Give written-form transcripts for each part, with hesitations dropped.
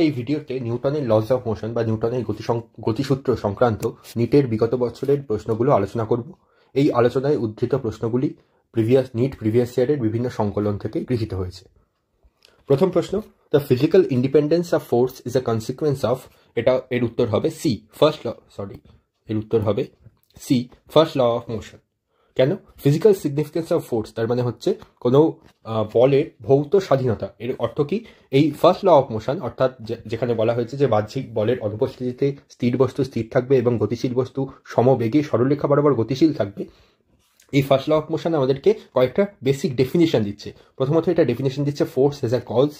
এই ভিডিওতে নিউটনের লস অফ মোশন বা নিউটনের গতিসূত্র সংক্রান্ত নিটের বিগত বছরের প্রশ্নগুলো আলোচনা করব। এই আলোচনায় উদ্ধৃত প্রশ্নগুলি প্রিভিয়াস ইয়ারের বিভিন্ন সংকলন থেকে গৃহীত হয়েছে। প্রথম প্রশ্ন, the physical independence of force is a consequence of, এর উত্তর হবে C first law of motion. কেন? ফিজিক্যাল সিগনিফিকেন্স অফ ফোর্স তার মানে হচ্ছে কোনো বলের ভৌত স্বাধীনতা। এর অর্থ কি? এই ফার্স্ট ল অফ মোশন অর্থাৎ যেখানে বলা হয়েছে যে বাহ্যিক বলের অনুপস্থিতিতে স্থির বস্তু স্থির থাকবে এবং গতিশীল বস্তু সমবেগে সরলরেখা বরাবর গতিশীল থাকবে। এই ফার্স্ট ল অফ মোশন আমাদেরকে কয়েকটা বেসিক ডেফিনিশন দিচ্ছে। প্রথমত এটা ডেফিনিশন দিচ্ছে ফোর্স এজ আ কজ।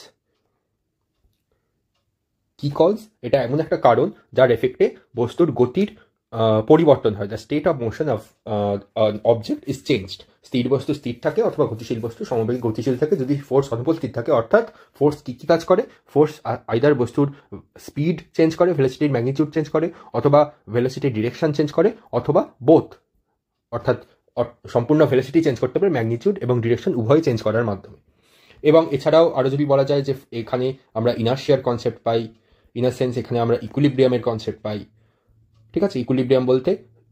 কি কজ? এটা এমন একটা কারণ যার এফেক্টে বস্তুর গতির পরিবর্তন হয়। The state of motion of object is changed. স্থির বস্তু স্থির থাকে অথবা গতিশীল বস্তু সমবেগে গতিশীল থাকে যদি ফোর্স অনুপস্থিত থাকে। অর্থাৎ ফোর্স কি কি কাজ করে? ফোর্স আইদার বস্তুর স্পিড চেঞ্জ করে, ভেলোসিটির ম্যাগনিটিউড চেঞ্জ করে, অথবা ভেলোসিটির ডিরেকশন চেঞ্জ করে, অথবা বোথ, অর্থাৎ সম্পূর্ণ ভেলোসিটি চেঞ্জ করতে পারে, ম্যাগনিটিউড এবং ডিরেকশন উভয় চেঞ্জ করার মাধ্যমে। এবং এছাড়াও আরও যদি বলা যায় যে এখানে আমরা ইনার্শিয়ার কনসেপ্ট পাই, ইনার সেন্স এখানে আমরা ইকুইলিব্রিয়ামের কনসেপ্ট পাই। ঠিক আছে, ইকুইলিব্রিয়াম বলতে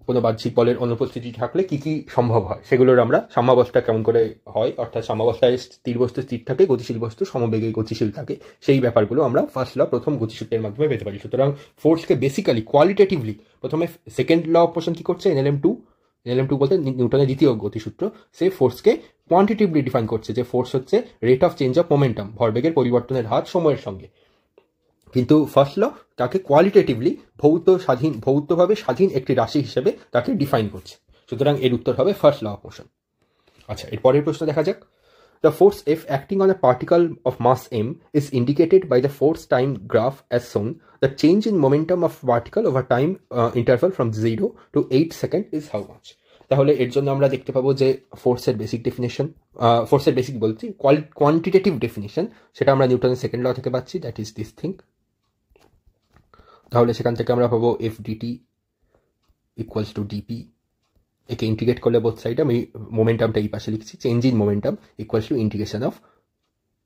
কোনো বাহ্যিক বলের অনুপস্থিতি থাকলে কি কি সম্ভব হয় সেগুলোর আমরা সাম্যাবস্থা কেমন করে হয়, অর্থাৎ সাম্যাবস্থায় স্থির বস্তু স্থির থাকে, গতিশীল বস্তু সমবেগে গতিশীল থাকে, সেই ব্যাপারগুলো আমরা ফার্স্ট ল প্রথম গতিসূত্রের মাধ্যমে পেতে পারি। সুতরাং ফোর্সকে বেসিক্যালি কোয়ালিটেটিভলি প্রথমে সেকেন্ড ল অফ মোশন কি করছে? এনএলএম টু বলতে নিউটনের দ্বিতীয় গতিসূত্র, সে ফোর্সকে কোয়ান্টিটিভলি ডিফাইন করছে যে ফোর্স হচ্ছে rate of change of momentum, ভরবেগের পরিবর্তনের হার সময়ের সঙ্গে। কিন্তু ফার্স্ট ল তাকে কোয়ালিটেটিভলি ভৌতভাবে স্বাধীন একটি রাশি হিসেবে তাকে ডিফাইন করছে। সুতরাং এর উত্তর হবে ফার্স্ট ল অফ মোশন। আচ্ছা, এর পরের প্রশ্ন দেখা যাক। The force F acting on a particle of mass M is indicated by the force time graph as shown. The change in momentum of particle over time interval from 0 to 8 second is how much? তাহলে এর জন্য আমরা দেখতে পাবো যে ফোর্সের basic definition, ফোর্সের basic বলছি কোয়ান্টিটেটিভ ডেফিনেশন, সেটা আমরা নিউটনের সেকেন্ড ল থেকে পাচ্ছি, দ্যাট ইজ দিস থিং। তাহলে সেখান থেকে আমরা পাবো F DT equals to DP. একে ইন্টিগ্রেট করলে বোথ সাইড, আমি মোমেন্টামটা এই পাশে লিখছি, change in momentum equals to integration of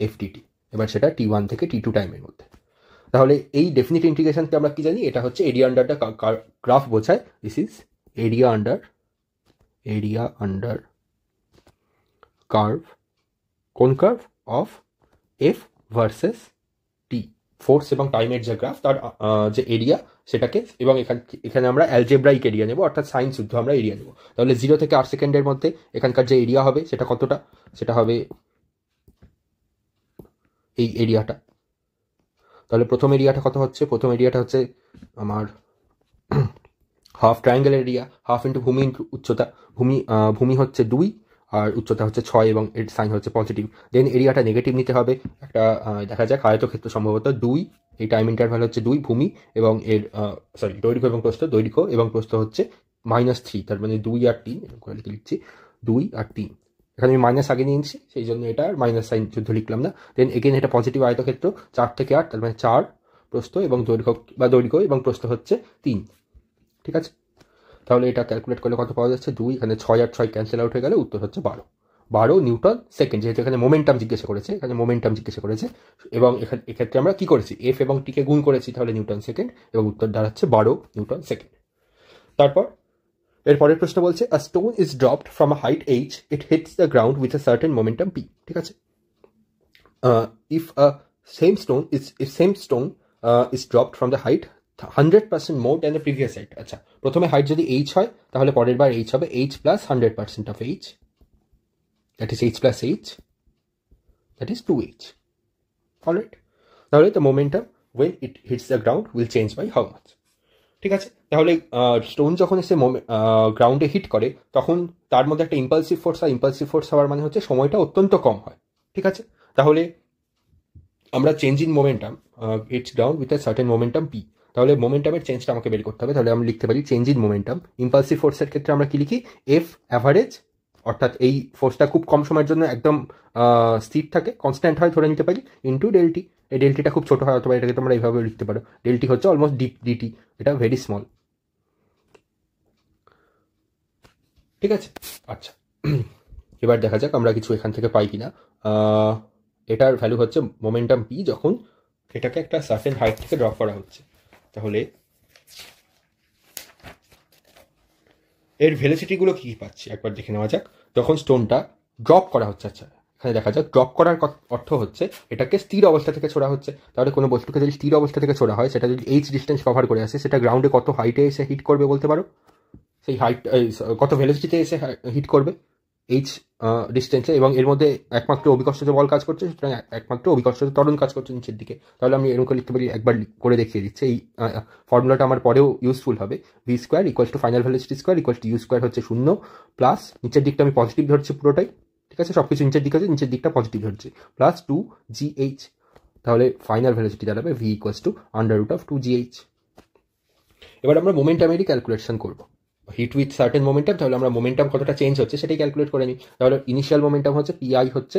F DT. এবার সেটা T1 থেকে T2 টাইমের মধ্যে। তাহলে এই ডেফিনিট ইন্টিগ্রেশনকে আমরা কি জানি? এটা হচ্ছে এরিয়া আন্ডার দ্য গ্রাফ বোঝায়। This is area under curve. কোন curve? Of F versus T, force এবং টাইমের যে গ্রাফ তার যে এরিয়া সেটাকে, এবং এখানে আমরা অ্যালজেব্রাইক এরিয়া নেব, অর্থাৎ সাইন শুদ্ধ আমরা এরিয়া নেব। তাহলে 0 থেকে 8 সেকেন্ডের মধ্যে এখানকার যে এরিয়া হবে সেটা কতটা? সেটা হবে এই এরিয়াটা। তাহলে প্রথম এরিয়াটা কত হচ্ছে? প্রথম এরিয়াটা হচ্ছে আমার half triangle area, half into ভূমি ইন্টু উচ্চতা। ভূমি হচ্ছে 2 আর উচ্চতা হচ্ছে 6 এবং এর সাইন হচ্ছে পজিটিভ। দেন এরিয়াটা নেগেটিভ নিতে হবে। একটা দেখা যাক আয়তক্ষেত্র সম্ভবত 2, এই টাইম ইন্টারভ্যাল হচ্ছে 2 ভূমি, এবং এর দৈর্ঘ্য এবং প্রস্থ হচ্ছে -3, তার মানে 2 আর 3 এরকম করে লিখছি, 2 আর 3। এখানে আমি মাইনাস আগে নিয়ে নিচ্ছি, সেই জন্য এটা আর মাইনাস সাইন শুদ্ধ লিখলাম না। দেন এগেন এটা পজিটিভ আয়তক্ষেত্র, 4 থেকে 8, তার মানে 4 প্রস্থ এবং দৈর্ঘ্য এবং প্রস্থ হচ্ছে 3। ঠিক আছে, তাহলে এটা ক্যালকুলেট করলে কত পাওয়া যাচ্ছে? 2, এখানে 6 আর 6 ক্যান্সেল আউট হয়ে গেলে উত্তর হচ্ছে 12 নিউটন সেকেন্ড। যেহেতু এখানে মোমেন্টাম জিজ্ঞাসা করেছে, এবং এক্ষেত্রে আমরা কি করেছি? এফ এবং টিকে গুণ করেছি, তাহলে নিউটন সেকেন্ড, এবং উত্তর দাঁড়াচ্ছে 12 নিউটন সেকেন্ড। তারপর এর পরের প্রশ্ন বলছে, a stone is dropped from a height h, it hits the ground with a certain momentum p। ঠিক আছে, if same stone is dropped from the height 100% more than the previous height. আচ্ছা, প্রথমে height যদি h হয় তাহলে পরের বার h হবে h plus 100% of h, that is h plus h, that is 2h. Alright, তাহলে the momentum when it hits the ground will change by how much? ঠিক আছে, তাহলে স্টোন যখন এসে গ্রাউন্ডে হিট করে তখন তার মধ্যে একটা ইম্পালসিভ ফোর্স হওয়ার মানে হচ্ছে সময়টা অত্যন্ত কম হয়। ঠিক আছে, তাহলে আমরা change in momentum hits ground with a certain momentum p, তাহলে মোমেন্টামের চেঞ্জটা আমাকে বের করতে হবে। তাহলে আমি লিখতে পারি চেঞ্জ ইন মোমেন্টাম। ইম্পালসিভ ফোর্সের ক্ষেত্রে আমরা কি লিখি? এফ অ্যাভারেজ, অর্থাৎ এই ফোর্সটা খুব কম সময়ের জন্য একদম স্থির থাকে, কনস্ট্যান্ট হয় ধরে নিতে পারি, ইন্টু ডেলটি। এই ডেলটিটা খুব ছোট হয়, অথবা এটাকে তোমরা এইভাবে লিখতে পারো, ডেলটি হচ্ছে অলমোস্ট ডিটি, এটা ভেরি স্মল। ঠিক আছে, আচ্ছা এবার দেখা যাক আমরা কিছু এখান থেকে পাই কিনা। এটার ভ্যালু হচ্ছে মোমেন্টাম পি যখন এটাকে একটা সার্টেন হাইট থেকে ড্রপ করা হচ্ছে। তাহলে এর ভেলোসিটিগুলো কী কী পাচ্ছি একবার দেখে নেওয়া যাক। যখন স্টোনটা ড্রপ করা হচ্ছে, আচ্ছা এখানে দেখা যাক ড্রপ করার অর্থ হচ্ছে এটাকে স্থির অবস্থা থেকে ছোড়া হচ্ছে। তাহলে কোনো বস্তুকে যদি স্থির অবস্থা থেকে ছোড়া হয়, সেটা যদি এইচ ডিস্টেন্স কভার করে আসে, সেটা গ্রাউন্ডে কত হাইটে এসে হিট করবে বলতে পারো? সেই হাইট কত ভেলোসিটিতে এসে হিট করবে এইচ ডিস্টেন্সে, এবং এর মধ্যে একমাত্র অভিকর্ষজ বল কাজ করছে, সুতরাং একমাত্র অভিকর্ষজ ত্বরণ কাজ করছে নিচের দিকে। তাহলে আমি এরকম লিখতে পারি, একবার করে দেখিয়ে দিচ্ছি। এই ফর্মুলাটা আমার পরেও ইউজফুল হবে। V square equals to final velocity square equals to U square হচ্ছে 0 প্লাস নিচের দিকটা আমি পজিটিভ ধরছি পুরোটাই, ঠিক আছে, সব কিছু নিচের দিকে আছে, নিচের দিকটা পজিটিভ ধরছি, প্লাস 2gh। তাহলে ফাইনাল ভেলোসিটি দাঁড়াবে ভি ইকুয়ালস টু √2gh। এবার আমরা মোমেন্টামেরই ক্যালকুলেশন করবো, হিট উইথ সার্টেন মোমেন্টাম। তাহলে আমরা মোমেন্টাম কতটা চেঞ্জ হচ্ছে সেটাই ক্যালকুলেট করে নিই। তাহলে ইনিশিয়াল মোমেন্টাম হচ্ছে পিআই, হচ্ছে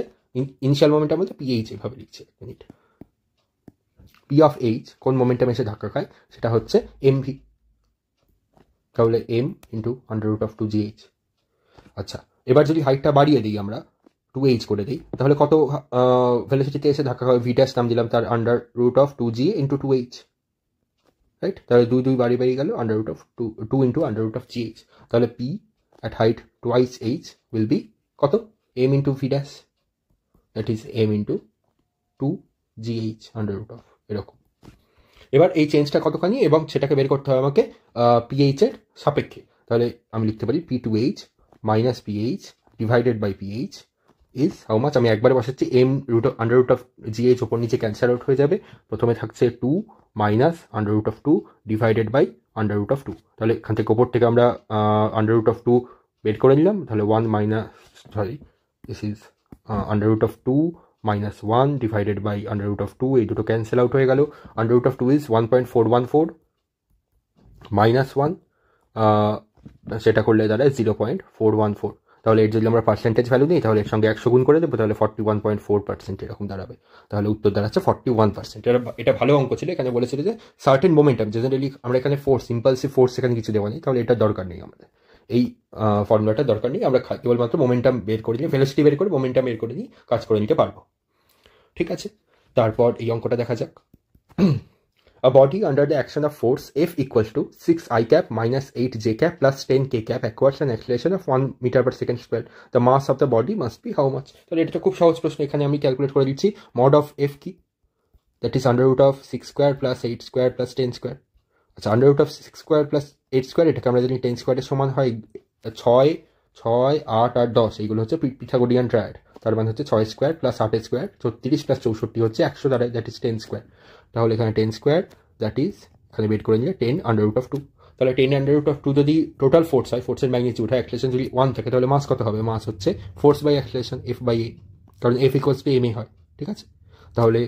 ইনিশিয়াল মোমেন্টাম হচ্ছে পিএইচ, এভাবে লিখছে, এক মিনিট। পি অফ এইচ কোন মোমেন্টাম এসে ধাক্কা খায়, সেটা হচ্ছে এমভি। তাহলে এম ইন্টু √2gh। আচ্ছা, এবার যদি হাইটটা বাড়িয়ে দিই, আমরা 2h করে দিই, তাহলে কত ভেলোসিটিতে এসে ধাক্কা খায়? ভিটাস নাম দিলাম তার, √2g ইন্টু 2h, রাইট? তাহলে 2 বাড়িয়ে বেরিয়ে গেল √2 ইন্টু √gh। তাহলে P at height twice h will be কত? m into v dash, that is m into 2gh √, এরকম। এবার এই চেঞ্জটা কতখানি এবং সেটাকে বের করতে হবে আমাকে পিএইচ এর সাপেক্ষে। তাহলে আমি লিখতে পারি p2h minus PH divided by PH is how much? আমি একবারে বসাচ্ছি, m √gh ওপর নিচে ক্যান্সেল আউট হয়ে যাবে। প্রথমে থাকছে 2 মাইনাস √2 ডিভাইডেড বাই √2। তাহলে এখান থেকে ওপর থেকে আমরা √2 বের করে নিলাম। তাহলে 1 minus, sorry, this is √2 minus 1 divided by √2, এই দুটো ক্যান্সেল আউট হয়ে গেল। √2 ইজ 1.414 মাইনাস 1, সেটা করলে দাঁড়ায় 0.414। তাহলে এর যদি আমরা পার্সেন্টেজ ভ্যালু নিই, তাহলে এর সঙ্গে 100 গুণ করে দেবো, তাহলে 41.4% এরকম দাঁড়াবে। তাহলে উত্তর দাঁড়াচ্ছে 41%। এটা ভালো অঙ্ক ছিল। এখানে বলেছিল যে সার্টেন মোমেন্টাম, জেনারেলি আমরা এখানে ফোর্স, ইম্পালসিভ ফোর্স এখানে কিছু দেওয়া নেই, তাহলে এটা দরকার নেই আমাদের, এই ফর্মুলাটা দরকার নেই। আমরা কেবলমাত্র মোমেন্টাম বের করে নিই, ভেলোসিটি বের করে মোমেন্টাম বের করে নিই, কাজ করে নিতে পারবো, ঠিক আছে। তারপর এই অঙ্কটা দেখা যাক। A body under the action of force F equals to 6i cap minus 8j cap plus 10k cap acquires an acceleration of 1 meter per second square. The mass of the body must be how much? তাহলে এটা তো খুব সহজ প্রশ্ন, এখানে আমি calculate করে দিচ্ছি। mod of F কি? That is √6 square plus 8 square plus 10 square। আচ্ছা, √6 square plus 8 square, এটাকে আমরা জানি 10 স্কোয়ারের সমান হয় 6, 6, 8 আর 10, এইগুলো হচ্ছে পিথাগোরিয়ান ট্রায়াড। তার মানে হচ্ছে 6 স্কোয়ার প্লাস 8 স্কোয়ার, 36 প্লাস 64 হচ্ছে 100 দাঁড়ায়, দ্যাট ইজ 10 স্কোয়ার। তাহলে এখানে 10 স্কোয়ার, দ্যাট ইজ এখানে বের করে নিলে 10 √2। তাহলে 10 √2 যদি টোটাল ফোর্স হয়, ফোর্সের ম্যাগনিটিউড হয়, অ্যাক্সিলারেশন যদি 1 থাকে, তাহলে মাস কত হবে? মাস হচ্ছে force by acceleration, F by A, কারণ F ইকুয়ালস টু ma হয়, ঠিক আছে। তাহলে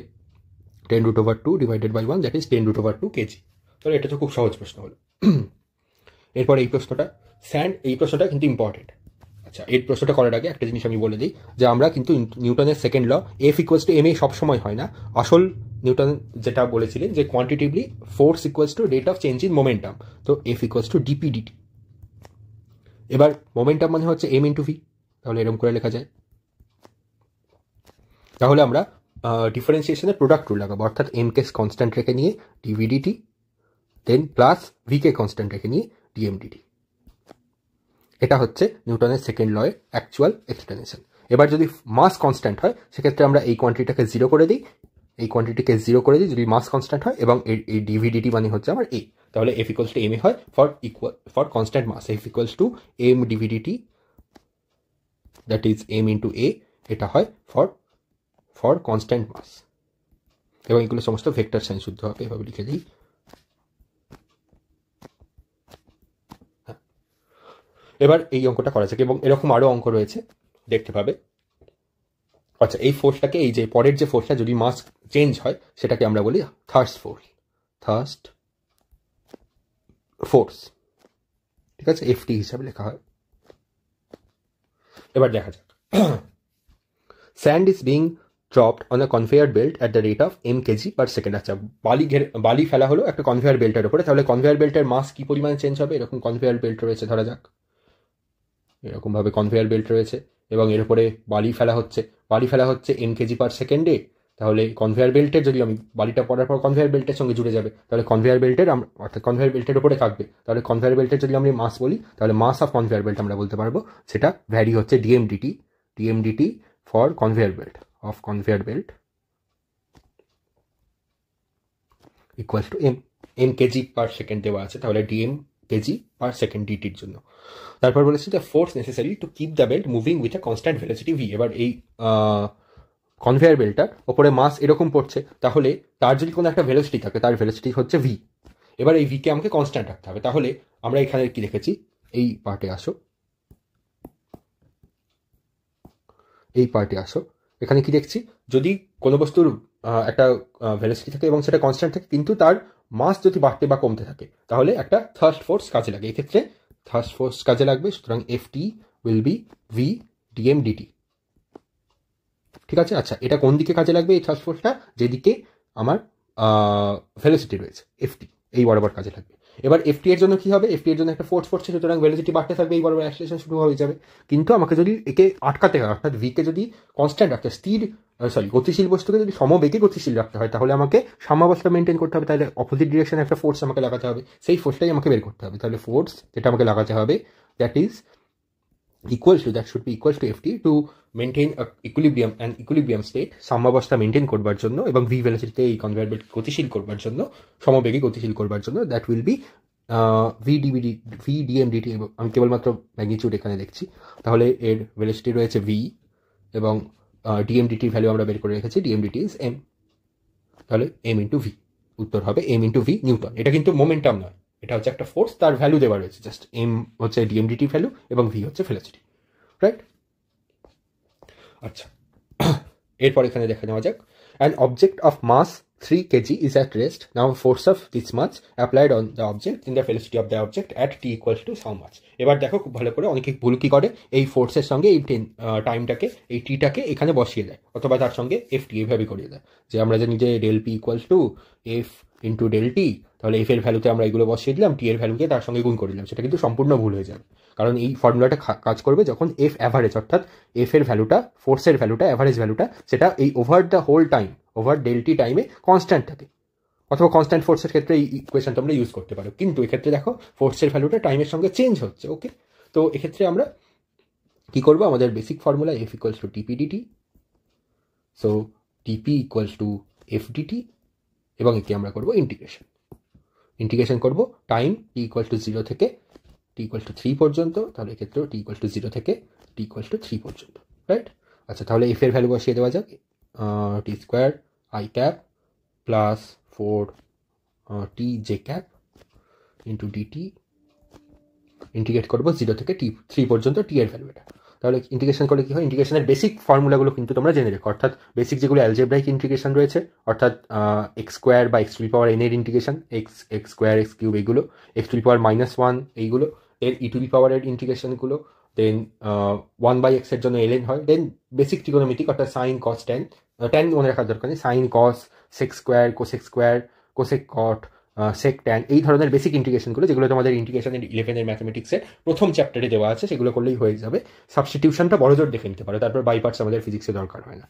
10√2 divided by 1, that is 10√2 kg. তাহলে এটা তো খুব সহজ প্রশ্ন হলো। এরপর এই প্রশ্নটা, স্যান্ড, এই প্রশ্নটা কিন্তু ইম্পর্টেন্ট। আচ্ছা, এই প্রশ্নটা করার আগে একটা জিনিস আমি বলে দিই, যে আমরা কিন্তু নিউটনের second law F equals to ma সবসময় হয় না। আসল নিউটন যেটা বলেছিলেন যে quantitatively force equals to rate of change in momentum, তো F ইকুয়ালস টু dp/dt। এবার মোমেন্টাম মানে হচ্ছে m ইন্টু ভি, তাহলে এরকম করে লেখা যায়। তাহলে আমরা ডিফারেন্সিয়েশনের প্রোডাক্ট রুল লাগাবো, অর্থাৎ m কে কনস্ট্যান্ট রেখে নিয়ে dv/dt, দেন প্লাস ভি কে কনস্ট্যান্ট রেখে নিয়ে dm/dt। এটা হচ্ছে নিউটনের সেকেন্ড লয়ের অ্যাকচুয়াল এক্সপ্লেনেশন। এবার যদি মাস কনস্ট্যান্ট হয়, সেক্ষেত্রে আমরা এই কোয়ান্টিটিটাকে 0 করে দিই, এই কোয়ান্টিটিকে 0 করে দিই যদি মাস কনস্ট্যান্ট হয়, এবং এই dv/dt মানে হচ্ছে আমার a। তাহলে F ইকুয়ালস টু ma হয় for constant mass, F equals to m dv/dt, that is m into a, এটা হয় ফর কনস্ট্যান্ট মাস। এবং এগুলো সমস্ত ভেক্টর সাইন শুদ্ধ হবে, এভাবে লিখে দিই। এবার এই অঙ্কটা করা যাক, এবং এরকম আরও অঙ্ক রয়েছে, দেখতে পাবে। আচ্ছা, এই ফোর্সটাকে, এই যে পরের যে ফোর্সটা যদি মাস চেঞ্জ হয়, সেটাকে আমরা বলি থার্স্ট ফোর্স, ঠিক আছে, FT হিসাবে লেখা হয়। এবার দেখা যাক, sand is being dropped on a conveyor belt at the rate of m kg per second। আচ্ছা, বালি ফেলা হলো একটা কনভেয়ার বেল্টের উপরে, তাহলে কনভেয়ার বেল্টের মাস কি পরিমাণে চেঞ্জ হবে? এরকম কনভেয়ার বেল্ট রয়েছে, ধরা যাক এরকমভাবে কনভেয়ার বেল্ট রয়েছে, এবং এর উপরে বালি ফেলা হচ্ছে m kg per second-এ, তাহলে কনভেয়ার বেল্টের যদি আমি বালিটা পড়ার পর কনভেয়ার বেল্টের সঙ্গে জুড়ে যাবে, তাহলে কনভেয়ার বেল্টের অর্থাৎ কনভেয়ার বেল্টের উপরে থাকবে, তাহলে কনভেয়ার বেল্টের যদি আমি মাস বলি, তাহলে মাস অফ কনভেয়ার বেল্ট আমরা বলতে পারবো, সেটা ভ্যারি হচ্ছে D M D T for conveyor belt of conveyor belt equals to M K G per second দেওয়া আছে, তাহলে ডিএম কেজি পার সেকেন্ড ডিটির জন্য। তারপর বলেছে the force necessary to keep the belt moving with a constant velocity V. এবার এই কনভেয়ার বেল্টটার ওপরে মাস এরকম পড়ছে, তাহলে তার যদি কোনো একটা ভেলোসিটি থাকে, তার ভেলোসিটি হচ্ছে ভি। এবার এই ভিকে আমাকে কনস্ট্যান্ট রাখতে হবে। তাহলে আমরা এখানে কি দেখেছি, এই পার্টে আসো, এখানে কি দেখছি, যদি কোনো বস্তুর একটা ভেলোসিটি থাকে এবং সেটা কনস্ট্যান্ট থাকে, কিন্তু তার মাস যদি বাড়তে বা কমতে থাকে, তাহলে একটা থার্স্ট ফোর্স কাজে লাগে। এক্ষেত্রে থার্স্ট ফোর্স কাজে লাগবে, সুতরাং FT will be V DM DT. ঠিক আছে, আচ্ছা এটা কোন দিকে কাজে লাগবে এই থার্স্ট ফোর্সটা, যেদিকে আমার ভেলোসিটি রয়েছে এফটি, এই বরাবর কাজে লাগবে। এবার এফটি এর জন্য কি হবে, এফটি এর জন্য একটা ফোর্স পড়ছে, সুতরাং ভেলোসিটি বাড়তে থাকবে, এই বরাবর অ্যাক্সিলারেশন শুরু হয়ে যাবে। কিন্তু আমাকে যদি একে আটকাতে হয়, অর্থাৎ ভিকে যদি কনস্ট্যান্ট রাখতে, গতিশীল বস্তুকে যদি সমবেগে গতিশীল রাখতে হয়, তাহলে আমাকে সাম্যাবস্থা মেনটেন করতে হবে, তাহলে অপোজিট ডিরেকশনে একটা ফোর্স আমাকে লাগাতে হবে, সেই ফোর্সটাই আমাকে বের করতে হবে। তাহলে ফোর্স যেটা আমাকে লাগাতে হবে, that should be equal to ft to maintain a equilibrium state, সাম্যাবস্থা মেনটেন করবার জন্য এবং ভি ভেলোসিটিতে এই কনভেয়ার বেল্ট গতিশীল করবার জন্য, সমবেগে গতিশীল করবার জন্য, that will be V DM DT. আমি কেবলমাত্র ম্যাগনিটিউড এখানে দেখছি, তাহলে এর ভেলোসিটি রয়েছে ভি এবং ডিএম ডিটির ভ্যালু আমরা বের করে রেখেছি, ডিএম ডিটি ইজ এম, তাহলে এম ইন্টু ভি, উত্তর হবে এম ইন্টু ভি নিউটন। এটা কিন্তু মোমেন্টাম নয়, এটা হচ্ছে একটা ফোর্স, তার ভ্যালু দেওয়া রয়েছে, জাস্ট এম হচ্ছে ডিএমডিটি ভ্যালু এবং ভি হচ্ছে ভেলোসিটি, রাইট? আচ্ছা, এরপর এখানে দেখা নেওয়া যাক, an object of mass 3 kg is at rest. Now force of this much applied on the object in the velocity of the object at t equals to how much. এবার দেখো খুব ভালো করে, অনেকে ভুল কি করে, এই ফোর্সের সঙ্গে এই টাইমটাকে, এই টিটাকে এখানে বসিয়ে দেয়, অথবা তার সঙ্গে এফ টি এইভাবে করিয়ে দেয়, যে আমরা জানি যে del P equals to F into del T, তাহলে এফ এর ভ্যালুতে আমরা এগুলো বসিয়ে দিলাম, টি এর ভ্যালুকে তার সঙ্গে গুণ করে দিলাম। সেটা কিন্তু সম্পূর্ণ ভুল হয়ে যাবে, কারণ এই ফর্মুলাটা কাজ করবে যখন এফ অ্যাভারেজ, অর্থাৎ এফ এর ভ্যালুটা, ফোর্সের ভ্যালুটা, অ্যাভারেজ ভ্যালুটা, সেটা এই over the whole time, over del T টাইমে কনস্ট্যান্ট থাকে, অথবা কনস্ট্যান্ট ফোর্সের ক্ষেত্রে এই ইকুয়েশনটা আমরা ইউজ করতে পারো। কিন্তু এক্ষেত্রে দেখো ফোর্সের ভ্যালুটা টাইমের সঙ্গে চেঞ্জ হচ্ছে, ওকে? তো এক্ষেত্রে আমরা কি করবো, আমাদের basic formula F equals to টিপি ডিটি, সো টিপি ইকুয়ালস টু এফ ডিটি, এবং একে আমরা করবো ইন্টিগ্রেশন করবো টাইম টি ইকুয়ালস টু 0 থেকে টি ইকুয়ালস টু 3 পর্যন্ত, তাহলে এক্ষেত্রে টি ইকুয়ালস টু 0 থেকে টি ইকুয়ালস টু 3 পর্যন্ত, রাইট? আচ্ছা, তাহলে এফ এর ভ্যালু বসিয়ে দেওয়া যাক, T square I cap plus 4 T J cap into D T, integrate করবো 0 থেকে টি 3 পর্যন্ত টি এর ভ্যালু এটা। তাহলে ইন্টিগ্রেশন করলে কি হয়, ইন্টিগ্রেশনের বেসিক ফর্মুলাগুলো কিন্তু তোমরা জেনে রেখো, অর্থাৎ বেসিক যেগুলো অ্যালজেব্রাইক ইন্টিগ্রেশন রয়েছে, অর্থাৎ এক্স স্কোয়ার বা X to the power N এর integration, X square X cube এইগুলো, এক্স টু দি পাওয়ার -1 এইগুলো, এর ই টু দি পাওয়ারের ইন্টিগ্রেশনগুলো, দেন 1/x এর জন্য এলএন হয়, দেন বেসিক ট্রিগোনোমেট্রিক, অর্থাৎ সাইন কস ট্যান মনে রাখার দরকার নেই, sine cos, sec square, cosec cot, sec tan, এই ধরনের বেসিক ইন্টিগ্রেশনগুলো, যেগুলো তোমাদের ইন্টিগ্রেশনের 11-এর ম্যাথমেটিক্সের প্রথম চ্যাপ্টারে দেওয়া আছে, সেগুলো করলেই হয়ে যাবে। সাবস্টিটিউশনটা বড়জোর দেখে নিতে পারো, তারপর বাই পার্টস আমাদের ফিজিক্সে দরকার হয় না।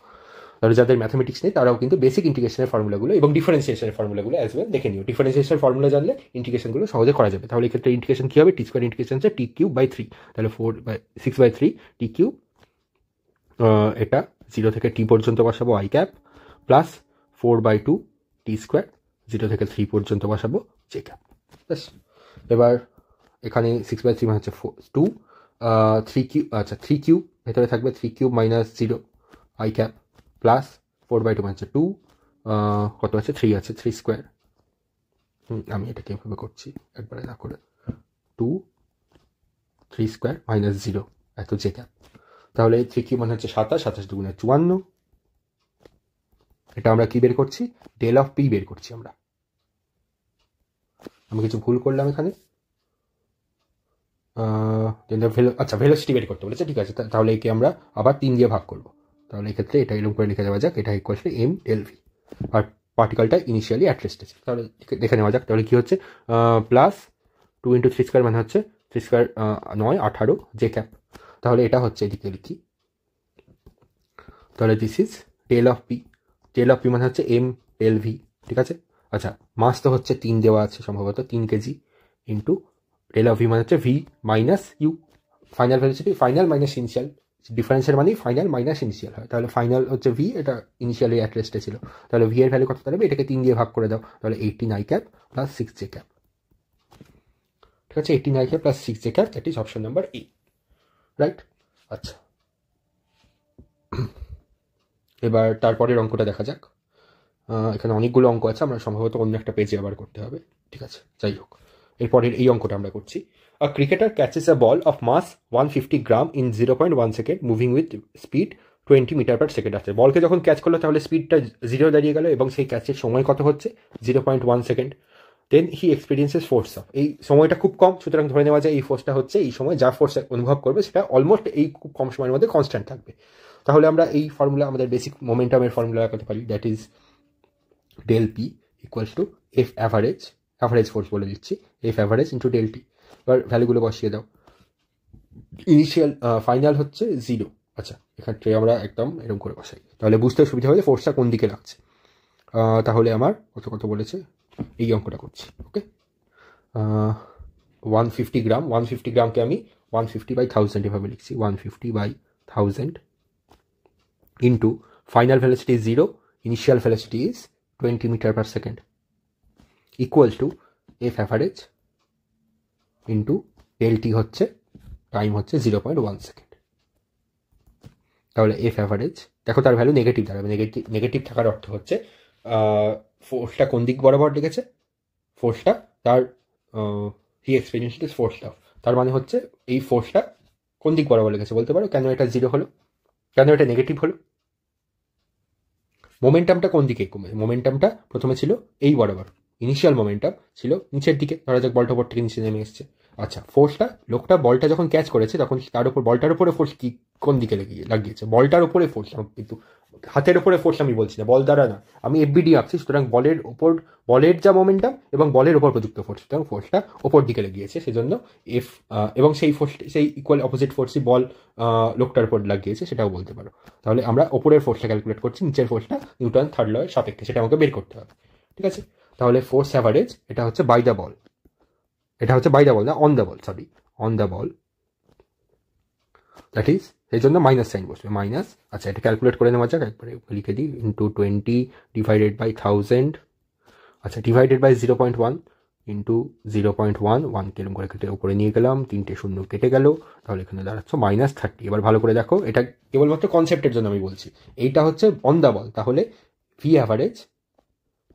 তাহলে যাদের ম্যাথমেটিক্স নেই তারাও কিন্তু বেসিক ইন্টিগ্রেশনের ফর্মুলাগুলো এবং ডিফারেন্সিয়েশনের ফর্মুলাগুলো অ্যাজ ওয়েল দেখে নিও। ডিফারেন্সিয়েশনের ফর্মুলা জানলে ইন্টিগ্রেশনগুলো সহজে করা যাবে। তাহলে এক্ষেত্রে ইন্টিগ্রেশন কী হবে, টি স্কোয়ার ইন্টিগ্রেশন হচ্ছে টি কিউব বাই 3, তাহলে 6/3 টি কিউব, এটা 0 থেকে টি পর্যন্ত বসাবো I cap, plus 4/2 T square, 0 থেকে 3 পর্যন্ত বসাবো জে ক্যাপ, ব্যাস। এবার এখানে 6/3 মানে হচ্ছে 2, 3 কিউব, আচ্ছা 3 কিউব ভেতরে থাকবে, 3 cube minus 0 I cap, plus 4/2 মানে হচ্ছে 2, কত আছে 3 আছে, 3 স্কোয়ার, আমি এটাকে এভাবে করছি একবারে না করে, 2 3 স্কোয়ার মাইনাস 0 এত জে ক্যাপ, তাহলে 3 কিউব মানে হচ্ছে 27, 27 দুগুণে 54, এটা আমরা কি বের করছি, ডেল অফ পি বের করছি আমরা। আমি কিছু ভুল করলাম এখানে, আচ্ছা ভেলোসিটি বের করতে বলেছে, ঠিক আছে, তাহলে একে আমরা আবার 3 দিয়ে ভাগ করবো, তাহলে এক্ষেত্রে এটা এরকম করে লিখে দেওয়া যাক, এটা equal to M del V, আর পার্টিকেলটা ইনিশিয়ালি অ্যাট রেস্ট আছে, তাহলে দেখে নেওয়া যাক। তাহলে কি হচ্ছে, প্লাস 2 × 3 স্কোয়ার মানে হচ্ছে 3 স্কোয়ার 9, 18 জে ক্যাপ, তাহলে এটা হচ্ছে, এদিকে লিখি, তাহলে this is del of P, del of V মানে হচ্ছে এম টেল ভি, ঠিক আছে। আচ্ছা, মাস তো হচ্ছে 3 দেওয়া আছে সম্ভবত, 3 K G, into del of V মানে হচ্ছে V minus U, final velocity, final minus initial, ডিফারেন্সের মানেই ফাইনাল মাইনাস ইনিশিয়াল হয়। তাহলে ফাইনাল হচ্ছে ভি, এটা ইনিশিয়ালি অ্যাট রেস্টে ছিল, তাহলে ভি এর ভ্যালু কত দাঁড়াবে, এটাকে 3 দিয়ে ভাগ করে দাও, তাহলে 18 I cap plus 6 J cap, ঠিক আছে। 18 I cap plus 6 J cap, that is option number A, right. আচ্ছা, এবার তারপরের অঙ্কটা দেখা যাক। এখানে অনেকগুলো অঙ্ক আছে, আমরা সম্ভবত অন্য একটা পেজে আবার করতে হবে, ঠিক আছে। যাই হোক, এরপরের এই অঙ্কটা আমরা করছি। A cricketer catches a ball of mass 150 gram in 0.1 second moving with speed 20 metre per second. আছে বলকে যখন ক্যাচ করলো তাহলে স্পিডটা 0 দাঁড়িয়ে গেল এবং সেই ক্যাচের সময় কত হচ্ছে 0.1 second. Then he experiences force of, এই সময়টা খুব কম, সুতরাং ধরে নেওয়া যায় এই ফোর্সটা হচ্ছে এই সময় যা ফোর্স অনুভব করবে সেটা অলমোস্ট এই খুব কম সময়ের মধ্যে কনস্ট্যান্ট থাকবে। তাহলে আমরা এই ফর্মুলা, আমাদের বেসিক মোমেন্টামের ফর্মুলা লাগাতে পারি, that is del P equals to F average, average force বলে দিচ্ছি, F average into del T. এবার ভ্যালুগুলো বসিয়ে দাও। ইনিশিয়াল ফাইনাল হচ্ছে 0, আচ্ছা এখানে আমরা একদম এরকম করে বসাই, তাহলে বুঝতে সুবিধা হবে ফোর্সটা কোন দিকে লাগছে। তাহলে আমার কত বলেছে, এই অঙ্কটা করছি, ওকে। 150 গ্রাম, 150 গ্রামকে আমি 150/1000 এভাবে লিখছি, 150/1000 into final velocity is 0, initial velocity is 20 metre per second, equal to F average into del T হচ্ছে টাইম হচ্ছে 0.1 সেকেন্ড। তাহলে এফ অ্যাভারেজ, দেখো তার ভ্যালু নেগেটিভ দাঁড়াবে, নেগেটিভ থাকার অর্থ হচ্ছে ফোর্সটা কোন দিক বরাবর লেগেছে, ফোর্সটা তার হি এক্সপিরিয়েন্স ফোর্সটা, তার মানে হচ্ছে এই ফোর্সটা কোন দিক বরাবর লেগেছে বলতে পারো, কেন এটা 0 হলো, কেন এটা নেগেটিভ হলো। মোমেন্টামটা কোন দিকে কমে, মোমেন্টামটা প্রথমে ছিল এই বরাবর, ইনিশিয়াল মোমেন্টাম ছিল নিচের দিকে, ধরা যাক বলটা উপর থেকে নিচে নেমে এসছে। আচ্ছা, ফোর্সটা, লোকটা বলটা যখন ক্যাচ করেছে তখন তার উপর, বলটার উপরে ফোর্স কি কোন দিকে লাগিয়েছে, বলটার উপরে ফোর্স, কিন্তু হাতের উপরে ফোর্স আমি বলছি না, বল দ্বারা না, আমি এফবিডি আঁকছি, সুতরাং বলের উপর, বলের যা মোমেন্টাম এবং বলের উপর প্রযুক্ত ফোর্স, সুতরাং ফোর্সটা ওপর দিকে লেগিয়েছে, সেজন্য এফ, এবং সেই ফোর্স, সেই ইকুয়াল অপোজিট ফোর্সই বল লোকটার উপর লাগিয়েছে, সেটাও বলতে পারো। তাহলে আমরা ওপরের ফোর্সটা ক্যালকুলেট করছি, নিচের ফোর্সটা নিউটন থার্ড লয়ের সাপেক্ষে, সেটা আমাকে বের করতে হবে, ঠিক আছে। তাহলে ফোর্স অ্যাভারেজ, এটা হচ্ছে বাই দ্য বল, এটা হচ্ছে বাই দ্য বল না, on the ball, sorry, on the ball, that is, এই জন্য মাইনাস সাইন বসবে, মাইনাস। আচ্ছা, এটা ক্যালকুলেট করে নেওয়া যাক, একবারে লিখে দিই, ইন্টু 20 ডিভাইডেড বাই 1000, আচ্ছা ডিভাইডেড বাই 0.1 ইন্টু 0.1, 1 কেরম করে কেটে উপরে নিয়ে গেলাম, 3টে শূন্য কেটে গেল, তাহলে এখানে দাঁড়াচ্ছে -30। এবার ভালো করে দেখো, এটা কেবলমাত্র কনসেপ্টের জন্য আমি বলছি, এইটা হচ্ছে অন দ্য বল, তাহলে V average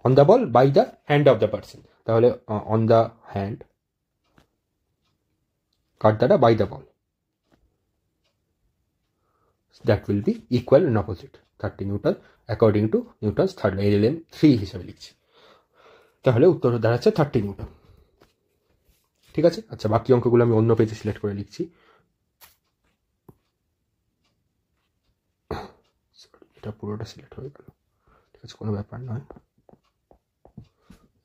on the ball by the hand of the person, তাহলে অন দ্য হ্যান্ড কার দ্বারা, by the ball, that will be equal and opposite 30 Newton according to Newton's third law, LM 3 হিসেবে লিখছি, তাহলে উত্তর দাঁড়াচ্ছে 30 Newton, ঠিক আছে। আচ্ছা, বাকি অঙ্কগুলো আমি অন্য পেজে সিলেক্ট করে লিখছি, এটা পুরোটা সিলেক্ট হয়ে গেল, ঠিক আছে, কোনো ব্যাপার নয়,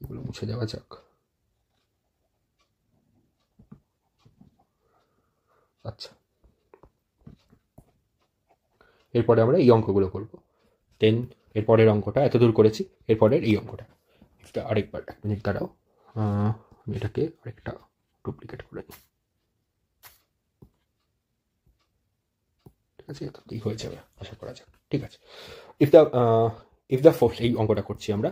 এগুলো মুছে দেওয়া যাক। আচ্ছা, এরপরে আমরা এই অঙ্কগুলো করব, দেন এরপরের অঙ্কটা এত দূর করেছি, এরপরের এই অঙ্কটা এটা আরেকবার, 1 মিনিট দাঁড়াও, আমি এটাকে আরেকটা ডুপ্লিকেট করে নিই, ঠিক আছে, এতই হয়ে যাবে আশা করা যাক, ঠিক আছে। ইফ দ্য ফোর্স, এই অঙ্কটা করছি আমরা,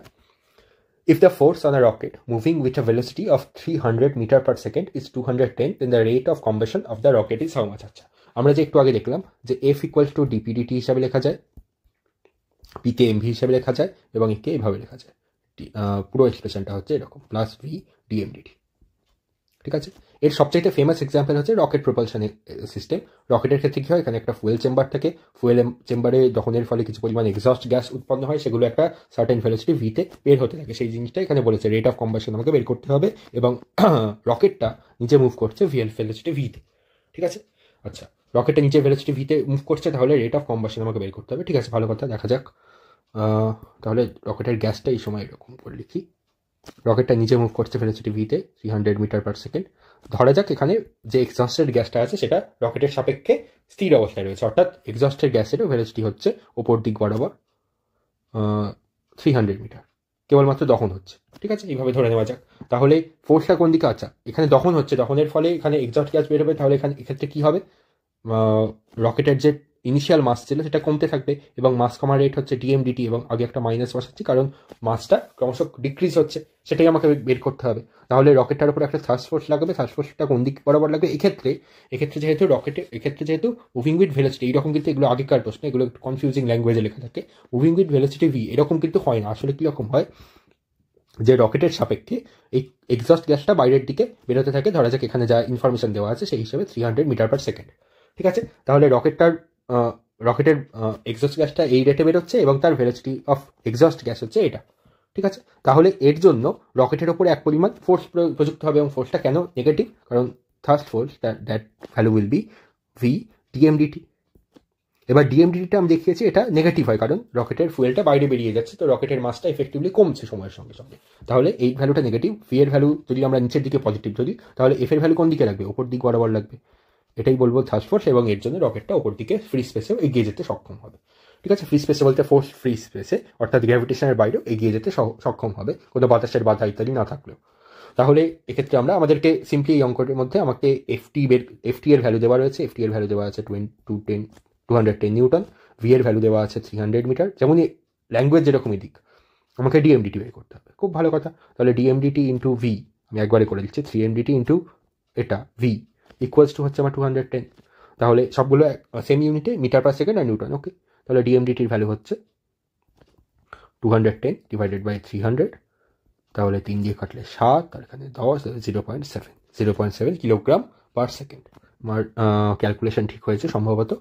if the force on a rocket moving with a velocity of 300 meter per second is 210, then the rate of combustion of the rocket is how much? আচ্ছা, আমরা যে একটু আগে দেখলাম যে F ইকুয়ালস টু dpdt হিসাবে লেখা যায়, P কে mv হিসাবে লেখা যায়, এবং একে এভাবে লেখা যায়, পুরো এক্সপ্রেশনটা হচ্ছে এরকম, প্লাস v dmdt, ঠিক আছে। এর সবচাইতে ফেমাস এক্সাম্পল হচ্ছে রকেট প্রপালশন সিস্টেম। রকেটের ক্ষেত্রে কি হয়, এখানে একটা ফুয়েল চেম্বার থাকে, ফুয়েল চেম্বারে দহনের ফলে কিছু পরিমাণ এক্সস্ট গ্যাস উৎপন্ন হয়, সেগুলো একটা সার্টেন ভেলোসিটি ভিতে বের হতে থাকে, সেই জিনিসটা এখানে বলেছে, রেট অফ কম্বাসন আমাকে বের করতে হবে, এবং রকেটটা নিচে মুভ করছে ভেলোসিটি ভিতে, ঠিক আছে। আচ্ছা, রকেটটা নিচে ভেলোসিটি ভিতে মুভ করছে, তাহলে রেট অফ কম্বাসন আমাকে বের করতে হবে, ঠিক আছে, ভালো কথা, দেখা যাক। তাহলে রকেটের গ্যাসটা এই সময় এরকম করে লিখি, রকেটটা নিচে মুভ করছে ভেলোসিটি ভিতে 300 মিটার পার সেকেন্ড, ধরা যাক এখানে যে এক্সস্টেড গ্যাসটা আছে সেটা রকেটের সাপেক্ষে স্থির অবস্থায় রয়েছে, অর্থাৎ এক্সস্টেড গ্যাসেরও ভেলোসিটি হচ্ছে ওপর দিক বরাবর, 300 মিটার, কেবলমাত্র দহন হচ্ছে। ঠিক আছে, এইভাবে ধরে নেওয়া যাক। তাহলে ফোর্সটা কোন দিকে? আচ্ছা, এখানে দহন হচ্ছে, দহনের ফলে এখানে এক্সস্ট গ্যাস বের হবে। তাহলে এক্ষেত্রে কি হবে? রকেটের যে ইনিশিয়াল মাস ছিল সেটা কমতে থাকবে, এবং মাস কমার রেট হচ্ছে ডিএমডিটি, এবং আগে একটা মাইনাস বসাচ্ছি কারণ মাসটা ক্রমশ ডিক্রিজ হচ্ছে, সেটাই আমাকে বের করতে হবে। তাহলে রকেটটার উপর একটা থার্স্ট ফোর্স লাগবে, থার্স্ট ফোর্সটা কোন দিক বরাবর লাগবে? এক্ষেত্রে যেহেতু মুভিং উইথ ভেলোসিটি, এইরকম কিন্তু এগুলো আগেকার প্রশ্ন, এগুলো একটু কনফিউজিং ল্যাঙ্গুয়েজে লেখা থাকে। মুভিং উইথ ভেলোসিটি ভি, এরকম কিন্তু হয় না। আসলে কীরকম হয় যে রকেটের সাপেক্ষে এই এক্সস্ট গ্যাসটা বাইরের দিকে বেরোতে থাকে। ধরা যাক এখানে যা ইনফরমেশন দেওয়া আছে সেই হিসেবে 300 মিটার পার সেকেন্ড। ঠিক আছে, তাহলে রকেটের এক্সস্ট গ্যাসটা এই রেটে বেরোচ্ছে এবং তার ভেলোসিটি অফ এক্সস্ট গ্যাস হচ্ছে এটা। ঠিক আছে, তাহলে এর জন্য রকেটের ওপরে এক পরিমাণ ফোর্স প্রযুক্ত হবে, এবং ফোর্সটা কেন নেগেটিভ? কারণ thrust force that value will be V D M D T. এবার ডিএমডিটিটা আমি দেখিয়েছি এটা নেগেটিভ হয় কারণ রকেটের ফুয়েলটা বাইরে বেরিয়ে যাচ্ছে, তো রকেটের মাসটা এফেক্টিভলি কমছে সময়ের সঙ্গে সঙ্গে। তাহলে এই ভ্যালুটা নেগেটিভ। ভি এর ভ্যালু যদি আমরা নিচের দিকে পজিটিভ ধরি, তাহলে এফ এর ভ্যালু কোন দিকে লাগবে? ওপর দিক বরাবর লাগবে। এটাই বলবো থার্স্ট ফোর্স, এবং এর জন্য রকেটটা ওপর দিকে ফ্রি স্পেসেও এগিয়ে যেতে সক্ষম হবে। ঠিক আছে, ফ্রি স্পেসে বলতে ফোর্স ফ্রি স্পেসে, অর্থাৎ গ্র্যাভিটেশনের বাইরেও এগিয়ে যেতে সক্ষম হবে, কোনো বাতাসের বাধা ইত্যাদি না থাকলেও। তাহলে এক্ষেত্রে আমাদেরকে সিম্পলি এই অঙ্কটির মধ্যে আমাকে এফটি এর ভ্যালু দেওয়া রয়েছে। এফটি এর ভ্যালু দেওয়া আছে 210 নিউটন। ভি এর ভ্যালু দেওয়া আছে 300 মিটার। যেমনই ল্যাঙ্গুয়েজ যেরকমই দিক, আমাকে ডিএমডিটি বের করতে হবে। খুব ভালো কথা। তাহলে ডিএমডিটি ইন্টু ভি আমি একবারে করে দিচ্ছি, 300 ইন্টু এটা ভি ইকুয়ালস টু হচ্ছে আমার 210। তাহলে সবগুলো সেম ইউনিটে, মিটার পার সেকেন্ড আর নিউটন। ওকে, তাহলে ডিএমডিটির ভ্যালু হচ্ছে 210 ডিভাইডেড বাই 300। তাহলে 3 দিয়ে কাটলে 7, আর এখানে 10, 0.7 কিলোগ্রাম পার সেকেন্ড। আমার ক্যালকুলেশন ঠিক হয়েছে সম্ভবত।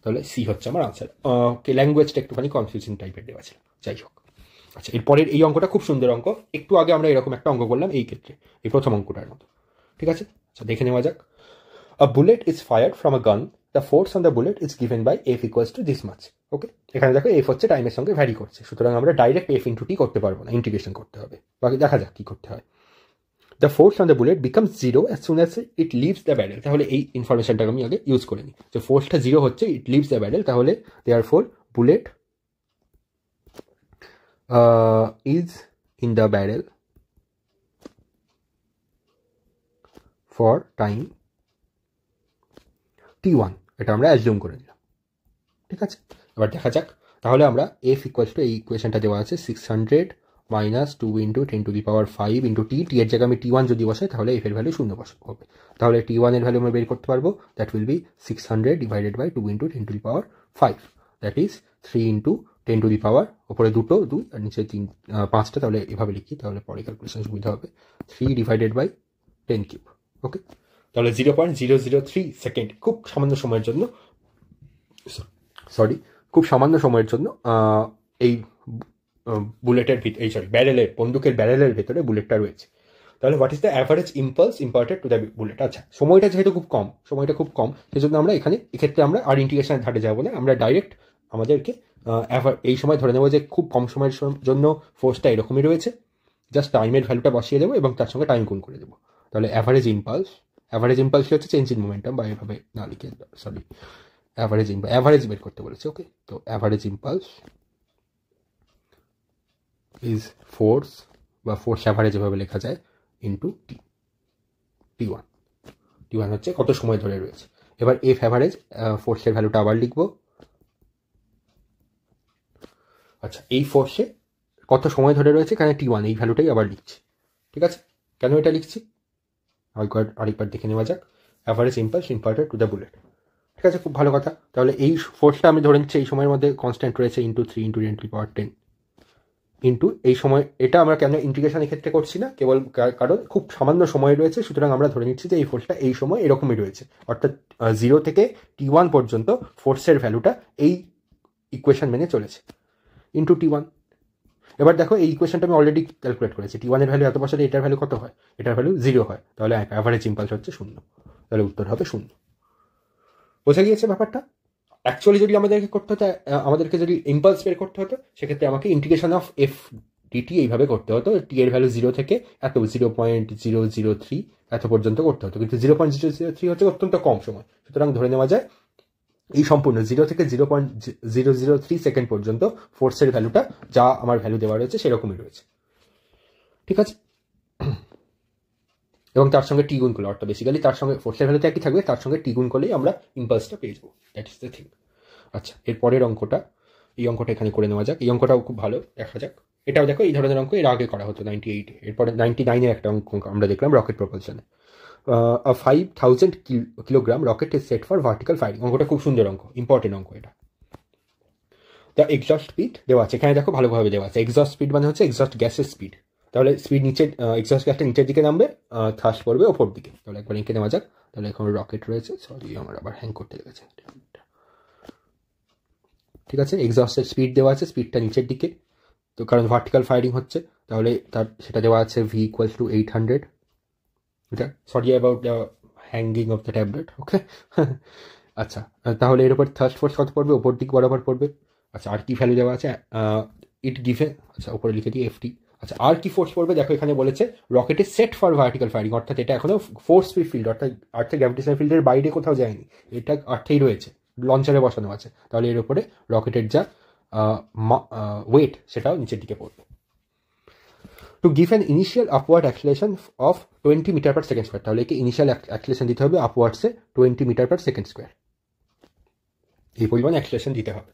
তাহলে সি হচ্ছে আমার আনসার। ল্যাঙ্গুয়েজটা একটুখানি কনফিউজিং টাইপের দেওয়া ছিল, যাই হোক। আচ্ছা, এরপরের এই অঙ্কটা খুব সুন্দর অঙ্ক। একটু আগে আমরা এরকম একটা অঙ্ক করলাম এই ক্ষেত্রে, এই প্রথম অঙ্কটার মতো। ঠিক আছে, আচ্ছা দেখে নেওয়া যাক। A bullet is fired from a gun. The force on the bullet is given by F equals to this much. ওকে, এখানে দেখো F হচ্ছে টাইমের সঙ্গে ভ্যারি করছে, সুতরাং আমরা ডাইরেক্ট F ইন্টু টি করতে পারবো না, ইন্টিগ্রেশন করতে হবে। বাকি দেখা যাক কি করতে হয়। The force on the bullet becomes 0 as soon as it leaves the barrel. তাহলে এই ইনফরমেশনটাকে আমি আগে ইউজ করে নিই, যে ফোর্সটা 0 হচ্ছে, ইট লিভস দ্য ব্যারেল। তাহলে therefore bullet is in the barrel for time T1, এটা আমরা অ্যাজিউম করে নিলাম। ঠিক আছে, এবার দেখা যাক। তাহলে আমরা এফ ইকুয়ালস টু, এই ইকুয়েশনটা দেওয়া আছে 600 মাইনাস 2 ইন্টু 10⁵ ইন্টু টি। টি এর জায়গায় আমি T1 যদি বসাই তাহলে এফ এর ভ্যালু 0 হবে। তাহলে T1 এর ভ্যালু আমরা বের করতে পারবো, that will be 600 divided by 2 into 10⁵, that is 3 into 10⁵, ওপরে 2 আর নিচে 5টা। তাহলে এভাবে লিখি, তাহলে পরে ক্যালকুলেশন সুবিধা হবে। 3 ডিভাইডেড বাই 10 কিউব। ওকে, তাহলে 0.003 সেকেন্ড, খুব সামান্য সময়ের জন্য এই বুলেটের ব্যারেলের, বন্দুকের ব্যারেলের ভেতরে বুলেটটা রয়েছে। তাহলে what is the average impulse imparted to the bullet? আচ্ছা, সময়টা যেহেতু খুব কম, সেজন্য আমরা এক্ষেত্রে আমরা আর ইন্টিগ্রেশনের ধারে যাবো না, আমরা ডাইরেক্ট আমাদেরকে এই সময় ধরে নেবো যে খুব কম সময়ের জন্য ফোর্সটা এরকমই রয়েছে। জাস্ট টাইমের ভ্যালুটা বসিয়ে দেবো এবং তার সঙ্গে টাইম গুণ করে দেবো। তাহলে অ্যাভারেজ ইম্পালস হচ্ছে চেঞ্জ ইন মোমেন্টাম, বা এভাবে না লিখে, সরি, অ্যাভারেজ বের করতে বলেছে। ওকে, তো অ্যাভারেজ ইম্পালস ইজ ফোর্স, বা ফোর্স অ্যাভারেজ এভাবে লেখা যায়, ইন্টু T1 হচ্ছে কত সময় ধরে রয়েছে। এবার এফ অ্যাভারেজ, ফোর্সের ভ্যালুটা আবার লিখবো। আচ্ছা, এই ফোর্সে কত সময় ধরে রয়েছে, এখানে T1, এই ভ্যালুটাই আবার লিখছি। ঠিক আছে, কেন এটা লিখছি আরেকবার দেখে নেওয়া যাক। Average impulse imparted to the bullet. ঠিক আছে, খুব ভালো কথা। তাহলে এই ফোর্সটা আমি ধরে নিচ্ছি এই সময়ের মধ্যে কনস্ট্যান্ট রয়েছে, ইন্টু 3 ইন্টু 10⁻10 ইন্টু এই সময়। এটা আমরা কেন ইন্টিগ্রেশনের ক্ষেত্রে করছি না, কেবল কারণ খুব সামান্য সময় রয়েছে, সুতরাং আমরা ধরে নিচ্ছি যে এই ফোর্সটা এই সময় এরকমই রয়েছে, অর্থাৎ 0 থেকে T1 পর্যন্ত ফোর্সের ভ্যালুটা এই ইকুয়েশন মেনে চলেছে, ইন্টু T1। এবার দেখো, এই ইকুয়েশনটা আমি অলরেডি ক্যালকুলেট করেছি। T1 এর ভ্যালু এত বসালে এটার ভ্যালু কত হয়? এটার ভ্যালু 0 হয়। তাহলে অ্যাভারেজ ইম্পালস হচ্ছে 0। তাহলে উত্তর হবে 0। বোঝা গিয়েছে ব্যাপারটা? অ্যাকচুয়ালি যদি আমাদেরকে যদি ইম্পালস বের করতে হতো, সেক্ষেত্রে আমাকে ইন্টিগ্রেশন অফ এফ ডিটি এইভাবে করতে হতো। টি এর ভ্যালু 0 থেকে এত 0.003 এত পর্যন্ত করতে হতো, কিন্তু 0.003 হচ্ছে অত্যন্ত কম সময়, সুতরাং ধরে নেওয়া যায় এই সম্পূর্ণ 0 থেকে 0.003 সেকেন্ড পর্যন্ত ফোর্সের ভ্যালুটা যা আমার ভ্যালু দেওয়া রয়েছে সেরকমই রয়েছে, ঠিক আছে। এবং তার সঙ্গে টি গুণ করলে, অর্থাৎ বেসিক্যালি তার সঙ্গে ফোর্সের ভ্যালুতে একই থাকবে, তার সঙ্গে টি গুণ করলেই আমরা ইম্পালসটা পেয়ে যাবো। That is the thing. আচ্ছা, এর পরের অঙ্কটা, এই অঙ্কটা এখানে করে নেওয়া যাক। এই অঙ্কটাও খুব ভালো, দেখা যাক। এটাও দেখো এই ধরনের অঙ্ক এর আগে করা হতো 98, এরপরে 99-এর একটা অঙ্ক আমরা দেখলাম রকেট প্রপালশনে। 5000 kilogram rocket is set for vertical firing. অঙ্কটা খুব সুন্দর অঙ্ক, ইম্পর্টেন্ট অঙ্ক এটা। দ্য এক্সস্ট স্পিড দেওয়া আছে এখানে, দেখো ভালোভাবে দেওয়া আছে। এক্সস্ট স্পিড মানে হচ্ছে এক্সস্ট গ্যাসের স্পিড। তাহলে স্পিড নিচে, এক্সস্ট গ্যাসটা নিচের দিকে নামবে, থ্রাস্ট পড়বে ওপর দিকে। তাহলে একবার এঁকে নেওয়া যাক। তাহলে এখন রকেট রয়েছে, সরি আমার আবার হ্যাং করতে লেগেছে, ঠিক আছে। এক্সস্টের স্পিড দেওয়া আছে, স্পিডটা নিচের দিকে, তো কারণ ভার্টিক্যাল ফায়ারিং হচ্ছে, তাহলে তার সেটা দেওয়া আছে v = 800। এটা sorry about the hanging of the tablet, okay. আচ্ছা, তাহলে এর উপর থার্স্ট ফোর্স কত পড়বে, ওপর দিক বরাবর পড়বে। আচ্ছা, আর কি ভ্যালু দেওয়া আছে, ইট গিভেন, আচ্ছা উপরে লিখে দিই FT। আচ্ছা, আর কি ফোর্স পড়বে, দেখো এখানে বলেছে rocket is set for vertical firing, অর্থাৎ এটা এখনো ফোর্স ফ্রি ফিল্ড, অর্থাৎ আর্থের গ্র্যাভিটেশনাল ফিল্ডের বাইরে কোথাও যায়নি, এটা আর্থেই রয়েছে, লঞ্চারে বসানো আছে। তাহলে এর উপরে রকেটের যা ওয়েট সেটাও নিচের দিকে পড়বে। To give an initial upward acceleration of 20 metre per second square, তাহলে একে ইনিশিয়াল অ্যাক্সিলারেশন দিতে হবে আপওয়ার্ডসে 20 মিটার/সেকেন্ড স্কোয়ার, এই পরিমাণ অ্যাক্সিলারেশন দিতে হবে।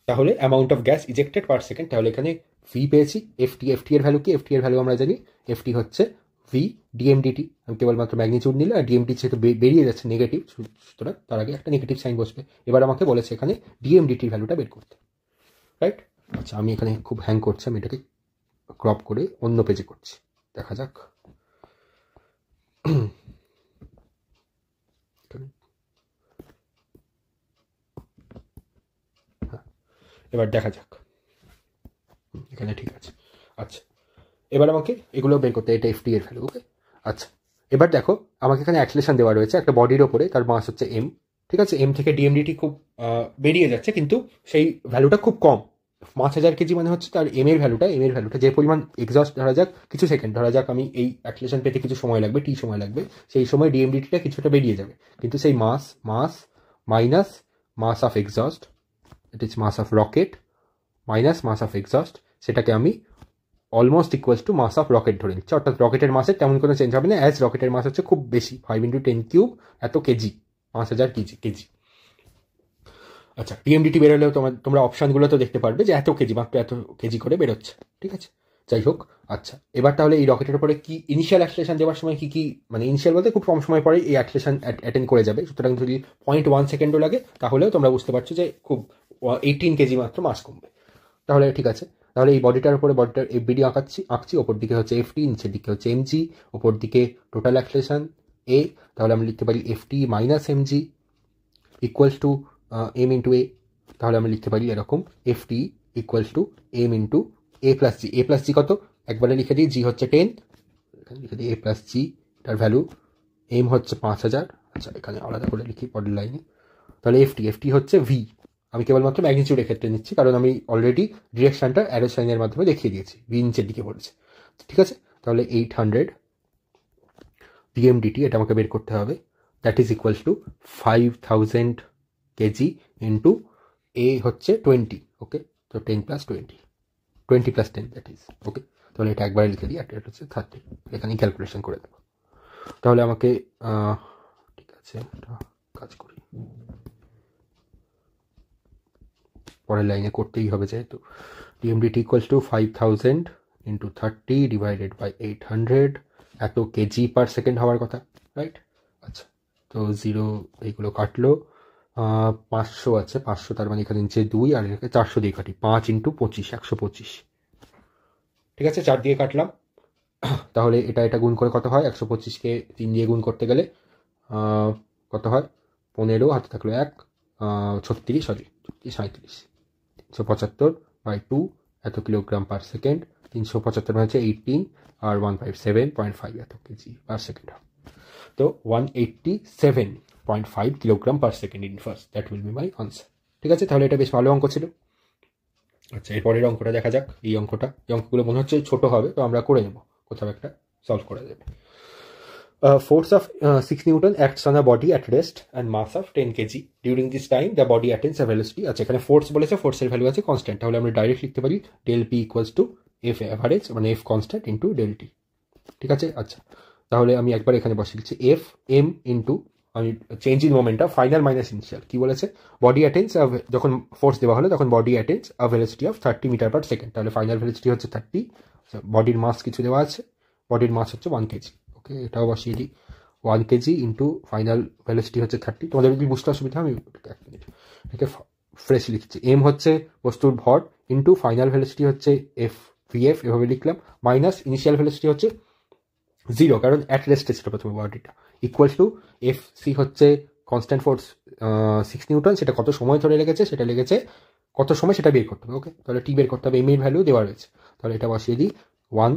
তাহলে amount of gas ejected per second, তাহলে এখানে ভি পেয়েছি, FT এর ভ্যালু কি, FT এর ভ্যালু আমরা জানি, FT হচ্ছে V dmdt। আমি কেবলমাত্র ম্যাগনিটিউড নিলে, আর ডিএমডি যেহেতু বেরিয়ে যাচ্ছে নেগেটিভ, সুতরাং তার আগে একটা নেগেটিভ সাইন বসবে। এবার আমাকে বলেছে এখানে ডিএমডিটির ভ্যালুটা বের করতে, রাইট। আচ্ছা, আমি এখানে খুব হ্যাং করছি, আমি এটাকে ক্রপ করে অন্য পেজে করছি, দেখা যাক। এবার দেখা যাক, এখানে ঠিক আছে। আচ্ছা, এবার আমাকে এগুলো বের করতে, এটা FT এর ভ্যালু, ওকে। আচ্ছা, এবার দেখো আমাকে এখানে অ্যাক্সিলারেশন দেওয়া রয়েছে একটা বডির ওপরে, তার মাস হচ্ছে m, ঠিক আছে। m থেকে ডিএমডিটি খুব বেরিয়ে যাচ্ছে, কিন্তু সেই ভ্যালুটা খুব কম। 5000 কেজি মানে হচ্ছে তার এম এর ভ্যালুটা যে পরিমাণ এক্সস্ট, ধরা যাক কিছু সেকেন্ড, ধরা যাক আমি এই অ্যাক্সিলারেশন পেতে কিছু সময় লাগবে, টি সময় লাগবে, সেই সময় ডিএমডিটিটা কিছুটা বেরিয়ে যাবে, কিন্তু সেই mass minus mass of exhaust, it is mass of rocket minus mass of exhaust, সেটাকে আমি almost equals to mass of rocket ধরে নিচ্ছে, অর্থাৎ রকেটের মাসের তেমন কোনো চেঞ্জ হবে না, অ্যাজ রকেটের মাস হচ্ছে খুব বেশি, 5 × 10³ এত কেজি, 5000 কেজি। আচ্ছা, ডিএমডিটি বেরোলেও তোমরা অপশানগুলো তো দেখতে পারবে যে এত কেজি, মাত্র এত কেজি করে বেরোচ্ছে, ঠিক আছে। যাই হোক, আচ্ছা এবার তাহলে এই রকেটের উপরে কি ইনিশিয়াল অ্যাক্সিলারেশন দেওয়ার সময় কি মানে ইনিশিয়াল বলতে খুব কম সময় পরে এই অ্যাক্সিলারেশন অ্যাটেন্ড করে যাবে, সুতরাং যদি 0.1 সেকেন্ডও লাগে তাহলেও তোমরা বুঝতে পারছো যে খুব 18 কেজি মাত্র মাস কমবে। তাহলে ঠিক আছে, তাহলে এই বডিটার উপরে বডিটার FBD আঁকছি, ওপর দিকে হচ্ছে FT, নিচের দিকে হচ্ছে mg, ওপর দিকে টোটাল অ্যাক্সিলারেশন a, তাহলে আমি লিখতে পারি FT minus mg equals to m × a, তাহলে আমি লিখতে পারি এরকম FT equals to m × a + g। a + g কত, একবারে লিখে দিই, g হচ্ছে 10, এখানে লিখে দিই a + g, তার ভ্যালু m হচ্ছে 5000। আচ্ছা, এখানে আলাদা করে লিখি পরের লাইনে, তাহলে FT হচ্ছে v, আমি কেবলমাত্র ম্যাগনিটিউডের ক্ষেত্রে নিচ্ছি, কারণ আমি অলরেডি ডিরেকশনটা অ্যারো সাইনের মাধ্যমে দেখিয়ে দিয়েছি, v নিচের দিকে পড়েছে, ঠিক আছে। তাহলে 800 ডিএমডিটি, এটা আমাকে বের করতে হবে, that is equals to 5000 KG into a হচ্ছে 20, ওকে। তো 10 + 20, 20 + 10 দ্যাট ইজ, ওকে। তাহলে এটা একবারে লিখে দিই, এটা হচ্ছে 30, এখানে ক্যালকুলেশন করে দেবো। তাহলে আমাকে ঠিক আছে, এটা কাজ করি, পরের লাইনে করতেই হবে যেহেতু। ডিএমডিটি ইকুয়ালস টু 5000 × 30 ডিভাইডেড বাই 800, এত কেজি পার সেকেন্ড হওয়ার কথা, রাইট। আচ্ছা, তো 0 এইগুলো কাটলো, 500 আছে, 500, তার মানে এখানে নিচে 2, আর এখানে 400 দিয়ে কাটি, 5 × 25 125, ঠিক আছে। 4 দিয়ে কাটলাম, তাহলে এটা গুণ করে কত হয়, 125কে 3 দিয়ে গুণ করতে গেলে কত হয়, 15, হাতে থাকলো 1, 36, সরি 37, 375/2 এত কিলোগ্রাম পার সেকেন্ড, 375 মানে হচ্ছে 18, আর 157.5 এত কেজি পার সেকেন্ড। তো 187.5 kilogram per second in first, that will be my answer, ঠিক আছে। তাহলে এটা বেশ ভালো অঙ্ক ছিল। আচ্ছা, এরপরের অঙ্কটা দেখা যাক। এই অঙ্কগুলো মনে হচ্ছে ছোট হবে, তো আমরা করে নেব, কোথাও একটা সলভ করা যাবে। Force of 6 Newton acts on a body at rest and mass of 10 kg. During this time, the body attains a velocity. আচ্ছা এখানে ফোর্স বলেছে, ফোর্সের ভ্যালু আছে কনস্ট্যান্ট, তাহলে আমরা ডাইরেক্ট লিখতে পারি del P equals to F average মানে F constant into del T. ঠিক আছে, আচ্ছা তাহলে আমি একবার এখানে বসিয়ে দিচ্ছি এফ এম ইন্টু আমি চেঞ্জ ইন মোমেন্টটা ফাইনাল মাইনাস ইনিশিয়াল কি বলেছে, বডি অ্যাটেন্স যখন ফোর্স দেওয়া হলো তখন body attains a velocity of 30 metre per second, তাহলে ফাইনাল ভেলোসিটি হচ্ছে 30, বডির মাস কিছু দেওয়া আছে, বডির মাস হচ্ছে 1 কেজি। ওকে, এটাও বসিয়ে দিই 1 কেজি ইন্টু ফাইনাল ভেলোসিটি হচ্ছে 30। তোমাদের যদি বুঝতে অসুবিধা আমি এক মিনিট এটাকে ফ্রেশ লিখছি, এম হচ্ছে বস্তুর ভর ইন্টু ফাইনাল ভেলোসিটি হচ্ছে এফ ভিএফ এভাবে লিখলাম, মাইনাস ইনিশিয়াল ভেলোসিটি হচ্ছে 0 কারণ অ্যাট রেস্টে ছিল প্রথমে বডিটা, ইকুয়াল টু এফ সি হচ্ছে কনস্ট্যান্ট ফোর্স 6 নিউটন, সেটা কত সময় ধরে লেগেছে, সেটা লেগেছে কত সময় সেটা বের করতে হবে। ওকে, তাহলে টি বের করতে হবে, এম এর ভ্যালু দেওয়া রয়েছে, তাহলে এটা বসিয়ে দিই 1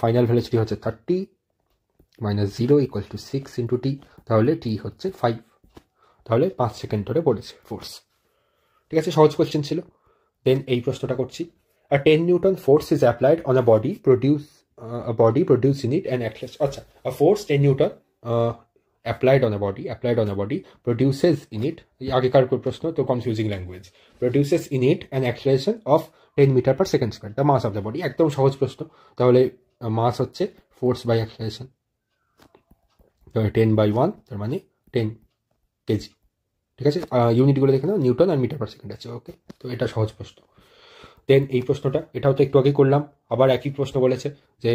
ফাইনাল ভেলোসিটি হচ্ছে 30 minus 0 equal to 6 into T, তাহলে টি হচ্ছে 5, তাহলে 5 সেকেন্ড ধরে পড়েছে ফোর্স। ঠিক আছে, সহজ কোয়েশ্চেন ছিল। দেন এই প্রশ্নটা করছি, a 10 Newton force is applied on a body produce in it an acceleration. আচ্ছা, a force 10 Newton applied on a body produces in it, আগেকার প্রশ্ন তো confusing language, produces in it an acceleration of 10 metre per second square, the mass of the body. একদম সহজ প্রশ্ন, তাহলে মাস হচ্ছে force by acceleration, 10/1 তার মানে 10 কেজি। ঠিক আছে, ইউনিটগুলো দেখে নাও, নিউটন আর মিটার পার সেকেন্ড আছে। ওকে, তো এটা সহজ প্রশ্ন। দেন এই প্রশ্নটা, এটাও তো একটু আগে করলাম, আবার একই প্রশ্ন বলেছে যে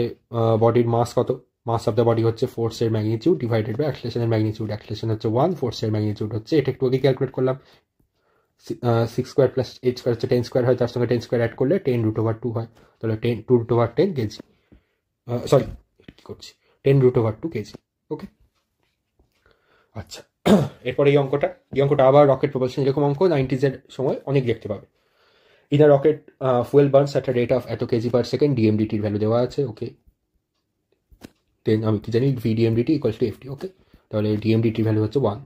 বডির মাস কত, মাস অফ দ্য বডি হচ্ছে ফোর্সের ম্যাগনিটিউড ডিভাইডেড বাই অ্যাক্সেলারেশনের ম্যাগনিটিউড, অ্যাক্সেলারেশন হচ্ছে 1, ফোর্সের ম্যাগনিটিউড হচ্ছে, এটা একটু আগে ক্যালকুলেট করলাম, 6 স্কোয়ার প্লাস 8 স্কোয়ার হচ্ছে 10 স্কোয়ার হয়, তার সঙ্গে 10 স্কোয়ার অ্যাড করলে 10√2 হয়, তাহলে 2/10 কেজি, সরি কী করছি 10√2 কেজি। ওকে, আচ্ছা এরপরে এই অঙ্কটা আবার রকেট প্রপালশন, এরকম অঙ্ক 90s এর সময় অনেক দেখতে পাবে। In a rocket fuel burns at a rate of এত কেজি পার সেকেন্ড, ডিএমডিটির ভ্যালু দেওয়া আছে। ওকে, দেন আমি কি জানি VDMDT equals to FT. Okay, তাহলে ডিএমডিটির ভ্যালু হচ্ছে 1।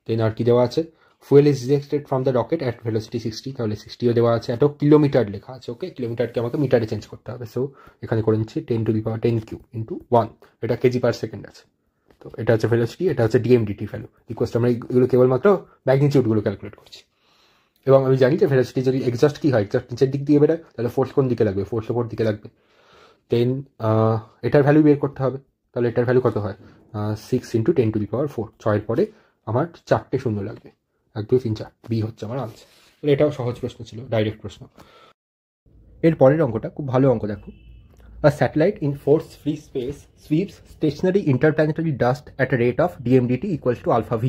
দেন আর কি দেওয়া আছে, fuel is ejected from the rocket at velocity 60, তাহলে 60ও দেওয়া আছে, এত কিলোমিটার লেখা আছে। ওকে, কিলোমিটারকে আমাকে মিটারে চেঞ্জ করতে হবে, সো এখানে করে নিচ্ছি 10⁻10³ ইন্টু 1, এটা কেজি পার সেকেন্ড আছে, তো এটা হচ্ছে ভেলোসিটি, এটা হচ্ছে ডিএমডিটি ভ্যালু, ইকুয়ালস আমরা এগুলো কেবলমাত্র ম্যাগনিটিউডগুলো ক্যালকুলেট করছি। এবং আমি জানি যে ভেলোসিটি যদি এক্সাস্ট কী হয়, এক্সাস্ট নিচের দিক দিয়ে বেরোয়, তাহলে ফোর্স কোন দিকে লাগবে, ফোর্স ওপর দিকে লাগবে। দেন এটার ভ্যালু বের করতে হবে, তাহলে এটার ভ্যালু কত হয়, 6 × 10⁴, 6-এর পরে আমার 4টে শূন্য লাগবে, 1 2 3 4, বি হচ্ছে আমার আনসার। তাহলে এটাও সহজ প্রশ্ন ছিল, ডাইরেক্ট প্রশ্ন। এর পরের অঙ্কটা খুব ভালো অঙ্ক, দেখো, a satellite in force-free space sweeps stationary interplanetary dust at a rate of dmdt equals to alpha v,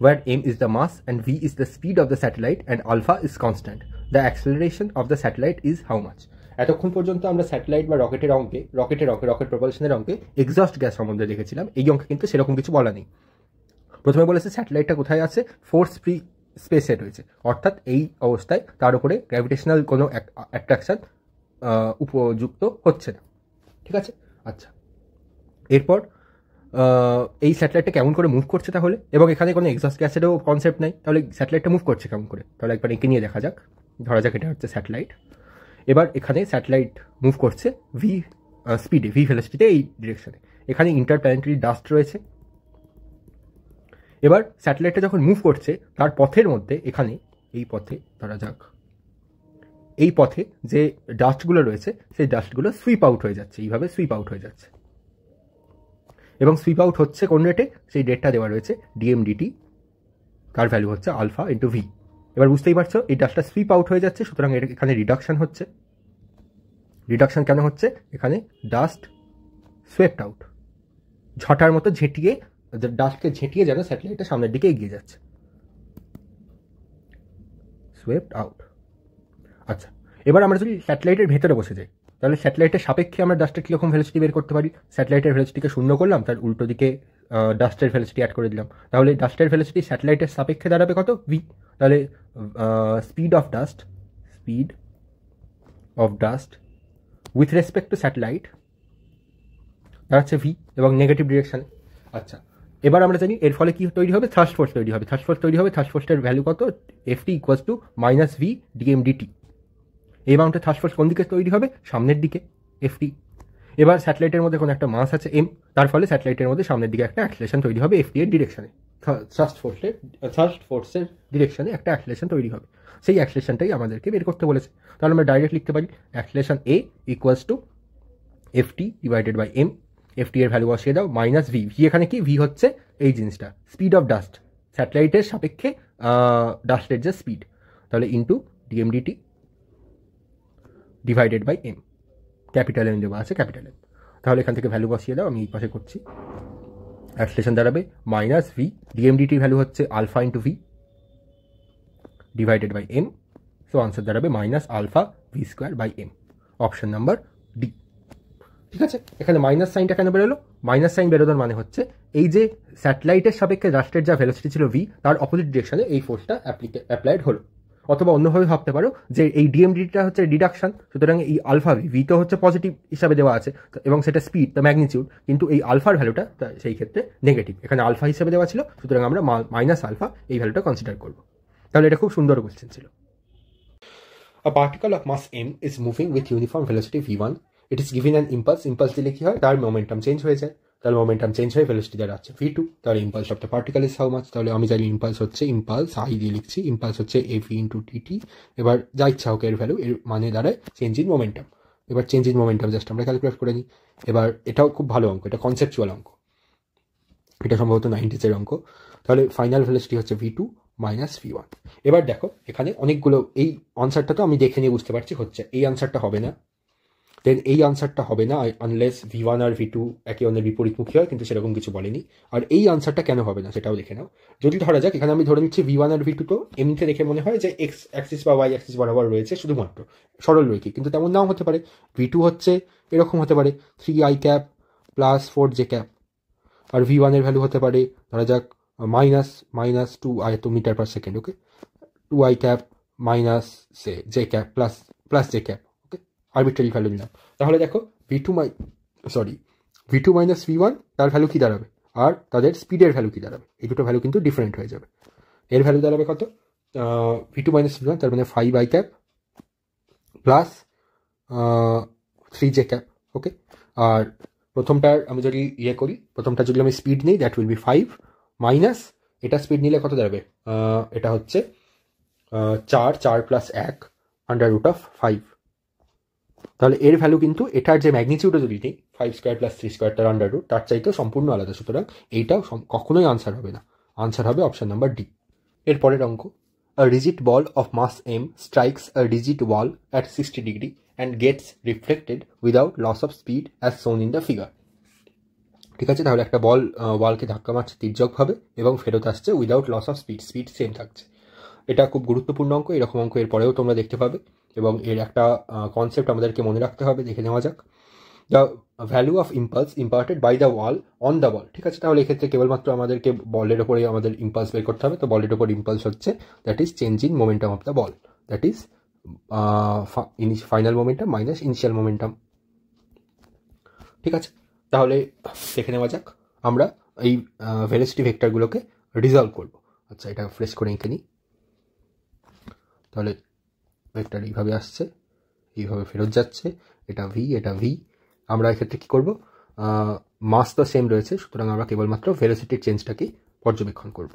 where m is the mass and v is the speed of the satellite and alpha is constant. The acceleration of the satellite is how much? এতক্ষণ পর্যন্ত আমরা satellite বা rocket প্রপালশনের অঙ্কে exhaust gas সম্বন্ধে দেখেছিলাম, এই অঙ্কে কিন্তু সেরকম কিছু বলা নেই। প্রথমে বলেছে স্যাটেলাইটটা কোথায় আছে, ফোর্স ফ্রি স্পেসে রয়েছে, অর্থাৎ এই অবস্থায় তার উপরে গ্র্যাভিটেশনাল কোনো অ্যাট্রাকশন উপযুক্ত হচ্ছে না। ঠিক আছে, আচ্ছা এরপর এই স্যাটেলাইটটা কেমন করে মুভ করছে তাহলে, এবং এখানে কোনো এক্সস্ট গ্যাসেরও কনসেপ্ট নাই, তাহলে স্যাটেলাইটটা মুভ করছে কেমন করে, তাহলে একবার এঁকে নিয়ে দেখা যাক। ধরা যাক এটা হচ্ছে স্যাটেলাইট, এবার এখানে স্যাটেলাইট মুভ করছে ভি স্পিডে, ভি ভেলোসিটিতে, এই ডিরেকশনে, এখানে ইন্টারপ্ল্যানেটারি ডাস্ট রয়েছে। এবার স্যাটেলাইটটা যখন মুভ করছে তার পথের মধ্যে, এখানে এই পথে ধরা যাক, এই পথে যে ডাস্টগুলো রয়েছে সেই ডাস্টগুলো সুইপ আউট হয়ে যাচ্ছে, এইভাবে সুইপ আউট হয়ে যাচ্ছে, এবং সুইপ আউট হচ্ছে কোন রেটে, সেই রেটটা দেওয়া রয়েছে ডিএমডিটি, তার ভ্যালু হচ্ছে আলফা ইন্টু ভি। এবার বুঝতেই পারছো এই ডাস্টটা সুইপ আউট হয়ে যাচ্ছে, সুতরাং এখানে রিডাকশন হচ্ছে। রিডাকশন কেন হচ্ছে, এখানে ডাস্ট সোয়েপ্ট আউট, ঝটার মতো ঝেঁটিয়ে, ডাস্টকে ঝেঁটিয়ে যেন স্যাটেলাইটটা সামনের দিকে এগিয়ে যাচ্ছে, সোয়েপ্ট আউট। আচ্ছা, এবার আমরা যদি স্যাটেলাইটের ভেতরে বসে যাই, তাহলে স্যাটেলাইটের সাপেক্ষে আমরা ডাস্টের কীরকম ভেলোসিটি বের করতে পারি, স্যাটেলাইটের ভেলোসিটিকে 0 করলাম, তার উল্টো দিকে ডাস্টের ভেলোসিটি অ্যাড করে দিলাম, তাহলে ডাস্টের ভেলোসিটি স্যাটেলাইটের সাপেক্ষে দাঁড়াবে কত, ভি। তাহলে speed of dust with respect to satellite দাঁড়াচ্ছে ভি, এবং নেগেটিভ ডিরেকশানে। আচ্ছা, এবার আমরা জানি এর ফলে কি তৈরি হবে, থ্রাস্ট ফোর্স তৈরি হবে। থ্রাস্ট ফোর্সের ভ্যালু কত, F T equals to minus V D M D T. এই অ্যামাউন্টের থ্রাস্ট ফোর্স কোন দিকে তৈরি হবে, সামনের দিকে, এফটি। এবার স্যাটেলাইটের মধ্যে কোনো একটা মাস আছে এম, তার ফলে স্যাটেলাইটের মধ্যে সামনের দিকে একটা অ্যাক্সিলারেশন তৈরি হবে এফটি এর ডিরেকশনে, থার্স্ট ফোর্সের ডিরেকশনে একটা অ্যাক্সিলারেশন তৈরি হবে। সেই অ্যাক্সিলারেশনটাই আমাদেরকে বের করতে বলেছে। তাহলে আমরা ডাইরেক্ট লিখতে পারি acceleration A equals to FT divided by M. FT এর ভ্যালু বসিয়ে দাও মাইনাস ভি। ভি এখানে কি? ভি হচ্ছে এই জিনিসটা, স্পিড অফ ডাস্ট, স্যাটেলাইটের সাপেক্ষে ডাস্টের যে স্পিড, তাহলে into D M D T divided by M, capital M দেওয়া আছে, ক্যাপিটাল এম। তাহলে এখান থেকে ভ্যালু বসিয়ে দাও, আমি এই পাশে করছি। অ্যাক্সিলারেশন দাঁড়াবে মাইনাস ভি, ডিএমডিটির ভ্যালু হচ্ছে alpha into V divided by M, so answer দাঁড়াবে minus alpha V square by M, option number D. ঠিক আছে, এখানে মাইনাস সাইনটা কেন বেরোলো? মাইনাস সাইন বেরোনোর মানে হচ্ছে এই যে স্যাটেলাইটের সাপেক্ষে রাষ্ট্রের যা ভেলোসিটি ছিল ভি, তার অপোজিট ডিরেকশনে এই ফোর্সটা অ্যাপ্লাইড হলো। অথবা অন্যভাবে ভাবতে পারো যে এই ডিএমডিটা হচ্ছে ডিডাকশন, সুতরাং এই আলফা ভি, ভি তো হচ্ছে পজিটিভ হিসাবে দেওয়া আছে এবং সেটা স্পিড, দ্য ম্যাগনিটিউড, কিন্তু এই আলফার ভ্যালুটা সেই ক্ষেত্রে নেগেটিভ, এখানে আলফা হিসেবে দেওয়া ছিল, সুতরাং আমরা মাইনাস আলফা এই ভ্যালুটা কনসিডার করবো। তাহলে এটা খুব সুন্দর কোয়েশ্চেন ছিল। A particle of mass m is moving with uniform velocity v1. It is given an impulse. Impulse দিলে কি হয়? তার মোমেন্টাম চেঞ্জ হয়ে যায়। তাহলে মোমেন্টাম চেঞ্জ হয়ে ভেলোসিটি দাঁড়াচ্ছে v2। তাহলে impulse of the particle is how much? তাহলে আমি জানি ইম্পালস হচ্ছে, ইম্পালস আই দিয়ে লিখছি, ইম্পালস হচ্ছে av ইন্টু dt। এবার যা ইচ্ছা হোক এর ভ্যালু, এর মানে দাঁড়ায় চেঞ্জ ইন মোমেন্টাম। এবার চেঞ্জ ইন মোমেন্টাম জাস্ট আমরা ক্যালকুলেট করে নিই। এবার এটাও খুব ভালো অঙ্ক, এটা কনসেপচুয়াল অঙ্ক, এটা সম্ভবত 90s অঙ্ক। তাহলে ফাইনাল ভেলোসিটি হচ্ছে v2 মাইনাস v1। এবার দেখো এখানে অনেকগুলো, এই আনসারটা তো আমি দেখে নিয়ে বুঝতে পারছি হচ্ছে, এই আনসারটা হবে না, দেন এই আনসারটা হবে না আনলেস v1 আর v2 একে অন্যের বিপরীতমুখী হয়, কিন্তু সেরকম কিছু বলেনি। আর এই আনসারটা কেন হবে না সেটাও দেখে নাও। যদি ধরা যাক এখানে আমি ধরে নিচ্ছি v1 আর v2 তো এমনিতে দেখে মনে হয় যে এক্স অ্যাক্সিস বা ওয়াই অ্যাক্সিস বরাবর রয়েছে শুধুমাত্র, সরল রৈখিক, কিন্তু তেমন নাও হতে পারে। v2 হচ্ছে এরকম হতে পারে 3i cap plus 4j cap, আর v1 এর ভ্যালু হতে পারে ধরা যাক minus 2i metre per second, okay, 2i cap minus j cap plus j cap, okay, arbitrary value নিলাম। তাহলে দেখো v2 মাইনাস v1 তার ভ্যালু কি দাঁড়াবে, আর তাদের স্পিডের ভ্যালু কি দাঁড়াবে, এই দুটো ভ্যালু কিন্তু ডিফারেন্ট হয়ে যাবে। এর ভ্যালু দাঁড়াবে কত? v2 মাইনাস v1 তার মানে 5i cap plus 3j cap, okay. আর প্রথমটার আমি যদি প্রথমটা যদি আমি স্পিড নিই, দ্যাট উইল বি 5 মাইনাস এটা স্পিড নিলে কত দাঁড়াবে, এটা হচ্ছে 4 প্লাস 1 আন্ডার রুট অফ 5। তাহলে এর ভ্যালু কিন্তু এটার যে ম্যাগনিটিউডও যদি নিই 5 স্কোয়ার প্লাস 3 স্কোয়ার তার আন্ডার রুট, তার চাইতেও সম্পূর্ণ আলাদা, সুতরাং এইটাও কখনোই আনসার হবে না, আনসার হবে অপশন নাম্বার ডি। এর পরের অঙ্ক, a rigid ball of mass m strikes a rigid wall at 60 degree and gets reflected without loss of speed as shown in the figure. ঠিক আছে, তাহলে একটা বল ওয়ালকে ধাক্কা মারছে তির্যকভাবে এবং ফেরত আসছে without loss of speed, speed same থাকছে। এটা খুব গুরুত্বপূর্ণ অঙ্ক, এরকম অঙ্ক এর পরেও তোমরা দেখতে পাবে এবং এর একটা কনসেপ্ট আমাদেরকে মনে রাখতে হবে, দেখে নেওয়া যাক। The value of impulse imparted by the wall on the ball. ঠিক আছে, তাহলে এক্ষেত্রে কেবলমাত্র আমাদেরকে বলের ওপরে আমাদের ইম্পালস বের করতে হবে। তো বলের ওপর ইম্পালস হচ্ছে that is change in momentum of the ball, that is final momentum minus initial momentum. ঠিক আছে, তাহলে দেখে নেওয়া যাক আমরা এই ভেলোসিটি ভেক্টরগুলোকে রিজলভ করব। আচ্ছা, এটা ফ্রেশ করে এঁকে নিই। তাহলে ভেক্টর এইভাবে আসছে, এইভাবে ফেরত যাচ্ছে, এটা ভি। আমরা এক্ষেত্রে কী করব, মাস তো সেম রয়েছে, সুতরাং আমরা কেবলমাত্র ভেলোসিটির চেঞ্জটাকেই পর্যবেক্ষণ করব।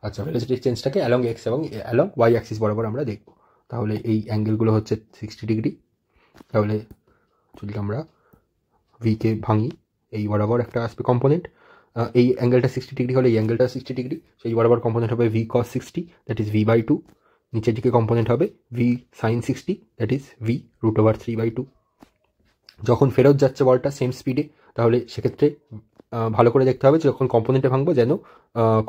আচ্ছা, ভেলোসিটির চেঞ্জটাকে অ্যালং এক্স এবং অ্যালং ওয়াই অ্যাক্সিস বরাবর আমরা দেখব। তাহলে এই অ্যাঙ্গেলগুলো হচ্ছে 60 ডিগ্রি। তাহলে যদি আমরা ভিকে ভাঙি, এই বরাবর একটা আসবে কম্পোনেন্ট, এই অ্যাঙ্গেলটা 60 ডিগ্রি হলে এই অ্যাঙ্গেলটা 60 ডিগ্রি, সেই বরাবর কম্পোনেন্ট হবে V cos 60, that is v/2। নিচের দিকে কম্পোনেন্ট হবে V sine 60, that is V √3/2। যখন ফেরত যাচ্ছে বলটা সেম স্পিডে, তাহলে সেক্ষেত্রে ভালো করে দেখতে হবে যে যখন কম্পোনেন্টে ভাঙবো যেন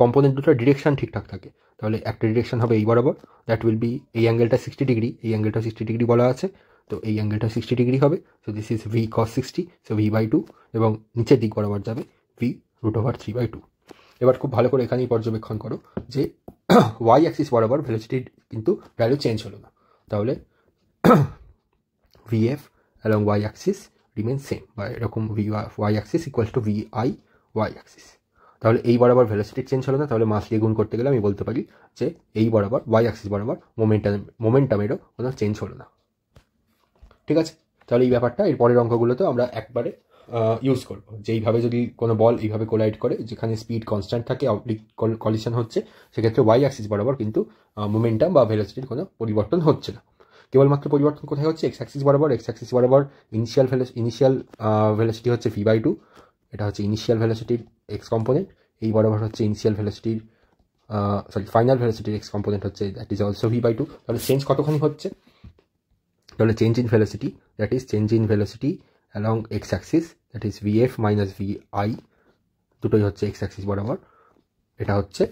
কম্পোনেন্ট দুটোর ডিরেকশন ঠিকঠাক থাকে। তাহলে একটা ডিরেকশন হবে এই বরাবর, দ্যাট উইল বি, এই অ্যাঙ্গেলটা 60 ডিগ্রি, এই অ্যাঙ্গেলটা 60 ডিগ্রি বলা আছে, তো এই অ্যাঙ্গেলটা 60 ডিগ্রি হবে। So this is V cos 60, so v/2, এবং নিচের দিক বরাবর যাবে ভি √3/2। এবার খুব ভালো করে এখানেই পর্যবেক্ষণ করো যে ওয়াই অ্যাক্সিস বরাবর ভেলোসিটির কিন্তু ভ্যালু চেঞ্জ হলো না। তাহলে vf along y axis remain same, বা এরকম y axis equal to vi y axis। তাহলে এই বরাবর ভেলোসিটির চেঞ্জ হলো না, তাহলে মাস দিয়ে গুণ করতে গেলে আমি বলতে পারি যে এই বরাবর y axis বরাবর মোমেন্টামেরও কোনো চেঞ্জ হলো না। ঠিক আছে, তাহলে এই ব্যাপারটা এর পরের অঙ্কগুলোতেও আমরা একবারে ইউজ করবো, যে এইভাবে যদি কোনো বল এইভাবে কোলাইড করে যেখানে স্পিড কনস্ট্যান্ট থাকে, অবলিক কলিশন হচ্ছে, সেক্ষেত্রে ওয়াই অ্যাক্সিস বরাবর কিন্তু মোমেন্টাম বা ভেলোসিটির কোনো পরিবর্তন হচ্ছে না। কেবলমাত্র পরিবর্তন কোথায় হচ্ছে? এক্স অ্যাক্সিস বরাবর। এক্স অ্যাক্সিস বরাবর ইনিশিয়াল ভেলোসিটি হচ্ছে v/2, এটা হচ্ছে ইনিশিয়াল ভেলোসিটির এক্স কম্পোনেন্ট। এই বরাবর হচ্ছে ইনিশিয়াল ভেলোসিটির ফাইনাল ভেলোসিটির এক্স কম্পোনেন্ট হচ্ছে, দ্যাট ইজ অলসো v/2। তাহলে চেঞ্জ কতখানি হচ্ছে? তাহলে change in velocity, that is change in velocity along x Axis, that is vf minus vi, দুটোই হচ্ছে এক্স অ্যাক্সিস বরাবর। এটা হচ্ছে,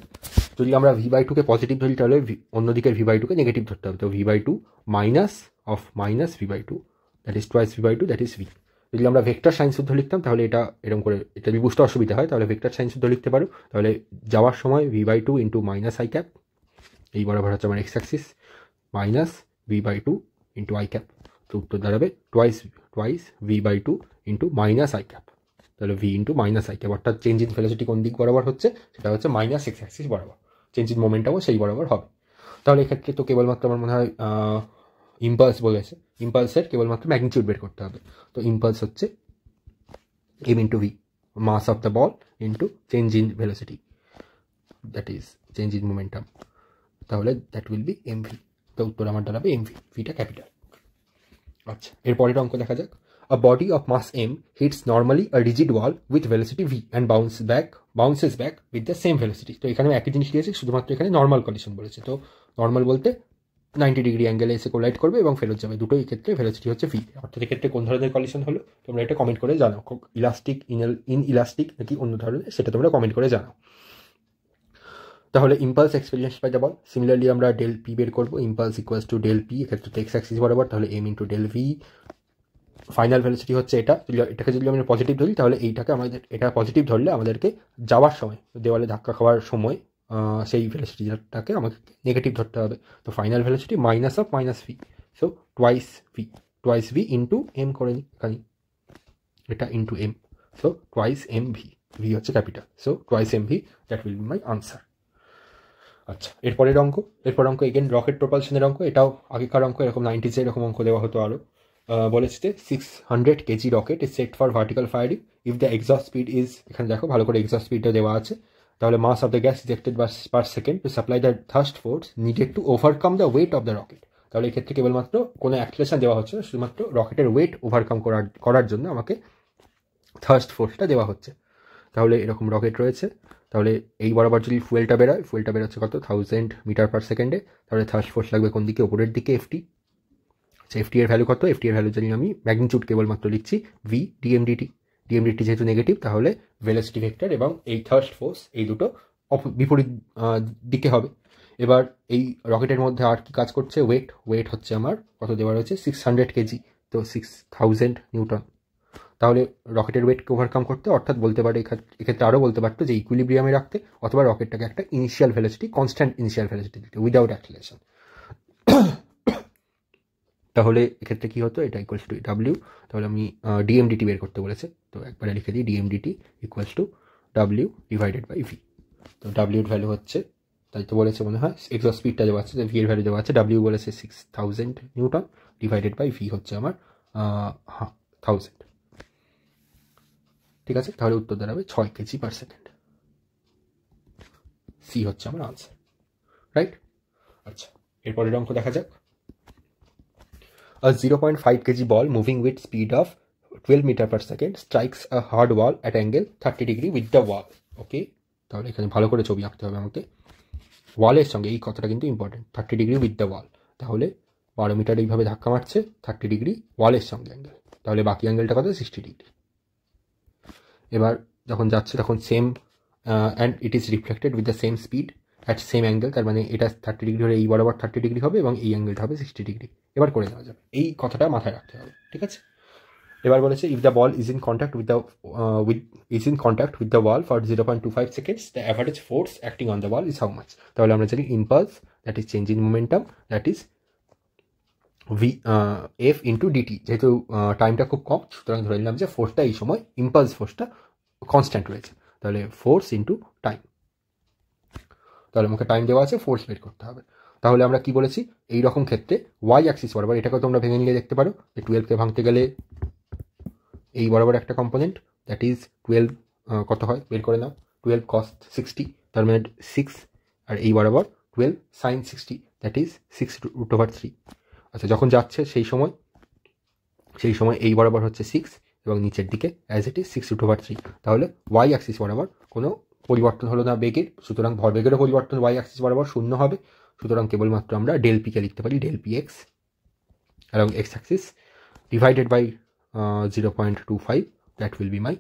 যদি আমরা v/2কে পজিটিভ ধরি তাহলে অন্যদিকের v/2কে নেগেটিভ ধরতে হবে। তো v/2 minus of minus v/2, that is twice v/2, that is v। যদি আমরা ভেক্টর সাইন শুদ্ধ লিখতাম তাহলে এটা এরকম করে, এটা যদি বুঝতে অসুবিধা হয় তাহলে ভেক্টর সাইন শুদ্ধ লিখতে পারো। তাহলে যাওয়ার সময় v/2 into minus I cap, এই বরাবর হচ্ছে আমার x Axis, minus v/2 into I cap. তো উত্তর দাঁড়াবে twice v/2 into minus I cap. তাহলে v into minus I cap, অর্থাৎ চেঞ্জ ইন ভেলোসিটি কোন দিক বরাবর হচ্ছে? সেটা হচ্ছে মাইনাস এক্স অ্যাক্সিস বরাবর। চেঞ্জ ইন মোমেন্টামও সেই বরাবর হবে। তাহলে এক্ষেত্রে তো কেবলমাত্র আমার মনে হয় ইম্পালস বলেছে, ইম্পালসের কেবলমাত্র ম্যাগনিটিউড বের করতে হবে। তো ইম্পালস হচ্ছে m ইন্টু v, mass of the ball into change in velocity, that is change in momentum. তাহলে দ্যাট উইল বি mv। তো উত্তর আমার দাঁড়াবে mv, ভিটা ক্যাপিটাল। আচ্ছা, এরপরের অঙ্ক দেখা যাক। A body of mass m hits normally a rigid wall with velocity v and bounces back with the same velocity। তো এখানেও একই জিনিস দিয়েছে, শুধুমাত্র এখানে নর্মাল কলিশন বলেছে। তো নর্মাল বলতে 90 ডিগ্রি অ্যাঙ্গেলে এসে কোলাইড করবে এবং ফেরত যাবে, দুটোই ক্ষেত্রে ভেলোসিটি হচ্ছে v। অর্থাৎ এক্ষেত্রে কোন ধরনের কলিশন হলো তোমরা এটা কমেন্ট করে জানাও, ইলাস্টিক, ইনইলাস্টিক নাকি অন্য ধরনের, সেটা তোমরা কমেন্ট করে জানাও। তাহলে impulse experience by the ball, similarly আমরা ডেল পি বের করবো। Impulse equals to del P, এক্ষেত্রে এক্স অ্যাক্সিস বরাবর, তাহলে m ইন্টু ডেল ভি। ফাইনাল ভেলোসিটি হচ্ছে এটা, এটাকে যদি আমরা পজিটিভ ধরি তাহলে এইটাকে আমাদের, এটা পজিটিভ ধরলে আমাদেরকে যাওয়ার সময়, দেওয়ালে ধাক্কা খাওয়ার সময় সেই ভেলোসিটিটাকে আমাকে নেগেটিভ ধরতে হবে। তো final velocity minus of minus V, so twice V into M করে নিই এখানে, এটা into M, so twice M V, V হচ্ছে capital, so twice M V, that will be my answer. আচ্ছা, এরপরের অঙ্ক এগেন রকেট প্রপালশনের অঙ্ক। এটাও আগেকার অঙ্ক, এরকম 90s এরকম অঙ্ক দেওয়া হতো আরও। বলেছে 600 kg rocket is set for vertical firing if the exhaust speed is, এখানে দেখো ভালো করে এক্সস্ট স্পিডটা দেওয়া আছে। তাহলে mass of the gas ejected per second to supply the thrust force needed to overcome the weight of the rocket. তাহলে এক্ষেত্রে কেবলমাত্র কোনো অ্যাক্সিলারেশন দেওয়া হচ্ছে না, শুধুমাত্র রকেটের ওয়েট ওভারকাম করার জন্য আমাকে থার্স্ট ফোর্সটা দেওয়া হচ্ছে। তাহলে এরকম রকেট রয়েছে, তাহলে এই বরাবর যদি ফুয়েলটা বেরোয়, ফুয়েলটা বেরোচ্ছে কত 1000 মিটার পার সেকেন্ডে, তাহলে থার্স্ট ফোর্স লাগবে কোন দিকে? ওপরের দিকে, এফটি। এফটি এর ভ্যালু কত? এফটি এর ভ্যালু জানি আমি, ম্যাগনিটিউড কেবলমাত্র লিখছি ভি ডিএমডিটি। ডিএমডিটি যেহেতু নেগেটিভ, তাহলে ভেলোসিটি ভেক্টর এবং এই থার্স্ট ফোর্স এই দুটো বিপরীত দিকে হবে। এবার এই রকেটের মধ্যে আর কি কাজ করছে? ওয়েট হচ্ছে আমার কত দেওয়া রয়েছে? 600 কেজি, তো 6000 নিউটন। তাহলে রকেটের ওয়েটকে ওভারকাম করতে, অর্থাৎ বলতে পারে এক্ষেত্রে আরও বলতে পারতো যে ইকুইলিব্রিয়ামে রাখতে, অথবা রকেটটাকে একটা initial velocity, constant initial velocity দিতে উইদাউট অ্যাক্সিলারেশন। তাহলে এক্ষেত্রে কী হতো? এটা ইকুয়ালস টু ডাব্লিউ, তাহলে আমি ডিএমডিটি বের করতে বলেছে, তো একবারে লিখে দিই D M D T equals to W divided by V. তো ডাব্লিউর ভ্যালু হচ্ছে, তাই তো বলেছে মনে হয়, এক্সস্ট স্পিডটা দেওয়া আছে, ভি এর ভ্যালু দেওয়া আছে, ডাব্লিউ বলেছে 6000 নিউটন, ডিভাইডেড বাই ভি হচ্ছে আমার 1000। ঠিক আছে, তাহলে উত্তর দাঁড়াবে 6 কেজি পার সেকেন্ড। সি হচ্ছে আমার আনসার, রাইট? আচ্ছা, এরপরের অঙ্ক দেখা যাক। A 0.5 kg ball moving with speed of 12 meter per second strikes a hard wall at angle 30 degree with the wall. ওকে, তাহলে এখানে ভালো করে ছবি আঁকতে হবে আমাকে। ওয়ালের সঙ্গে, এই কথাটা কিন্তু ইম্পর্টেন্ট, 30 ডিগ্রি উইথ দ্য ওয়াল। তাহলে 12 মিটার এইভাবে ধাক্কা মারছে, 30 ডিগ্রি ওয়ালের সঙ্গে অ্যাঙ্গেল, তাহলে বাকি অ্যাঙ্গেলটা কত? 60 ডিগ্রি। এবার যখন যাচ্ছে তখন same and it is reflected with the same speed at same angle, তার মানে এটা 30 ডিগ্রি হলে এই বরাবর 30 ডিগ্রি হবে এবং এই অ্যাঙ্গেলটা হবে 60 ডিগ্রি। এবার করে নেওয়া যাবে, এই কথাটা মাথায় রাখতে হবে, ঠিক আছে? এবার বলেছে if the ball is in contact with the wall for 0.25 seconds the average force acting on the wall is how much. তাহলে আমরা জানি impulse, that is change in momentum, that is V F into ডিটি। যেহেতু টাইমটা খুব কম, সুতরাং ধরে নিলাম যে ফোর্সটা এই সময়, ইম্পালস ফোর্সটা কনস্ট্যান্ট রয়েছে, তাহলে ফোর্স ইন্টু টাইম। তাহলে আমাকে টাইম দেওয়া আছে, ফোর্স বের করতে হবে। তাহলে আমরা কি বলেছি, এই রকম ক্ষেত্রে ওয়াই অ্যাক্সিস বরাবর, এটাকেও তোমরা ভেঙে নিয়ে দেখতে পারো যে 12কে ভাঙতে গেলে এই বরাবর একটা কম্পোনেন্ট, দ্যাট ইজ 12 কত হয় বের করে নাও, 12 cos 60, তার মানে 6, আর এই বরাবর 12 sin 60, দ্যাট ইজ 6√3। আচ্ছা, যখন যাচ্ছে সেই সময় এই বরাবর হচ্ছে 6 এবং নিচের দিকে অ্যাজ ইট ইজ 6√3। তাহলে ওয়াই অ্যাক্সিস বরাবর কোনো পরিবর্তন হলো না বেগের, সুতরাং ভরবেগেরও পরিবর্তন ওয়াই অ্যাক্সিস বরাবর শূন্য হবে। সুতরাং কেবলমাত্র আমরা ডেল পিকে লিখতে পারি ডেল পি এক্স এবং X axis divided by 0.25, that will be my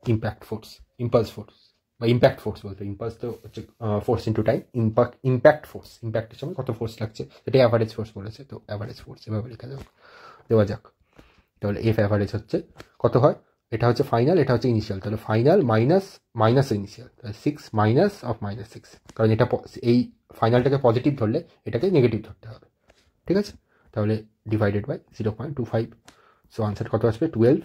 impulse force বা ইম্প্যাক্ট ফোর্স। বলতে ইম্পালস তো হচ্ছে force into time, impact force, ইম্প্যাক্টের সময় কত ফোর্স লাগছে সেটা অ্যাভারেজ ফোর্স বলেছে, তো অ্যাভারেজ ফোর্স এভাবে দেওয়া যাক। তাহলে এফ অ্যাভারেজ হচ্ছে কত হয়, এটা হচ্ছে ফাইনাল, এটা হচ্ছে ইনিশিয়াল, তাহলে ফাইনাল মাইনাস ইনিশিয়াল, তাহলে 6 মাইনাস অফ -6, কারণ এটা এই ফাইনালটাকে পজিটিভ ধরলে এটাকে নেগেটিভ ধরতে হবে, ঠিক আছে। তাহলে ডিভাইডেড বাই 0.25, সো আনসার কত আসবে 12,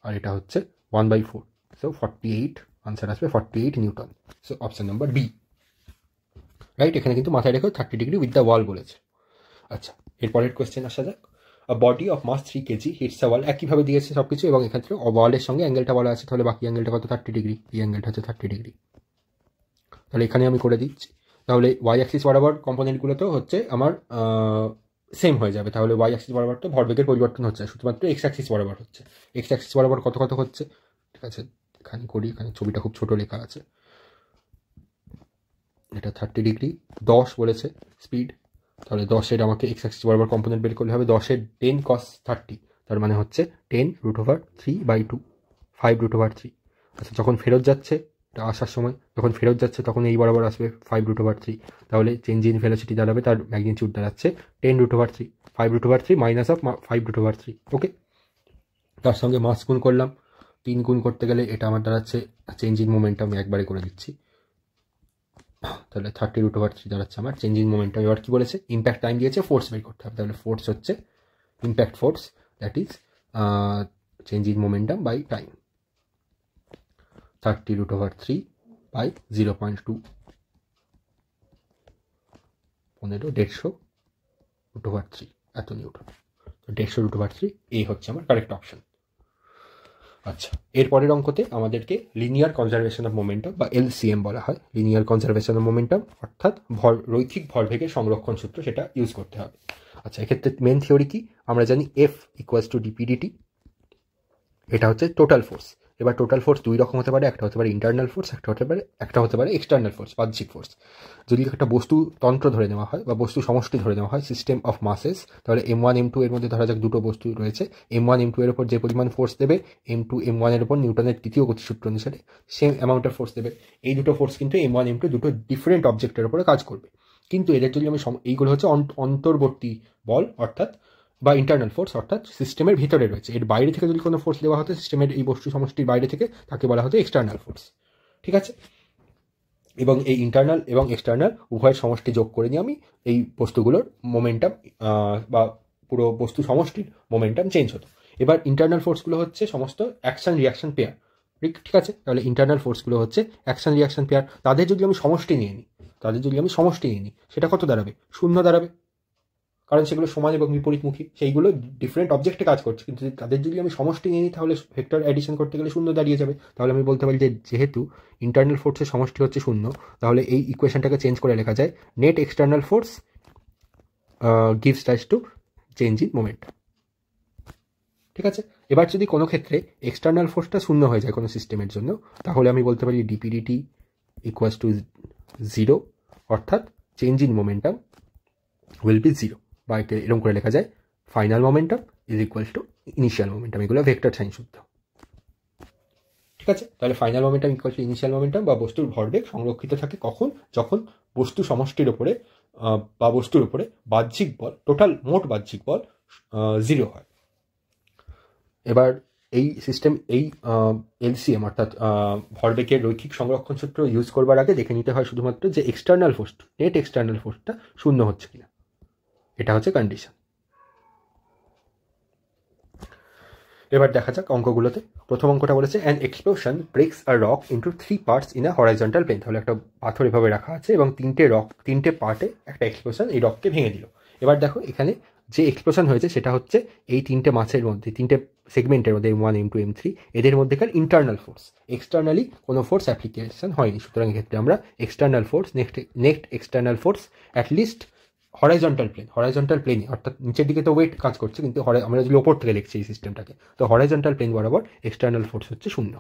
আর এটা হচ্ছে 1/4, সো 48, আনসার আসবে 48 newton. So option number B right. এখানে কিন্তু মাথায় রেখো 30 ডিগ্রি উইথ দ্য ওয়াল বলেছে। আচ্ছা, এরপরের কোয়েশ্চেন আসা যাক। A body of mass 3 kg hits a wall, একইভাবে দিয়েছে সব কিছু, এবং এক্ষেত্রে ওয়ালের সঙ্গে অ্যাঙ্গেলটা বলা আছে, তাহলে বাকি অ্যাঙ্গেলটা কত 30 ডিগ্রি, এই অ্যাঙ্গেলটা হচ্ছে 30 ডিগ্রি। তাহলে এখানে আমি করে দিচ্ছি, তাহলে ওয়াই অ্যাক্সিস বরাবর কম্পোনেন্টগুলো তো হচ্ছে আমার সেম হয়ে যাবে, তাহলে ওয়াই অ্যাক্সিস বরাবর তো ভরবেগের পরিবর্তন হচ্ছে, শুধুমাত্র এক্স অ্যাক্সিস বরাবর হচ্ছে। এক্স অ্যাক্সিস বরাবর কত কত হচ্ছে, ঠিক আছে এখানে করি, এখানে ছবিটা খুব ছোট লেখা আছে, এটা 30 ডিগ্রি 10 বলেছে স্পিড, তাহলে 10-এর আমাকে এক্স অ্যাক্সিস বরাবর কম্পোনেন্ট বের করলে হবে 10-এর 10 cos 30, তার মানে হচ্ছে 10√3/2, 5√3। আচ্ছা, যখন ফেরত যাচ্ছে, এটা আসার সময় যখন ফেরত যাচ্ছে তখন এই বরাবর আসবে 5√3, তাহলে চেঞ্জ ইন ভেলোসিটি দাঁড়াবে, তার ম্যাগনিটিউড দাঁড়াচ্ছে 10√3, 5√3 মাইনাস অফ 5√3, ওকে। তার সঙ্গে মাস গুণ করলাম, 3 গুণ করতে গেলে এটা আমার দাঁড়াচ্ছে চেঞ্জ ইন মোমেন্টাম, আমি একবারে করে দিচ্ছি, তাহলে 30√3 দাঁড়াচ্ছে আমার চেঞ্জ ইন মোমেন্টাম। এবার কি বলেছে, ইম্প্যাক্ট টাইম দিয়েছে, ফোর্স বের করতে হবে, তাহলে ফোর্স হচ্ছে impact force, that is change in momentum by time, 30√3 by 0.2, 150/3 এত নিউটন, তো 150/3 এই হচ্ছে আমার কারেক্ট অপশন। আচ্ছা, এরপরের অঙ্কতে আমাদেরকে লিনিয়ার কনজারভেশন অফ মোমেন্টাম বা এলসিএম বলা হয়, লিনিয়ার কনজারভেশন অফ মোমেন্টাম, অর্থাৎ রৈখিক ভরবেগের সংরক্ষণ সূত্র, সেটা ইউজ করতে হবে। আচ্ছা, এক্ষেত্রে মেন থিওরি কি, আমরা জানি এফ ইকুয়ালস টু ডিপিডিটি, এটা হচ্ছে টোটাল ফোর্স। এবার টোটাল ফোর্স দুই রকম হতে পারে, একটা হতে পারে ইন্টারনাল ফোর্স, একটা হতে পারে এক্সটার্নাল ফোর্স, বাহ্যিক ফোর্স। যদি একটা বস্তু তন্ত্র ধরে নেওয়া হয় বা বস্তু সমষ্টি ধরে নেওয়া হয়, সিস্টেম অফ মাসেস, তাহলে M1 M2 এর মধ্যে ধরা যাক দুটো বস্তু রয়েছে, M1 M2 এর উপর যে পরিমাণ ফোর্স দেবে, M2 M1 এর উপর নিউটনের তৃতীয় গতিসূত্র অনুসারে সেম অ্যামাউন্ট অফ ফোর্স দেবে। এই দুটো ফোর্স কিন্তু M1 M2 দুটো ডিফারেন্ট অবজেক্টের উপরে কাজ করবে, কিন্তু এদের যদি আমি এইগুলো হচ্ছে অন্তর্বর্তী বল, অর্থাৎ বা ইন্টারনাল ফোর্স, অর্থাৎ সিস্টেমের ভিতরে রয়েছে। এর বাইরে থেকে যদি কোনো ফোর্স দেওয়া হতো সিস্টেমের এই বস্তু সমষ্টির বাইরে থেকে, তাকে বলা হতো এক্সটার্নাল ফোর্স, ঠিক আছে। এবং এই ইন্টারনাল এবং এক্সটার্নাল উভয়ের সমষ্টি যোগ করে নিয়ে আমি এই বস্তুগুলোর মোমেন্টাম বা পুরো বস্তু সমষ্টির মোমেন্টাম চেঞ্জ হতো। এবার ইন্টারনাল ফোর্সগুলো হচ্ছে সমস্ত অ্যাকশন রিয়াকশন পেয়ার, ঠিক আছে। তাহলে ইন্টারনাল ফোর্সগুলো হচ্ছে অ্যাকশন রিয়াকশন পেয়ার, তাদের যদি আমি সমষ্টি নিয়ে নিই, সেটা কত দাঁড়াবে, 0 দাঁড়াবে, কারণ সেগুলো সমান এবং বিপরীতমুখী, সেইগুলো ডিফারেন্ট অবজেক্টে কাজ করছে, কিন্তু তাদের যদি আমি সমষ্টি নিয়ে নিই তাহলে ভেক্টর অ্যাডিশন করতে গেলে 0 দাঁড়িয়ে যাবে। তাহলে আমি বলতে পারি যে যেহেতু ইন্টারনাল ফোর্সের সমষ্টি হচ্ছে 0, তাহলে এই ইকুয়েশনটাকে চেঞ্জ করে লেখা যায় net external force gives rise to change in momentum, ঠিক আছে। এবার যদি কোনো ক্ষেত্রে এক্সটার্নাল ফোর্সটা 0 হয়ে যায় কোনো সিস্টেমের জন্য, তাহলে আমি বলতে পারি ডিপিডিটি ইকুয়ালস টু 0, অর্থাৎ change in momentum will be 0, বা এরকম করে লেখা যায় final momentum is equals to initial momentum, এগুলো ভেক্টর সাইন সূত্র, ঠিক আছে। তাহলে final momentum equals to initial momentum বা বস্তুর ভরবেগ সংরক্ষিত থাকে কখন, যখন বস্তু সমষ্টির উপরে বা বস্তুর উপরে বাহ্যিক বল, টোটাল মোট বাহ্যিক বল 0 হয়। এবার এই সিস্টেম, এই এলসিএম অর্থাৎ ভরবেগের রৈখিক সংরক্ষণ সূত্র ইউজ করবার আগে দেখে নিতে হয় শুধুমাত্র যে এক্সটার্নাল ফোর্স, নেট এক্সটার্নাল ফোর্সটা 0 হচ্ছে কিনা, এটা হচ্ছে কন্ডিশন। এবার দেখা যাক অঙ্কগুলোতে। প্রথম অঙ্কটা বলেছে an explosion breaks a rock into 3 parts in a horizontal plane. তাহলে একটা পাথর এভাবে রাখা আছে এবং তিনটে পার্টে একটা এক্সপ্লোশন এই রককে ভেঙে দিল। এবার দেখো এখানে যে এক্সপ্লোশন হয়েছে সেটা হচ্ছে এই তিনটে মাসের মধ্যে, তিনটে সেগমেন্টের মধ্যে M1 M2 M3 এদের মধ্যেকার ইন্টারনাল ফোর্স, এক্সটার্নালি কোনো ফোর্স অ্যাপ্লিকেশন হয়নি। সুতরাং এক্ষেত্রে আমরা external force, next external force at least horizontal প্লেনে, অর্থাৎ নিচের দিকে তো ওয়েট কাজ করছে, কিন্তু আমরা যদি ওপর থেকে লিখছি এই সিস্টেমটাকে, তো হরাইজন্টাল প্লেন বরাবর এক্সটার্নাল ফোর্স হচ্ছে 0।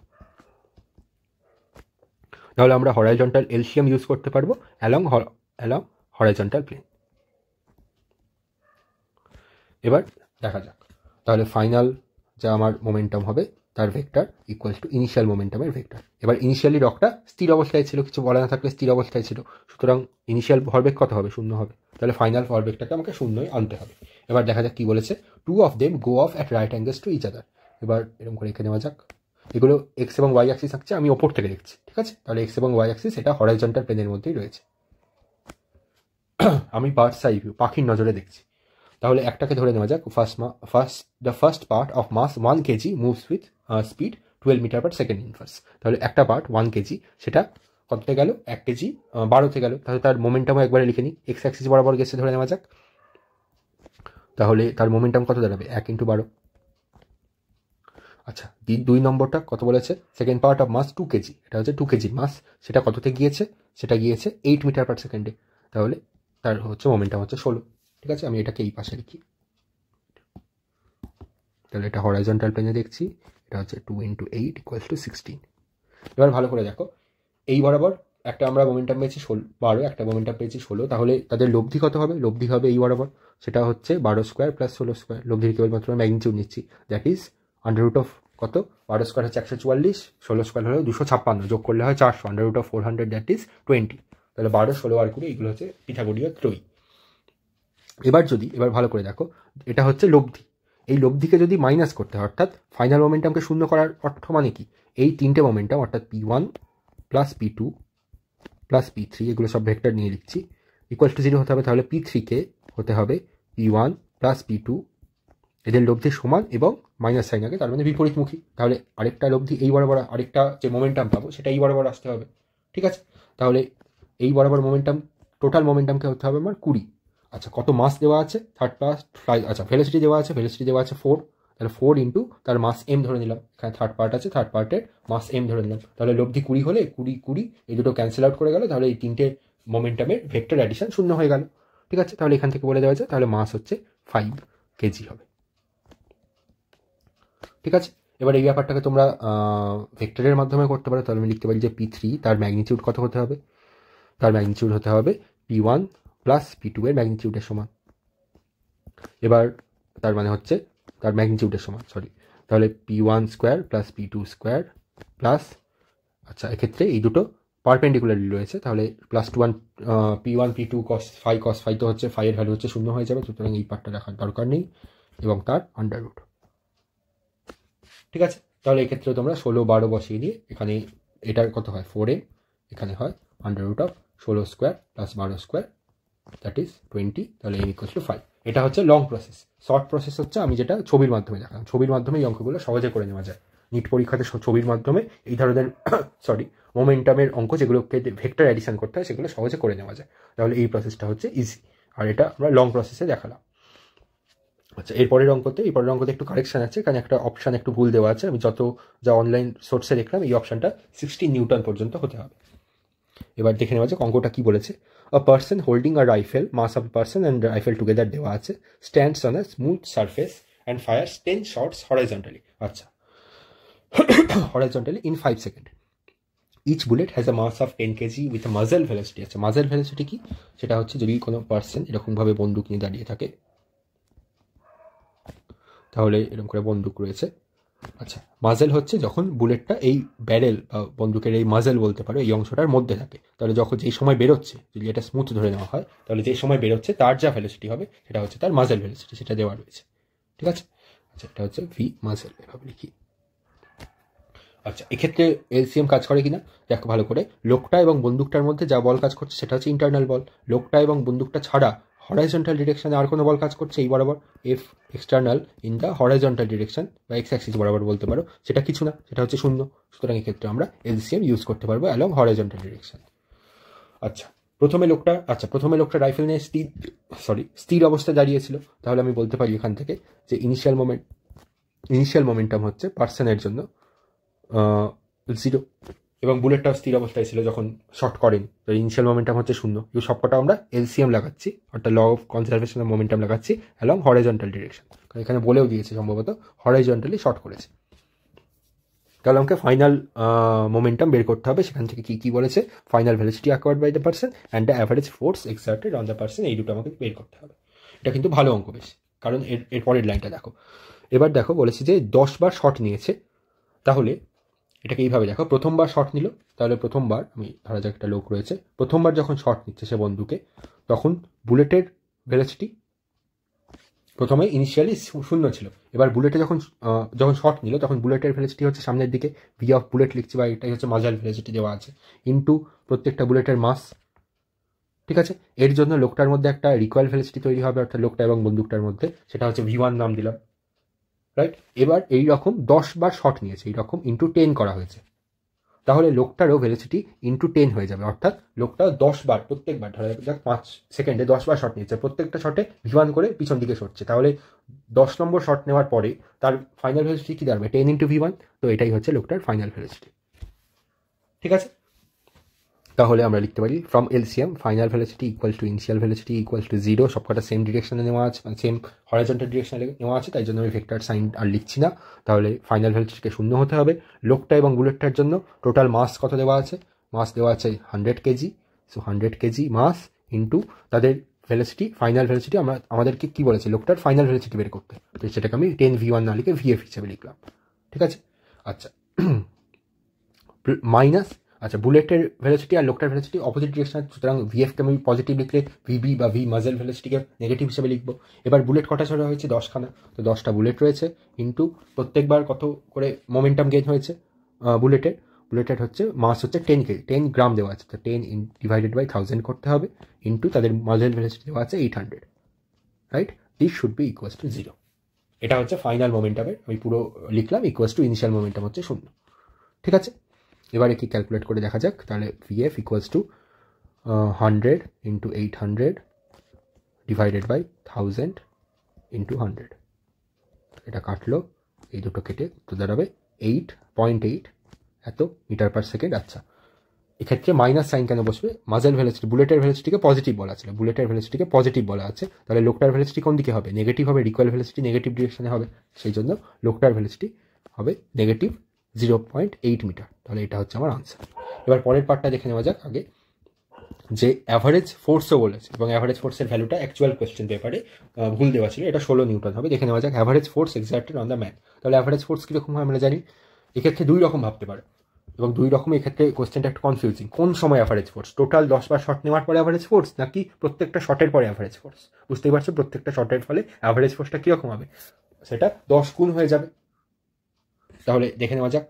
তাহলে আমরা হরাইজন্টাল এলসিএম ইউজ করতে পারবো অ্যালং হরাইজন্টাল প্লেন। এবার দেখা যাক তাহলে ফাইনাল যা আমার মোমেন্টাম হবে তার ভেক্টর ইকুয়ালস টু ইনিশিয়াল মোমেন্টামের ভেক্টর। এবার ইনিশিয়ালি রকটা স্থির অবস্থায় ছিল, কিছু বলা না থাকলে স্থির অবস্থায় ছিল, সুতরাং ইনিশিয়াল ভরবেগ কত হবে? 0 হবে। তাহলে ফাইনাল ভরবেগটাকে আমাকে 0 আনতে হবে। এবার দেখা যাক কি বলেছে, 2 of them go off at right angles to each other। এবার এরকম করে এঁকে নেওয়া যাক। এগুলো এক্স এবং ওয়াই অ্যাক্সিস থাকছে, আমি ওপর থেকে দেখছি, ঠিক আছে? তাহলে এক্স এবং ওয়াই অ্যাক্সিস এটা হরাইজন্টাল প্লেনের মধ্যেই রয়েছে। আমি বার্ডস আই ভিউ, পাখির নজরে দেখছি। তাহলে একটাকে ধরে নেওয়া যাক, the first part of mass 1 kg moves with speed 12 metre per second inverse. তাহলে একটা পার্ট 1 kg, সেটা কততে গেল? 1 kg 12তে গেল। তাহলে তার মোমেন্টামও একবারে লিখে নিই, এক্স অ্যাক্সিস বরাবর গেছে ধরে নেওয়া যাক। তাহলে তার মোমেন্টাম কত দাঁড়াবে? 1 × 12। আচ্ছা, 2 নম্বরটা কত বলেছে? Second part of mass 2 kg, এটা হচ্ছে 2 kg মাস, সেটা কততে গিয়েছে? সেটা গিয়েছে 8 মিটার পার সেকেন্ডে। তাহলে তার হচ্ছে মোমেন্টাম হচ্ছে 16। ঠিক আছে, আমি এটাকে এই পাশে লিখি। তাহলে এটা হরাইজন্টাল প্লেনে দেখছি, এটা হচ্ছে 2 × 8 = 16। এবার ভালো করে দেখো, এই বরাবর একটা আমরা মোমেন্টাম পেয়েছি 12, একটা মোমেন্টাম পেয়েছি 16। তাহলে তাদের লব্ধি কত হবে? লব্ধি হবে এই বরাবর, সেটা হচ্ছে 12 স্কোয়ার প্লাস 16 স্কোয়ার। লব্ধির কেবলমাত্র ম্যাগনিটিউড নিচ্ছি, দ্যাট ইজ আন্ডাররুট অফ কত? 12 স্কোয়ার হচ্ছে 144, 16 স্কোয়ার হলো 256, যোগ করলে হয় 400, আন্ডাররুট অফ 400 দ্যাট ইজ 20। তাহলে 12, 16 আর 20 এগুলো হচ্ছে পিথাগোরীয় ত্রয়ী। এবার ভালো করে দেখো, এটা হচ্ছে লব্ধি। এই লব্ধিকে যদি মাইনাস করতে হয়, অর্থাৎ ফাইনাল মোমেন্টামকে 0 করার অর্থ মানে কি? এই তিনটে মোমেন্টাম অর্থাৎ P1 plus P2 plus P3, এগুলো সব ভেক্টর নিয়ে লিখছি, ইকুয়াল টু 0 হতে হবে। তাহলে P3কে হতে হবে P1 প্লাস P2, এদের লব্ধি সমান এবং মাইনাস সাইন আগে, তার মানে বিপরীতমুখী। তাহলে আরেকটা লব্ধি এই বরাবর, আরেকটা যে মোমেন্টাম পাবো সেটা এই বরাবর আসতে হবে। ঠিক আছে, তাহলে এই বরাবর মোমেন্টাম, টোটাল মোমেন্টামকে হতে হবে আমার 20। আচ্ছা, কত মাস দেওয়া আছে? থার্ড পার্ট, আচ্ছা ভেলোসিটি দেওয়া আছে, 4। তাহলে 4 ইন্টু তার মাস m ধরে নিলাম, এখানে থার্ড পার্ট আছে, থার্ড পার্টের মাস m ধরে নিলাম। তাহলে লব্ধি 20 হলে 20 এই দুটো ক্যান্সেল আউট করে গেল, তাহলে এই তিনটে মোমেন্টামের ভেক্টর অ্যাডিশন 0 হয়ে গেল। ঠিক আছে, তাহলে এখান থেকে বলে দেওয়া যায় তাহলে মাস হচ্ছে 5 kg হবে। ঠিক আছে, এবার এই ব্যাপারটাকে তোমরা ভেক্টরের মাধ্যমে করতে পারো। তাহলে আমি লিখতে পারি যে P3 তার ম্যাগনিটিউড কত হতে হবে? তার ম্যাগনিটিউড হতে হবে P1 প্লাস P2 এর ম্যাগনিটিউডের সমান। এবার তার মানে হচ্ছে তার ম্যাগনিটিউডের সমান, তাহলে P1 square plus P2 square plus, আচ্ছা এক্ষেত্রে এই দুটো পারপেন্ডিকুলারলি রয়েছে, তাহলে plus P1 P2 cos phi তো হচ্ছে, phi এর ভ্যালু হচ্ছে 0 হয়ে যাবে, সুতরাং এই পার্টটা রাখার দরকার নেই, এবং তার আন্ডাররুট। ঠিক আছে, তাহলে এক্ষেত্রে তোমরা 16, 12 বসিয়ে দিয়ে এখানে এটার কত হয়? 4m, এখানে হয় underroot of 16 square plus 12 square, that is 20। তাহলে m = 5। এটা হচ্ছে লং প্রসেস। শর্ট প্রসেস হচ্ছে আমি যেটা ছবির মাধ্যমে দেখালাম। ছবির মাধ্যমে এই অঙ্কগুলো সহজে করে নেওয়া যায়। নিট পরীক্ষাতে ছবির মাধ্যমে এই ধরনের মোমেন্টামের অঙ্ক যেগুলোকে ভেক্টর অ্যাডিশন করতে হয় সেগুলো সহজে করে নেওয়া যায়। তাহলে এই প্রসেসটা হচ্ছে ইজি, আর এটা আমরা লং প্রসেসে দেখালাম। আচ্ছা, এরপরের অঙ্কতে একটু কারেকশন আছে, কারণ একটা অপশান একটু ভুল দেওয়া আছে। আমি যা অনলাইন সোর্সে দেখলাম, এই অপশানটা 16 নিউটন পর্যন্ত হতে হবে। এবার দেখে নেওয়া যাক অঙ্কটা কি বলেছে। A person holding a rifle, mass of person and rifle together দেওয়া আছে, stands on a smooth surface and fires 10 shots horizontally. আচ্ছা, horizontally in 5 second. Each bullet has a mass of 10 kg with a muzzle velocity. আচ্ছা, muzzle velocity কি? সেটা হচ্ছে যদি কোনো person এরকমভাবে বন্দুক নিয়ে দাঁড়িয়ে থাকে, তাহলে এরকম করে বন্দুক রয়েছে। আচ্ছা, মাজেল হচ্ছে যখন বুলেটটা এই ব্যারেল বা বন্দুকের এই মাজেল বলতে পারো এই অংশটার মধ্যে থাকে, তাহলে যখন যেই সময় বেরোচ্ছে, যদি এটা স্মুথ ধরে নেওয়া হয়, তাহলে যেই সময় বেরোচ্ছে তার যা ভেলোসিটি হবে সেটা হচ্ছে তার মাজেল ভেলোসিটি, সেটা দেওয়া রয়েছে। ঠিক আছে, আচ্ছা এটা হচ্ছে ভি মাজেল, এভাবে লিখি। আচ্ছা, এক্ষেত্রে এলসিএম কাজ করে কিনা দেখো ভালো করে। লোকটা এবং বন্দুকটার মধ্যে যা বল কাজ করছে সেটা হচ্ছে ইন্টারনাল বল। লোকটা এবং বন্দুকটা ছাড়া হরাইজন্টাল ডিরেকশানে আর কোনো বল কাজ করছে এই বরাবর, F external in the horizontal direction বা এক্স অ্যাক্সিস বরাবর বলতে পারো, সেটা কিছু না, সেটা হচ্ছে 0। সুতরাং এক্ষেত্রে আমরা এলসিএম ইউজ করতে পারবো অ্যালং হরাইজন্টাল ডিরেকশন। আচ্ছা, প্রথমে লোকটা রাইফেল নিয়ে স্থির অবস্থায় দাঁড়িয়েছিল, তাহলে আমি বলতে পারি এখান থেকে যে ইনিশিয়াল মোমেন্টাম হচ্ছে পার্সনের জন্য 0, এবং বুলেটটাও স্থির অবস্থায় ছিল যখন শট করেন, তো ইনিশিয়াল মোমেন্টাম হচ্ছে 0। এই সবকটা আমরা এলসিএম লাগাচ্ছি, অর্থাৎ law of conservation of momentum লাগাচ্ছি অ্যালং হরাইজন্টাল ডিরেকশন, কারণ এখানে বলেও দিয়েছে সম্ভবত হরাইজন্টালি শট করেছে। তাহলে আমাকে ফাইনাল মোমেন্টাম বের করতে হবে, সেখান থেকে কী বলেছে, final velocity acquired by the person and the average force exerted on the person, এই দুটো আমাকে বের করতে হবে। এটা কিন্তু ভালো অঙ্ক বেশ, কারণ এর পরের লাইনটা দেখো। এবার দেখো বলেছে যে 10 বার শট নিয়েছে, তাহলে এটাকে এইভাবে দেখো, প্রথমবার শট নিল, তাহলে প্রথমবার আমি ধরা যাক একটা লোক রয়েছে, প্রথমবার যখন শট নিচ্ছে সে বন্দুকে, তখন বুলেটের ভেলোসিটি প্রথমে ইনিশিয়ালি 0 ছিল, এবার বুলেটে যখন শট নিল তখন বুলেটের ভেলোসিটি হচ্ছে সামনের দিকে ভি অফ বুলেট লিখছি, বা এটাই হচ্ছে মাজাল ভেলোসিটি দেওয়া আছে, ইন্টু প্রত্যেকটা বুলেটের মাস। ঠিক আছে, এর জন্য লোকটার মধ্যে একটা রিকয়েল ভেলোসিটি তৈরি হবে, অর্থাৎ লোকটা এবং বন্দুকটার মধ্যে, সেটা হচ্ছে V1 নাম দিলাম, রাইট। এবার এই রকম 10 বার শট নিয়েছে, এই রকম ইন্টু 10 করা হয়েছে, তাহলে লোকটারও ভেলোসিটি ইন্টু 10 হয়ে যাবে, অর্থাৎ লোকটা 10 বার, প্রত্যেকবার ধরা যাক 5 সেকেন্ডে 10 বার শট নিয়েছে, প্রত্যেকটা শটে V1 করে পিছন দিকে সরছে, তাহলে 10 নম্বর শট নেওয়ার পরে তার ফাইনাল ভেলোসিটি কী দাঁড়াবে, 10 ইন্টু V1, তো এটাই হচ্ছে লোকটার ফাইনাল ভেলোসিটি। ঠিক আছে, তাহলে আমরা লিখতে পারি from LCM final velocity equal to initial velocity equal to 0, সবকটা সেম ডিরেকশনে নেওয়া আছে, সেম হরাইজন্টাল ডিরেকশনে নেওয়া আছে, তাই জন্য আমি ভেক্টর সাইন আর লিখছি না। তাহলে ফাইনাল ভেলোসিটিকে 0 হতে হবে। লোকটা এবং বুলেটটার জন্য টোটাল মাস কত দেওয়া আছে, মাস দেওয়া আছে 100 kg, so 100 kg mass into তাদের ভেলোসিটি, ফাইনাল ভেলোসিটি আমাদেরকে কী বলেছে, লোকটার ফাইনাল ভেলোসিটি বের করতে, তো সেটাকে আমি 10 V1 না লিখে VF হিসেবে লিখলাম। ঠিক আছে, আচ্ছা মাইনাস, আচ্ছা বুলেটের ভেলোসিটি আর লোকটার ভেলোসিটি অপোজিট ডিরেকশন, সুতরাং ভিএফকে আমি পজিটিভ লিখলে ভিবি বা ভি মাজেল ভেলোসিটিকে নেগেটিভ হিসেবে লিখবো। এবার বুলেট কটা ছড়া হয়েছে, 10খানা, তো 10টা বুলেট রয়েছে, ইন্টু প্রত্যেকবার কত করে মোমেন্টাম গেইন হয়েছে বুলেটের হচ্ছে মাস হচ্ছে 10 কেজি, 10 গ্রাম দেওয়া আছে, তো 10 ডিভাইডেড বাই 1000 করতে হবে, ইন্টু তাদের মাজেল ভেলোসিটি দেওয়া আছে 800, right. This should be equals to 0। এটা হচ্ছে ফাইনাল মোমেন্টামের, আমি পুরো লিখলাম, ইকুয়ালস টু ইনিশিয়াল মোমেন্টাম হচ্ছে 0। ঠিক আছে, এবারে কি ক্যালকুলেট করে দেখা যাক, তাহলে VF equals to 100 into 800 divided by 1000 into 100, এটা কাটলো, এই দুটো কেটে তো দাঁড়াবে 8.8 এত মিটার পার সেকেন্ড। আচ্ছা, এক্ষেত্রে মাইনাস সাইন কেন বসবে, মাজেল ভেলোসিটি, বুলেটের ভেলোসিটিকে পজিটিভ বলা ছিল, বুলেটের ভেলোসিটিকে পজিটিভ বলা আছে, তাহলে লোকটার ভেলোসিটি কোন দিকে হবে, নেগেটিভ হবে, রিকয়েল ভেলোসিটি নেগেটিভ ডিরেকশনে হবে, সেই জন্য লোকটার ভেলোসিটি হবে নেগেটিভ 0.8 মিটার। তাহলে এটা হচ্ছে আমার আনসার। এবার পরের পার্টটা দেখে নেওয়া যাক আগে, যে অ্যাভারেজ ফোর্সও বলেছে, এবং অ্যাভারেজ ফোর্সের ভ্যালুটা অ্যাকচুয়াল কোয়েশ্চেন পেপারে ভুল দেওয়া ছিল, এটা 16 নিউটন হবে। দেখে নেওয়া যাক average force exerted on the man. তাহলে অ্যাভারেজ ফোর্স কীরকম হয় আমরা জানি, এক্ষেত্রে 2 রকম ভাবতে পারো, এবং 2 রকমই এক্ষেত্রে কোয়েশ্চেনটা একটু কনফিউজিং। কোন সময় অ্যাভারেজ ফোর্স, টোটাল 10 বার শট নেওয়ার পরে অ্যাভারেজ ফোর্স, নাকি প্রত্যেকটা শটের পরে অ্যাভারেজ ফোর্স? বুঝতেই পারছো প্রত্যেকটা শটের ফলে অ্যাভারেজ ফোর্সটা কীরকম হবে, সেটা 10 গুণ হয়ে যাবে। তাহলে দেখে নেওয়া যাক,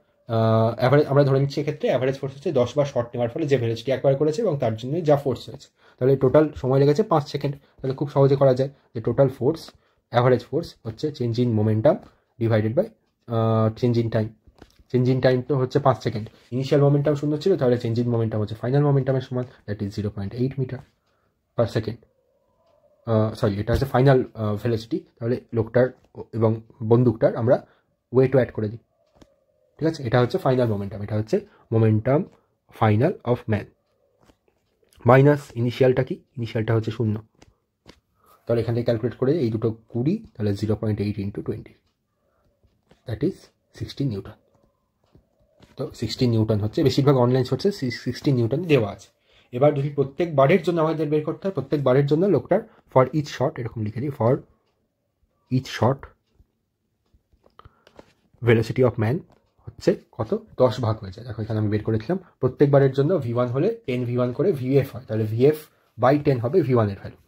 অ্যাভারেজ আমরা ধরে নিচ্ছি এক্ষেত্রে অ্যাভারেজ ফোর্স হচ্ছে 10 বার শট নেওয়ার ফলে যে ভেলোসিটি অ্যাকোয়ার করেছে এবং তার জন্যই যা ফোর্স হয়েছে, তাহলে টোটাল সময় লেগেছে 5 সেকেন্ড। তাহলে খুব সহজে করা যায় যে টোটাল ফোর্স, অ্যাভারেজ ফোর্স হচ্ছে change in momentum divided by change in time. Change in time তো হচ্ছে 5 সেকেন্ড, ইনিশিয়াল মোমেন্টাম 0 ছিল, তাহলে চেঞ্জ ইন মোমেন্টাম হচ্ছে ফাইনাল মোমেন্টামের সমান, that is 0.8 metre per second. Sorry, এটা হচ্ছে ফাইনাল ভেলোসিটি, তাহলে লোকটার এবং বন্দুকটার আমরা ওয়েটও অ্যাড করে দিই। ঠিক আছে, এটা হচ্ছে ফাইনাল মোমেন্টাম, এটা হচ্ছে momentum final of man. Minus ইনিশিয়ালটা কি, ইনিশিয়ালটা হচ্ছে 0, তাহলে এখান থেকে ক্যালকুলেট করে এই দুটো 20, তাহলে 0.8 ইন্টু 20, দ্যাট ইজ 16 নিউটন। তো 16 নিউটন হচ্ছে, বেশিরভাগ অনলাইন সোর্সে 16 নিউটন দেওয়া আছে। এবার যদি প্রত্যেক বারের জন্য আমাদের বের করতে হয়, প্রত্যেক বারের জন্য লোকটার ফর ইচ শট, এরকম লিখে দিই, for each shot velocity of man হচ্ছে কত, 10 ভাগ হয়ে যায়। দেখো এখানে আমি বের করেছিলাম, প্রত্যেকবারের জন্য V1 হলে 10 V1 করে VF হয়, তাহলে VF বাই 10 হবে V1 এর ভ্যালু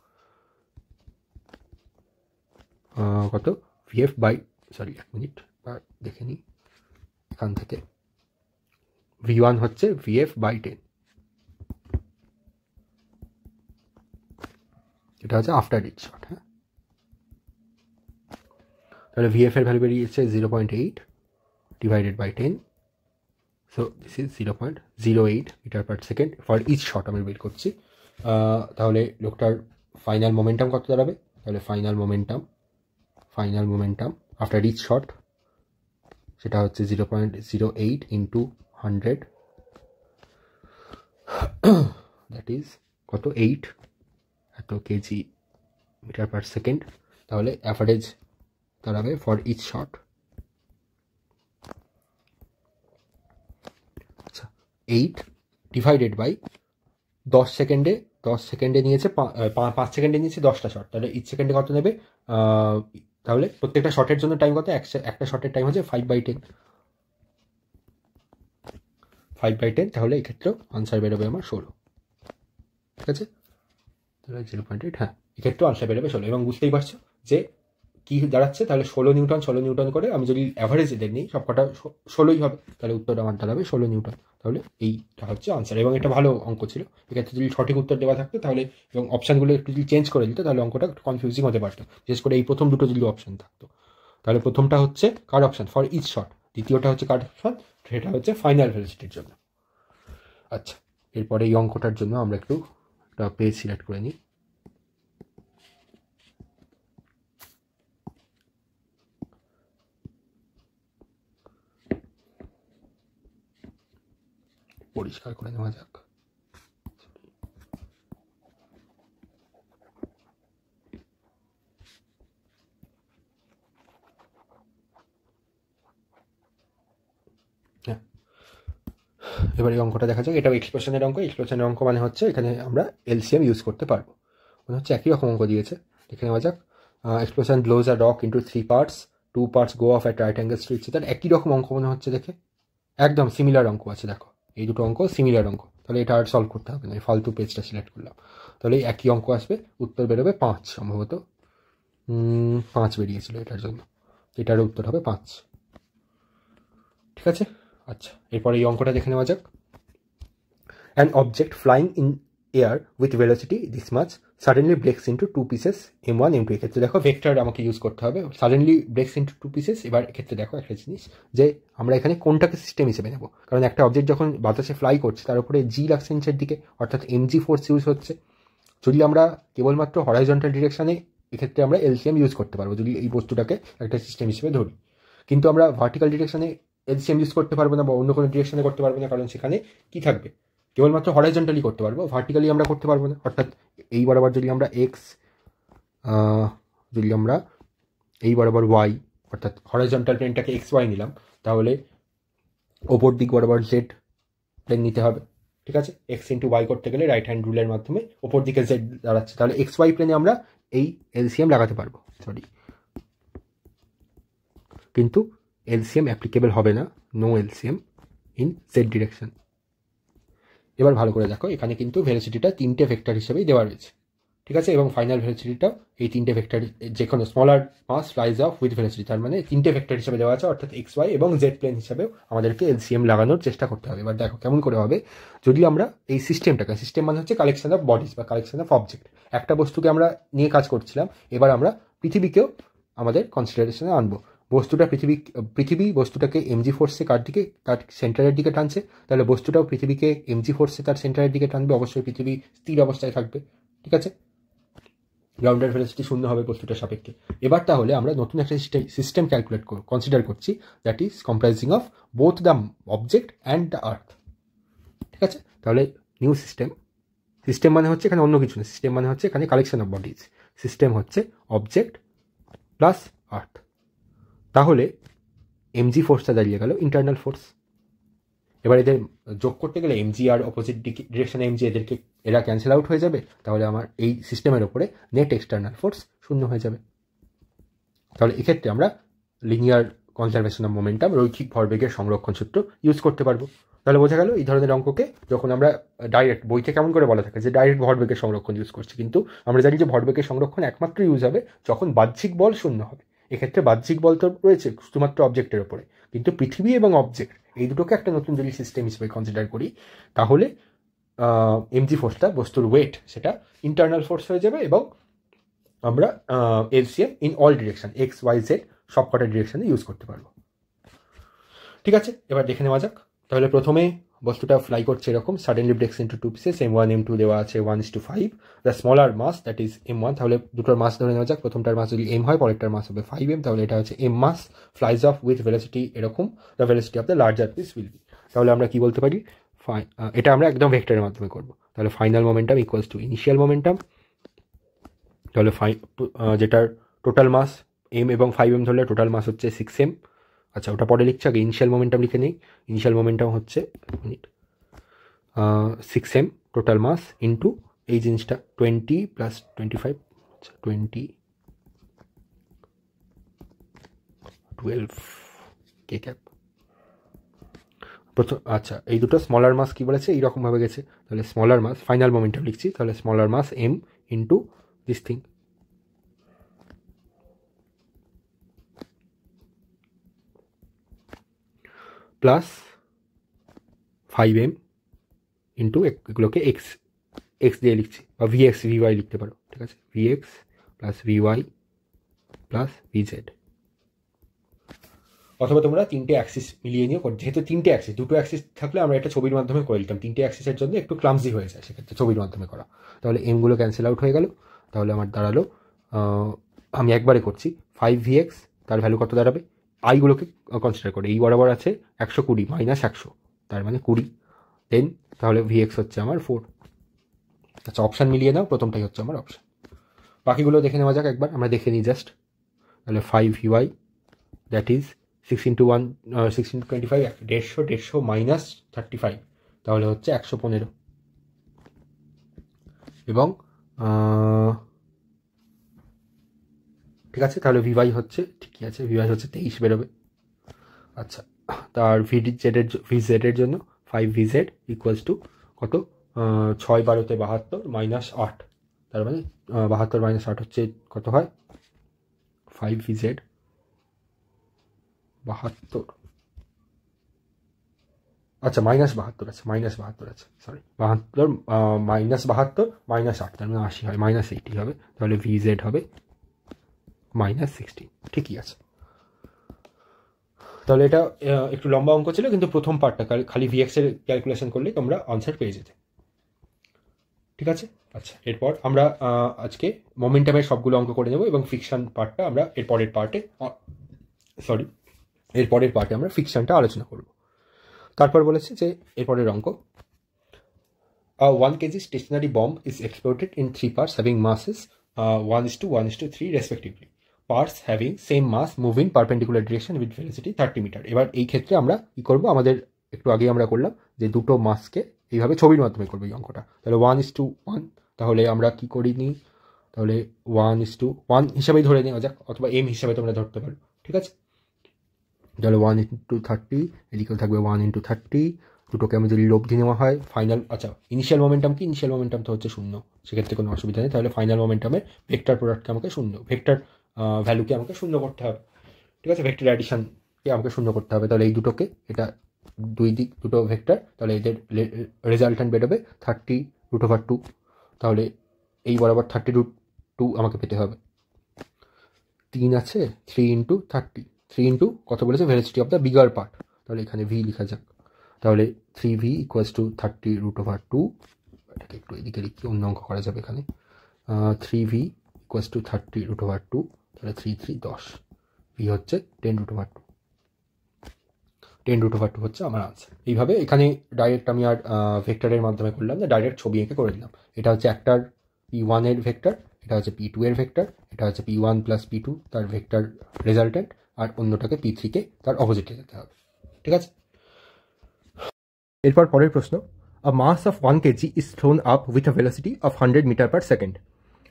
কত, VF বাই, সরি 1 মিনিট দেখে নিই, এখান থেকে V1 হচ্ছে VF বাই 10, এটা হচ্ছে আফটার ইচ শট। হ্যাঁ, তাহলে ভিএফ এর ভ্যালু বেরিয়েছে 0.8 divided by 10, so this is 0.08 metre per second for each shot আমি বের করছি। তাহলে লোকটার ফাইনাল মোমেন্টাম কত দাঁড়াবে? তাহলে final momentum after each shot সেটা হচ্ছে 0.08 ইন্টু 100, দ্যাট ইজ কত 8 এত কেজি মিটার পার সেকেন্ড। তাহলে অ্যাভারেজ দাঁড়াবে ফর ইচ শট, আচ্ছা 8 ডিভাইডেড বাই 10 সেকেন্ডে নিয়েছে 5 সেকেন্ডে নিয়েছে 10টা শট, তাহলে ইচ সেকেন্ডে কত নেবে? তাহলে প্রত্যেকটা শটের জন্য টাইম কত? একটা শটের টাইম হচ্ছে 5/10, তাহলে এক্ষেত্রেও আনসার বেরোবে আমার 16। ঠিক আছে, তাহলে 0.8, হ্যাঁ এক্ষেত্রেও আনসার বেরোবে 16। এবং বুঝতেই পারছো যে কি দাঁড়াচ্ছে, তাহলে 16 নিউটন করে আমি যদি অ্যাভারেজ এদের নিই সবকটা 16ই হবে, তাহলে উত্তর আমার দাঁড়াবে 16 নিউটন। তাহলে এইটা হচ্ছে আনসার, এবং এটা ভালো অঙ্ক ছিল। এক্ষেত্রে যদি সঠিক উত্তর দেওয়া থাকতো তাহলে, এবং অপশানগুলো একটু যদি চেঞ্জ করে দিত তাহলে অঙ্কটা একটু কনফিউজিং হতে পারতো, বিশেষ করে এই প্রথম দুটো যদি অপশান থাকতো। তাহলে প্রথমটা হচ্ছে কার অপশান? For each shot. দ্বিতীয়টা হচ্ছে কার অপশান? সেটা হচ্ছে ফাইনাল ভেলোসিটির জন্য। আচ্ছা, এরপরে এই অঙ্কটার জন্য আমরা একটু একটা পেজ সিলেক্ট করে নিই। পরিষ্কার করে নেওয়া যাক। হ্যাঁ, এবার এই অঙ্কটা দেখা যাক। এটাও এক্সপ্রেশনের অঙ্ক মানে হচ্ছে এখানে আমরা এলসিএম ইউজ করতে পারবো। মনে হচ্ছে একই রকম অঙ্ক দিয়েছে, দেখে নেওয়া যাক। Explosion blows a rock into 3 parts, 2 parts go off at right angles to each other. একই রকম অঙ্ক মনে হচ্ছে দেখে, একদম সিমিলার অঙ্ক আছে। দেখো এই দুটো অঙ্ক সিমিলার অঙ্ক, তাহলে এটা আর সলভ করতে হবে না, ফালতু পেজটা সিলেক্ট করলাম। তাহলে একই অঙ্ক আসবে, উত্তর বেরোবে 5, সম্ভবত 5 বেরিয়েছিল এটার জন্য, এটার উত্তর হবে 5। ঠিক আছে, আচ্ছা এরপরে এই অঙ্কটা দেখে নেওয়া যাক। An object flying in air with velocity this much suddenly breaks into 2 pieces m1 m2। এক্ষেত্রে দেখো ভেক্টর আমাকে ইউজ করতে হবে, সাডেনলি ব্রেকস ইন্টু 2 পিসেস। এবার এক্ষেত্রে দেখো একটা জিনিস, যে আমরা এখানে কোনটাকে সিস্টেম হিসেবে নেব, কারণ একটা অবজেক্ট যখন বাতাসে ফ্লাই করছে তার উপরে জি লাগছে নিচের দিকে, অর্থাৎ এমজি ফোর্স ইউজ হচ্ছে। যদি আমরা কেবলমাত্র হরাইজন্টাল ডিরেকশানে, এক্ষেত্রে আমরা এলসিএম ইউজ করতে পারবো যদি এই বস্তুটাকে একটা সিস্টেম হিসেবে ধরি, কিন্তু আমরা ভার্টিক্যাল ডিরেকশানে এলসিএম ইউজ করতে পারবো না, বা অন্য কোনো ডিরেকশানে করতে পারবো না, কারণ সেখানে কি থাকবে, কেবলমাত্র হরাইজন্টালি করতে পারবো, ভার্টিক্যালি আমরা করতে পারবো না। অর্থাৎ এই বরাবর যদি আমরা এই বরাবর ওয়াই, অর্থাৎ হরাইজন্টাল প্লেনটাকে এক্স ওয়াই নিলাম, তাহলে ওপর দিক বরাবর জেড প্লেন নিতে হবে। ঠিক আছে, এক্স ইন্টু ওয়াই করতে গেলে রাইট হ্যান্ড রুলের মাধ্যমে ওপর দিকে জেড দাঁড়াচ্ছে, তাহলে এক্স ওয়াই প্লেনে আমরা এই এলসিএম লাগাতে পারবো, কিন্তু এলসিএম অ্যাপ্লিকেবল হবে না, no LCM in Z direction. এবার ভালো করে দেখো, এখানে কিন্তু ভেলোসিটিটা 3টে ভেক্টর হিসেবেই দেওয়া রয়েছে। ঠিক আছে, এবং ফাইনাল ভেলোসিটিটাও এই 3টে ভেক্টর, যে কোনো smaller mass flies off with velocity, তার মানে 3টে ভেক্টর হিসেবে দেওয়া আছে, অর্থাৎ এক্স ওয়াই এবং জেড প্লেন হিসেবেও আমাদেরকে এলসিএম লাগানোর চেষ্টা করতে হবে। এবার দেখো কেমন করে হবে, যদি আমরা এই সিস্টেম মানে হচ্ছে কালেকশন অফ বডিজ বা কালেকশন অফ অবজেক্ট, একটা বস্তুকে আমরা নিয়ে কাজ করছিলাম, এবার আমরা পৃথিবীকেও আমাদের কনসিডারেশনে আনবো। পৃথিবী বস্তুটাকে এমজি ফোর্সে কার দিকে, তার সেন্টারের দিকে টানছে, তাহলে বস্তুটাও পৃথিবীকে এমজি ফোর্সে তার সেন্টারের দিকে টানবে, অবশ্যই পৃথিবী স্থির অবস্থায় থাকবে। ঠিক আছে, গ্রাউন্ডের ভেলোসিটি 0 হবে বস্তুটার সাপেক্ষে। এবার তাহলে আমরা নতুন একটা সিস্টেম কনসিডার করছি, that is comprising of both the object and the earth. ঠিক আছে, তাহলে নিউ সিস্টেম মানে হচ্ছে এখানে অন্য কিছু না, সিস্টেম মানে হচ্ছে এখানে কালেকশন অফ বডিজ, সিস্টেম হচ্ছে অবজেক্ট প্লাস আর্থ। তাহলে এমজি ফোর্সটা দাঁড়িয়ে গেল ইন্টারনাল ফোর্স। এবার এদের যোগ করতে গেলে এমজি আর অপোজিট ডিরেকশনে এমজি, এরা ক্যান্সেল আউট হয়ে যাবে, তাহলে আমার এই সিস্টেমের ওপরে নেট এক্সটার্নাল ফোর্স 0 হয়ে যাবে। তাহলে এক্ষেত্রে আমরা লিনিয়ার কনজারভেশন অফ মোমেন্টাম, রৈখিক ভরবেগের সংরক্ষণ সূত্র ইউজ করতে পারবো। তাহলে বোঝা গেল এই ধরনের অঙ্ককে যখন আমরা ডাইরেক্ট, বইতে কেমন করে বলা থাকে যে ডাইরেক্ট ভরবেগের সংরক্ষণ ইউজ করছি, কিন্তু আমরা জানি যে ভরবেগের সংরক্ষণ একমাত্র ইউজ হবে যখন বাহ্যিক বল 0 হবে। এক্ষেত্রে বাহ্যিক বল তো রয়েছে শুধুমাত্র অবজেক্টের ওপরে, কিন্তু পৃথিবী এবং অবজেক্ট এই দুটোকে একটা নতুন যদি সিস্টেম হিসেবে কনসিডার করি, তাহলে এমজি ফোর্সটা, বস্তুর ওয়েট, সেটা ইন্টারনাল ফোর্স হয়ে যাবে, এবং আমরা LCM in all direction X Y Z সব কটা ডিরেকশানে ইউজ করতে পারবো। ঠিক আছে, এবার দেখে নেওয়া যাক। তাহলে প্রথমে বস্তুটা ফ্লাই করছে এরকম, suddenly breaks into two pieces, M1 M2 দেওয়া আছে 1:5, the smaller mass that is M1। তাহলে দুটোর মাস ধরে নেওয়া যাক। প্রথমটার মাস যদি M হয়, পরেরটার মাস হবে 5M, তাহলে এটা হচ্ছে M mass, flies off with velocity এরকম, the velocity of the larger piece will be. তাহলে আমরা কি বলতে পারি, এটা আমরা একদম ভেক্টরের মাধ্যমে করবো। তাহলে final momentum equals to initial momentum. তাহলে যেটার টোটাল মাস M এবং 5M ধরলে টোটাল মাস হচ্ছে 6M। আচ্ছা, ওটা পরে লিখছি, আগে ইনিশিয়াল মোমেন্টাম লিখে নিই। ইনিশিয়াল মোমেন্টাম হচ্ছে 6M টোটাল মাস ইন্টু এই জিনিসটা 20 প্লাস 25, আচ্ছা 20 12 কে ক্যাপ। প্রথম আচ্ছা, এই দুটো স্মলার মাস কি বলেছে, এইরকমভাবে গেছে। তাহলে স্মলার মাস, ফাইনাল মোমেন্টাম লিখছি, তাহলে smaller mass M into this thing, plus 5M into এগুলোকে এক্স দিয়ে লিখছি, বা VX VY লিখতে পারো। ঠিক আছে, VX plus VY plus VZ। অথবা তোমরা তিনটে অ্যাক্সিস মিলিয়ে নিয়ে, যেহেতু তিনটে অ্যাক্সিস, দুটো অ্যাক্সিস থাকলে আমরা এটা ছবির মাধ্যমে করে দিতাম, তিনটে অ্যাক্সিসের জন্য একটু ক্লামজি হয়ে যায় সেক্ষেত্রে ছবির মাধ্যমে করা। তাহলে এমগুলো ক্যান্সেল আউট হয়ে গেল। তাহলে আমার দাঁড়ালো, আমি একবারে করছি, 5VX, তার ভ্যালু কত দাঁড়াবে, আইগুলোকে কনসিডার করে এই বরাবর আছে 120 মাইনাস 100, তার মানে 20। দেন তাহলে VX হচ্ছে আমার 4। আচ্ছা, অপশান মিলিয়ে নাও, প্রথমটাই হচ্ছে আমার অপশান। বাকিগুলো দেখে নেওয়া যাক একবার, আমরা দেখে নিই জাস্ট। তাহলে 5VY that is 6 into 1 6 into 25, 150 minus 35, তাহলে হচ্ছে 115। এবং ঠিক আছে, তাহলে VY হচ্ছে, ঠিকই আছে, VY হচ্ছে 23 বেরোবে। আচ্ছা, তার VZ এর জন্য 5VZ ইকুয়ালস টু কত, 6 12 72 মাইনাস 8, তার মানে 72 মাইনাস 8 হচ্ছে কত হয়, 5VZ 72, আচ্ছা মাইনাস 72 আছে, সরি 72 মাইনাস 72 মাইনাস 8, তার মানে 80 হয়, মাইনাস 80 হবে। তাহলে VZ হবে মাইনাস 16, ঠিকই আছে। তাহলে এটা একটু লম্বা অঙ্ক ছিল, কিন্তু প্রথম পার্টটা খালি VX এর ক্যালকুলেশন করলে তোমরা আনসার পেয়ে যেতে। ঠিক আছে, আচ্ছা এরপর আমরা আজকে মোমেন্টামের সবগুলো অঙ্ক করে নেব, এবং ফিকশন পার্টটা আমরা এরপরের পার্টে আমরা ফিকশনটা আলোচনা করব। তারপর বলেছে যে এরপরের অঙ্ক, 1 kg stationary bomb is exploded in 3 parts having masses 1:1:3 respectively. Parts having same mass move in perpendicular direction with velocity 30 metre. এবার এই ক্ষেত্রে আমরা কি করব, আমাদের একটু আগে আমরা করলাম যে দুটো মাসকে এইভাবে ছবির মাধ্যমে করবো এই অঙ্কটা। তাহলে 1:1, তাহলে আমরা কি করিনি, তাহলে 1:1 হিসাবেই ধরে নেওয়া যাক, অথবা M হিসাবে তোমরা ধরতে পারো। ঠিক আছে, তাহলে 1 into 30, এদিকেও থাকবে 1 into 30, দুটোকে আমি যদি লব্ধি নেওয়া হয়, ফাইনাল, আচ্ছা ইনিশিয়াল মোমেন্টাম কি, ইনিশিয়াল মোমেন্টাম তো হচ্ছে 0, সেক্ষেত্রে কোনো অসুবিধা নেই। তাহলে ফাইনাল মোমেন্টামের ভেক্টর প্রোডাক্টকে আমাকে 0, ভেক্টর ভ্যালুকে আমাকে 0 করতে হবে। ঠিক আছে, ভেক্টর অ্যাডিশনকে আমাকে 0 করতে হবে। তাহলে এই দুটোকে, এটা দুই দিক দুটো ভেক্টর, তাহলে এদের রেজাল্ট্যান্ট বেরোবে 30√2। তাহলে এই বরাবর 30√2 আমাকে পেতে হবে। 3 আছে, 3 into 30, 3 into কত বলেছে, velocity of the bigger part, তাহলে এখানে V লেখা যাক। তাহলে 3V ইকুয়ালস টু 30√2, এটাকে একটু এদিকে লিখি, অন্য অঙ্ক করা যাবে এখানে। 3V ইকুয়ালস টু 30√2, তাহলে 3 3 10, V হচ্ছে 10√2, 10√2 হচ্ছে আমার আনসার। এইভাবে এখানে ডাইরেক্ট আমি আর ভেক্টরের মাধ্যমে করলাম না, ডাইরেক্ট ছবি এঁকে করে দিলাম। এটা হচ্ছে একটার P1 এর ভেক্টর, এটা হচ্ছে P2 এর ভেক্টর, এটা হচ্ছে P1 প্লাস P2 তার ভেক্টর রেজাল্টেন্ট, আর অন্যটাকে P3কে তার অপোজিটে যেতে হবে। ঠিক আছে, এরপর পরের প্রশ্ন, a mass of 1 kg is thrown up with a velocity of 100 meter per second.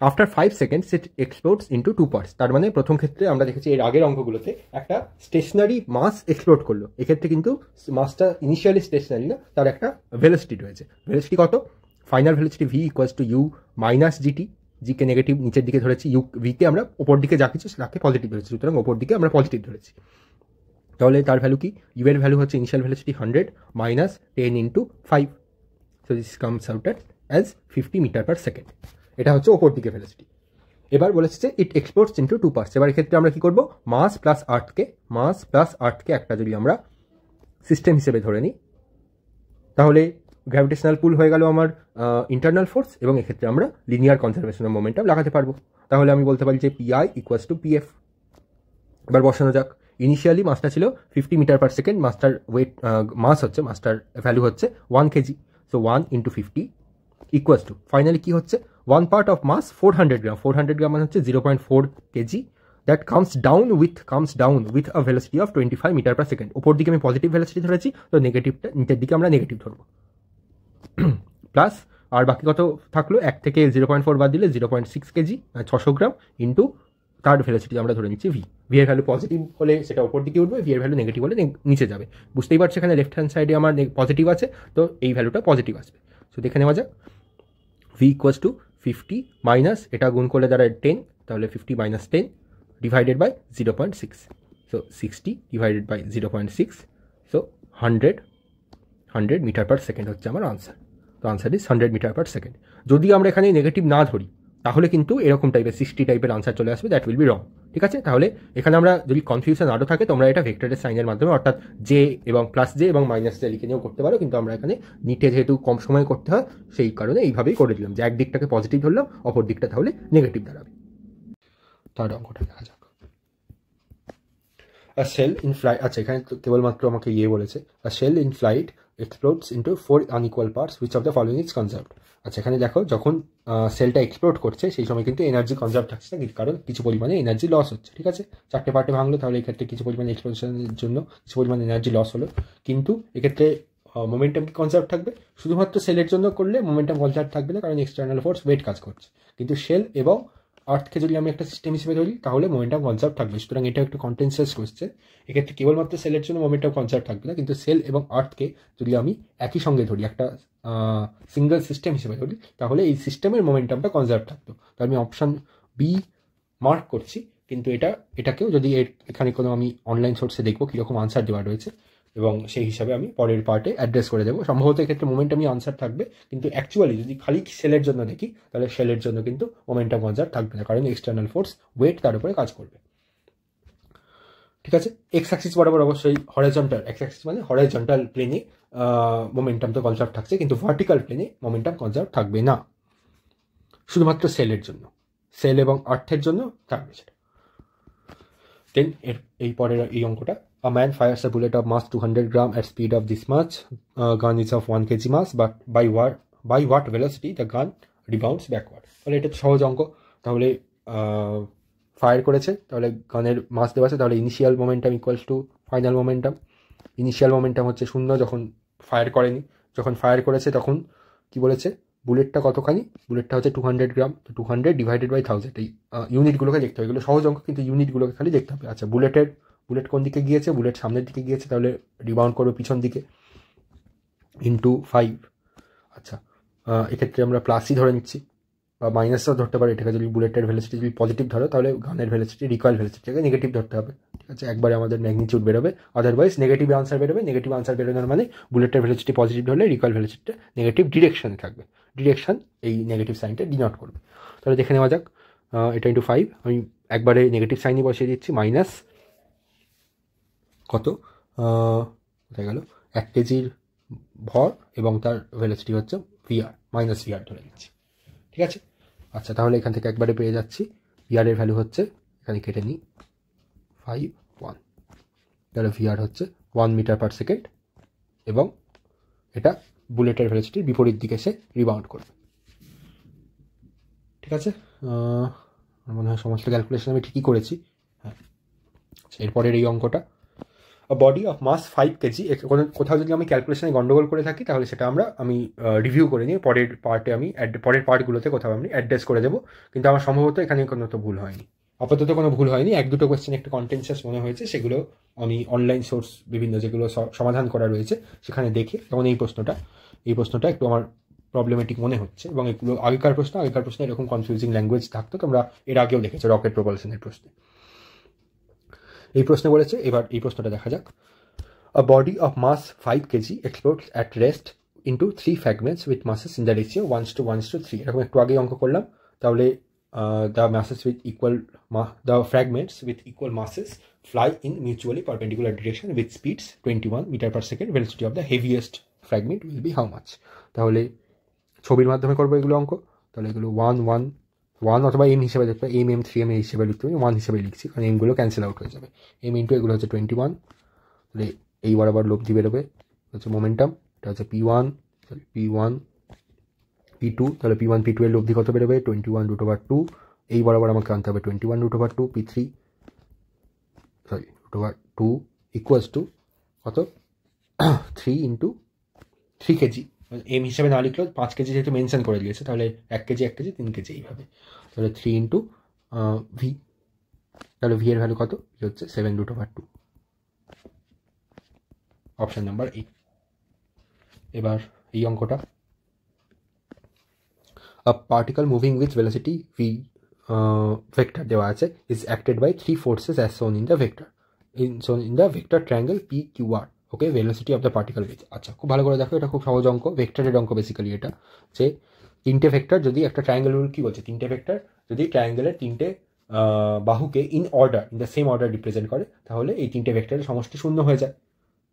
After 5 seconds it explodes into 2 parts. তার মানে প্রথম ক্ষেত্রে আমরা দেখেছি এর আগের অঙ্কগুলোতে একটা স্টেশনারি মাস এক্সপ্লোড করলো, এক্ষেত্রে কিন্তু মাসটা ইনিশিয়ালি স্টেশনারি না, তার একটা ভেলোসিটি রয়েছে। ভেলোসিটি কত, final velocity V equals to U minus GT, GK negative নিচের দিকে ধরেছি, ভিকে আমরা ওপর দিকে যা কিছু তাকে পজিটিভ ধরেছি, সুতরাং ওপর দিকে আমরা পজিটিভ ধরেছি। তাহলে তার ভ্যালু কি, ইউ এর ভ্যালু হচ্ছে initial velocity 100 minus 10 into 5, so this comes out as 50 metre per second. এটা হচ্ছে ওপর দিকে ভেলোসিটি। এবার বলেছে যে ইট এক্সপ্লোডস ইন্টু 2 পার্টস। এবার এক্ষেত্রে আমরা কি করব, মাস প্লাস আর্থকে একটা যদি আমরা সিস্টেম হিসেবে ধরে নিই, তাহলে গ্র্যাভিটেশনাল পুল হয়ে গেল আমার ইন্টারনাল ফোর্স, এবং এক্ষেত্রে আমরা লিনিয়ার কনজারভেশন অফ মোমেন্টাম লাগাতে পারবো। তাহলে আমি বলতে পারি যে পিআই ইকুয়ালস টু পিএফ। এবার বসানো যাক। ইনিশিয়ালি মাসটা ছিল 50 মিটার পার সেকেন্ড, মাসটার ওয়েট মাসটার ভ্যালু হচ্ছে 1 K G. So 1 into 50 equals to finally কি হচ্ছে, 1 পার্ট অফ মাস 400 গ্রাম। 400 গ্রাম মানে হচ্ছে 0.4 kg. That comes down with a velocity of 25 metre per second. ওপর দিকে আমি পজিটিভ ভেলোসিটি ধরেছি, তো নেগেটিভটা নিচের দিকে আমরা নেগেটিভ ধরবো। প্লাস আর বাকি কত থাকলো, 1 থেকে 0.4 বাদ দিলে 0.6 KG, 600 gram into third velocity আমরা ধরে নিচ্ছি ভি এর ভ্যালু পজিটিভ হলে সেটা উপর দিকে উঠবে, ভি এর ভ্যালু নেগেটিভ হলে নিচে যাবে। বুঝতেই পারছি এখানে লেফট হ্যান্ড সাইডে আমার পজিটিভ আছে, তো এই ভ্যালুটা পজিটিভ আসবে। সো দেখে নেওয়া যাক, ভি ইকুয়ালস টু 50 মাইনাস এটা গুণ করলে দাঁড়ায় 10, তাহলে 50 minus 10 divided by 0.6, so 60 divided by 0.6, so 100 metre per second হচ্ছে আমার আনসার। তো answer is 100 metre per second. যদি আমরা এখানে নেগেটিভ না ধরি তাহলে কিন্তু এরকম টাইপের 60 টাইপের আনসার চলে আসবে, দ্যাট উইল বি রং। ঠিক আছে, তাহলে এখানে আমরা যদি কনফিউশন আরও থাকে তোমরা এটা ভেক্টরের সাইনের মাধ্যমে, অর্থাৎ জে এবং প্লাস জে এবং মাইনাস জে লিখে নিয়েও করতে পারো, কিন্তু আমরা এখানে নিটে যেহেতু কম সময় করতে হয় সেই কারণে এইভাবেই করে দিলাম যে এক দিকটাকে পজিটিভ ধরলাম, অপর দিকটা তাহলে নেগেটিভ দাঁড়াবে। তার অঙ্কটা দেখা যাক। A shell in flight, আচ্ছা এখানে কেবলমাত্র আমাকে বলেছে a shell in flight explodes into 4 unequal parts, which of the following is conserved। আচ্ছা এখানে দেখো যখন সেলটা এক্সপ্লোড করছে সেই সময় কিন্তু এনার্জি কনজার্ভ থাকছে না, কারণ কিছু পরিমাণে এনার্জি লস হচ্ছে। ঠিক আছে, 4টে পার্টে ভাঙলো, তাহলে এক্ষেত্রে কিছু পরিমাণে এক্সপ্লোশনের জন্য কিছু পরিমাণে এনার্জি লস হলো, কিন্তু এক্ষেত্রে মোমেন্টাম কি কনজার্ভ থাকবে। শুধুমাত্র সেলের জন্য করলে মোমেন্টাম কনজার্ভ থাকবে না, কারণ এক্সটার্নাল ফোর্স ওয়েট কাজ করছে, কিন্তু সেল এবং আর্থকে যদি আমি একটা সিস্টেম হিসেবে ধরি তাহলে মোমেন্টাম কনজার্ভ থাকবে। সুতরাং এটা একটু কন্টেন্সাস কোশ্চেন। এক্ষেত্রে কেবলমাত্র সেলের জন্য মোমেন্টাম কনজার্ভ থাকবে না, কিন্তু সেল এবং আর্থকে যদি আমি একই সঙ্গে ধরি, একটা সিঙ্গেল সিস্টেম হিসেবে ধরি, তাহলে এই সিস্টেমের মোমেন্টামটা কনজার্ভ থাকতো। তো আমি অপশান বি মার্ক করছি, কিন্তু এটাকেও যদি এখানে কোনো আমি অনলাইন সোর্সে দেখবো কীরকম আনসার দেওয়া রয়েছে, এবং সেই হিসাবে আমি পরের পার্টে অ্যাড্রেস করে দেবো। সম্ভবত এক্ষেত্রে মোমেন্টামই আনসার থাকবে, কিন্তু অ্যাকচুয়ালি যদি খালি সেলের জন্য দেখি তাহলে সেলের জন্য কিন্তু মোমেন্টাম কনজার্ভ থাকবে না, কারণ এক্সটার্নাল ফোর্স ওয়েট তার উপরে কাজ করবে। ঠিক আছে, এক্স অ্যাক্সিস বরাবর অবশ্যই হরাইজন্টাল, এক্স অ্যাক্সিস মানে হরাইজন্টাল প্লেনে মোমেন্টাম তো কনজার্ভ থাকছে, কিন্তু ভার্টিক্যাল প্লেনে মোমেন্টাম কনজার্ভ থাকবে না, শুধুমাত্র সেলের জন্য, সেল এবং আর্থের জন্য থাকবে সেটা। দেন এই পরের এই অঙ্কটা, a man fires a bullet of mass 200 gram at speed of this much, gun is of 1 kg mass, but by what velocity the gun rebounds backward। তাহলে এটা সহজ অঙ্ক। তাহলে ফায়ার করেছে, তাহলে গানের মাস দেওয়া আছে, তাহলে initial momentum equals to final momentum. Initial momentum হচ্ছে 0 যখন ফায়ার করেনি, যখন ফায়ার করেছে তখন কি বলেছে, বুলেটটা কতখানি, বুলেটটা হচ্ছে 200 গ্রাম, তো 200 ডিভাইডেড বাই 1000। এই ইউনিটগুলোকে দেখতে হবে, এগুলো সহজ অঙ্ক কিন্তু ইউনিটগুলোকে খালি দেখতে হবে। আচ্ছা বুলেট কোন দিকে গিয়েছে, বুলেট সামনের দিকে গিয়েছে, তাহলে রিবাউন্ড করবে পিছন দিকে, ইন্টু 5। আচ্ছা এক্ষেত্রে আমরা প্লাসই ধরে নিচ্ছি বা মাইনাসও ধরতে পারি, এটাকে যদি বুলেটের ভেলোসিটি যদি পজিটিভ ধরো তাহলে গানের ভেলোসিটি, রিকয়েল ভেলোসিটিকে নেগেটিভ ধরতে হবে। ঠিক আছে, একবারে আমাদের ম্যাগনিটিউড বেরোবে, আদারওয়াইজ নেগেটিভ আনসার বেরোবে। নেগেটিভ আনসার বেরোনোর মানে বুলেটের ভেলোসিটি পজিটিভ হলে রিকয়েল ভেলোসিটিটা নেগেটিভ ডিরেকশনে থাকবে, ডিরেকশন এই নেগেটিভ সাইনটা ডিনোট করবে। তাহলে দেখে নেওয়া যাক, এটা ইন্টু 5, আমি একবারে নেগেটিভ সাইনই বসিয়ে দিচ্ছি, মাইনাস কত কোথায় গেল, 1 কেজির ভর এবং তার ভেলোসিটি হচ্ছে ভিআর, মাইনাস ভিআর ধরে নিচ্ছি। ঠিক আছে, আচ্ছা তাহলে এখান থেকে একবারে পেয়ে যাচ্ছি ভিআর এর ভ্যালু হচ্ছে, এখানে কেটে নিই 5 1, তাহলে ভিআর হচ্ছে 1 মিটার পার সেকেন্ড, এবং এটা বুলেটের ভেলোসিটির বিপরীত দিকে এসে রিবাউন্ড করবে। ঠিক আছে, আমার মনে হয় সমস্ত ক্যালকুলেশন আমি ঠিকই করেছি। হ্যাঁ, এরপরের এই অঙ্কটা, বডি অফ মাস 5 কেজি, কোথাও যদি আমি ক্যালকুলেশনে গন্ডগোল করে থাকি তাহলে সেটা আমি রিভিউ করে নিই, পরের পার্টে পরের পার্টগুলোতে কোথাও আমি অ্যাড্রেস করে দেবো, কিন্তু আমার সম্ভবত এখানে কোনো তো ভুল হয়নি, আপাতত কোনো ভুল হয়নি। 1-2 কোয়েশ্চেন একটু কন্টেন্সাস মনে হয়েছে, সেগুলো আমি অনলাইন সোর্স বিভিন্ন যেগুলো সমাধান করা রয়েছে সেখানে দেখে, যেমন এই প্রশ্নটা একটু আমার প্রবলেমেটিক মনে হচ্ছে, এবং এগুলো আগেকার প্রশ্নে এরকম কনফিউজিং ল্যাঙ্গুয়েজ থাকতো, তোমরা এর আগেও দেখেছো রকেট প্রপালশনের প্রশ্নে। এই প্রশ্নে বলেছে, এবার এই প্রশ্নটা দেখা যাক, a body of mass 5 kg explodes at rest into 3 fragments with masses in the ratio 1:1:3। এরকম একটু আগে অঙ্ক করলাম, তাহলে the masses with equal the fragments with equal masses fly in mutually perpendicular direction with speeds 21 meter per second. Velocity of the heaviest fragment will be how much? তাহলে ছবির মাধ্যমে করবো এগুলো অঙ্ক। তাহলে এগুলো 1 1 1 অথবা এম হিসেবে দেখবে, এম এম 3 এম হিসেবে লিখতে হবে, 1 হিসেবে লিখছি কারণ এমগুলো ক্যান্সেল আউট হয়ে যাবে। এম ইন্টু এগুলো হচ্ছে 21, তাহলে এই বরাবর লব্ধি বেরোবে হচ্ছে মোমেন্টাম, এটা হচ্ছে P1 P1 P2, তাহলে P1 P2 এর লব্ধি কত বেরোবে 21√2, এই বরাবর আমাকে আনতে হবে 21√2, P3 √2 ইকুয়ালস টু কত 3 ইন্টু 3 কেজি, এম হিসাবে না লিখলেও 5 কেজি যেহেতু মেনশন করে দিয়েছে তাহলে 1 কেজি 1 কেজি 3 কেজি এইভাবে, তাহলে 3 ইন্টু ভি, তাহলে ভি এর ভ্যালু কত হচ্ছে 7√2, অপশন নাম্বার এ। এবার এই অঙ্কটা, a particle moving with velocity v vector দেওয়া আছে is acted by 3 forces as shown in the vector triangle PQR. Okay, velocity of the particle with. আচ্ছা, খুব ভালো করে দেখো, এটা খুব সহজ অঙ্ক, ভেক্টরের অঙ্ক বেসিক্যালি এটা, যে তিনটে ভেক্টর যদি একটা ট্রায়াঙ্গেল, কি বলছে, তিনটে ভেক্টর যদি ট্রায়াঙ্গেলের তিনটে বাহুকে in the same order represent করে তাহলে এই তিনটে ভেক্টরের সমষ্টি শূন্য হয়ে যায়।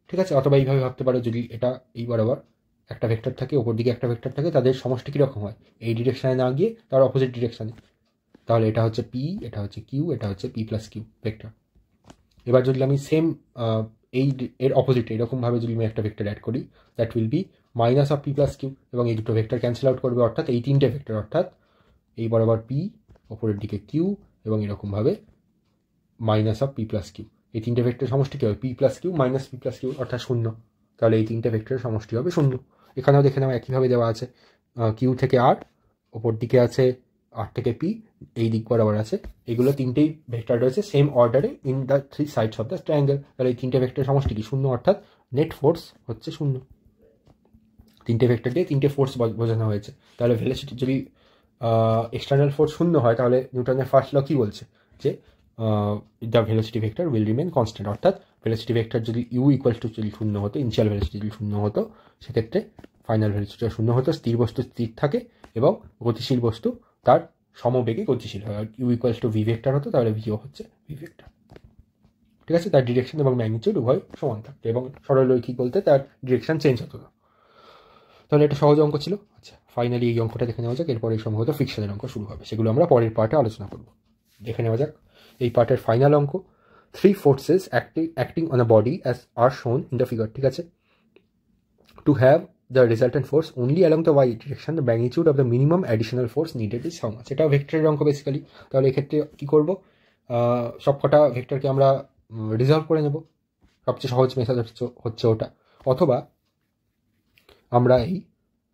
ঠিক আছে, অথবা এইভাবে ভাবতে পারো, যদি এটা এই বরাবর একটা ভেক্টর থাকে, ওপর দিকে একটা ভেক্টর থাকে, তাদের সমষ্টি কীরকম হয়, এই ডিরেকশানে না গিয়ে তার অপোজিট ডিরেকশানে, তাহলে এটা হচ্ছে পি, এটা হচ্ছে কিউ, এটা হচ্ছে পি প্লাস কিউ ভেক্টর। এবার যদি আমি সেম এর অপোজিটে এরকমভাবে যদি আমি একটা ভেক্টর অ্যাড করি, that will be minus of P plus Q, এবং এই দুটো ভেক্টর ক্যান্সেল আউট করবে, অর্থাৎ এই তিনটে ভেক্টর, অর্থাৎ এই বরাবর পি, ওপরের দিকে কিউ, এবং এরকমভাবে minus of P plus Q, এই তিনটে ভেক্টরের সমষ্টি কী হবে, P plus Q minus P plus Q, অর্থাৎ শূন্য। তাহলে এই তিনটে ভেক্টরের সমষ্টি হবে শূন্য। এখানেও দেখে নাও একইভাবে দেওয়া আছে, কিউ থেকে আর, ওপর দিকে আছে আর থেকে পি, এই দিক বরাবর আছে, এগুলো তিনটেই ভেক্টর রয়েছে সেম অর্ডারে in the 3 sides of the triangle. তাহলে এই তিনটে ভেক্টরের সমষ্টি কি শূন্য, অর্থাৎ নেট ফোর্স হচ্ছে শূন্য। তিনটে ভেক্টর দিয়ে তিনটে ফোর্স বোঝানো হয়েছে। তাহলে ভেলোসিটি যদি এক্সটার্নাল ফোর্স শূন্য হয়, তাহলে নিউটনের ফার্স্ট ল কী বলছে, যে the velocity vector will remain constant, অর্থাৎ ভেলোসিটি ভেক্টর যদি ইউ ইকুয়াল টু যদি শূন্য হতো, ইনিশিয়াল ভেলোসিটি যদি শূন্য হতো, সেক্ষেত্রে ফাইনাল ভেলোসিটিটা শূন্য হতো, স্থির বস্তু স্থির থাকে এবং গতিশীল বস্তু তার সমবেগে গতিশীল হয়। আর U equals to V vector হতো, তাহলে ভিও হচ্ছে ভি ভেক্টর। ঠিক আছে, তার ডিরেকশন এবং ম্যাগনিটিউড উভয় সমান থাকতো, এবং সরলরৈখিক বলতে তার ডিরেকশন চেঞ্জ হতো না। তাহলে এটা সহজ অঙ্ক ছিল। আচ্ছা, ফাইনালি এই অঙ্কটা দেখে নেওয়া যাক, এরপরে সম্ভবত ফিকশনের অঙ্ক শুরু হবে, সেগুলো আমরা পরের পার্টে আলোচনা করব। দেখে নেওয়া যাক এই পার্টের ফাইনাল অঙ্ক, 3 forces acting on a body as are shown in the figure। ঠিক আছে, to have the resultant force only along the y direction, the magnitude of the minimum additional force needed is how much। এটা ভেক্টরের অঙ্ক basically. তাহলে এক্ষেত্রে কী করব, সবকটা ভেক্টরকে আমরা রিজলভ করে নেব, সবচেয়ে সহজ মেথড হচ্ছে ওটা। অথবা আমরা এই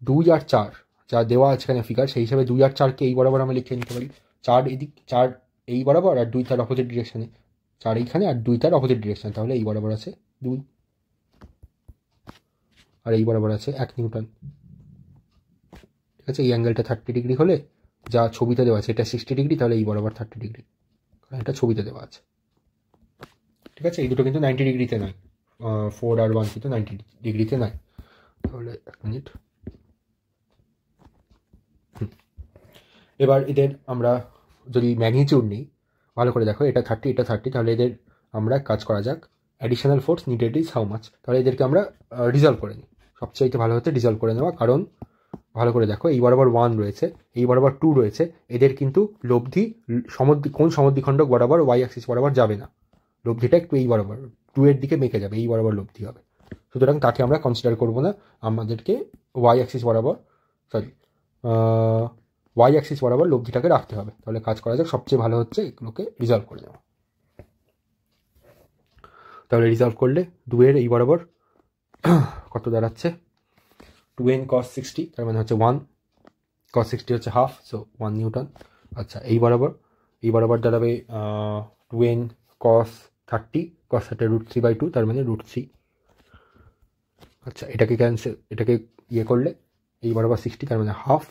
2 আর 4 যা দেওয়া আছে এখানে ফিগার, সেই হিসাবে 2 আর 4কে এই বরাবর আমরা লিখে নিতে পারি, 4 এদিক, 4 এই বরাবর, আর 2 তার অপোজিট ডিরেকশানে, 4 এইখানে আর 2 তার অপোজিট ডিরেকশান, তাহলে এই বরাবর আছে 2, আর এই বরাবর আছে 1 নিউটন। ঠিক আছে, এই অ্যাঙ্গেলটা 30 ডিগ্রি হলে, যা ছবিতে দেওয়া আছে এটা 60 ডিগ্রি, তাহলে এই বরাবর 30 ডিগ্রি, কারণ এটা ছবিতে দেওয়া আছে। ঠিক আছে, এই দুটো কিন্তু 90 ডিগ্রিতে নয়, 4 আর 1 কিন্তু 90 ডিগ্রিতে নয়। তাহলে 1 মিনিট, এবার এদের আমরা যদি ম্যাগনিটিউড নিই, ভালো করে দেখো, এটা 30 এটা 30, তাহলে এদের আমরা কাজ করা যাক, additional force needed is how much. তাহলে এদেরকে আমরা রিজলভ করে নিই, সবচেয়ে ভালো হচ্ছে রিজলভ করে নেওয়া, কারণ ভালো করে দেখো, এই বরাবর 1 রয়েছে, এই বরাবর 2 রয়েছে, এদের কিন্তু লব্ধি কোন সমদ্বিখণ্ডক বরাবর ওয়াই অ্যাক্সিস বরাবর যাবে না, লব্ধিটা একটু এই বরাবর 2 এর দিকে মেকে যাবে, এই বরাবর লব্ধি হবে, সুতরাং তাকে আমরা কনসিডার করবো না, আমাদেরকে ওয়াই অ্যাক্সিস বরাবর লব্ধিটাকে রাখতে হবে। তাহলে কাজ করা যাক, সবচেয়ে ভালো হচ্ছে এগুলোকে রিজলভ করে নেওয়া। তাহলে রিজলভ করলে 2 এর এই বরাবর কত দাঁড়াচ্ছে, 2n cos 60, তার মানে হচ্ছে 1, cos 60 হচ্ছে হাফ, সো 1 নিউটন। আচ্ছা, এই বরাবর দাঁড়াবে 2n cos 30, cos 30 √3/2, তার মানে √3। আচ্ছা, এটাকে ইয়ে করলে এই বরাবর 60, তার মানে হাফ,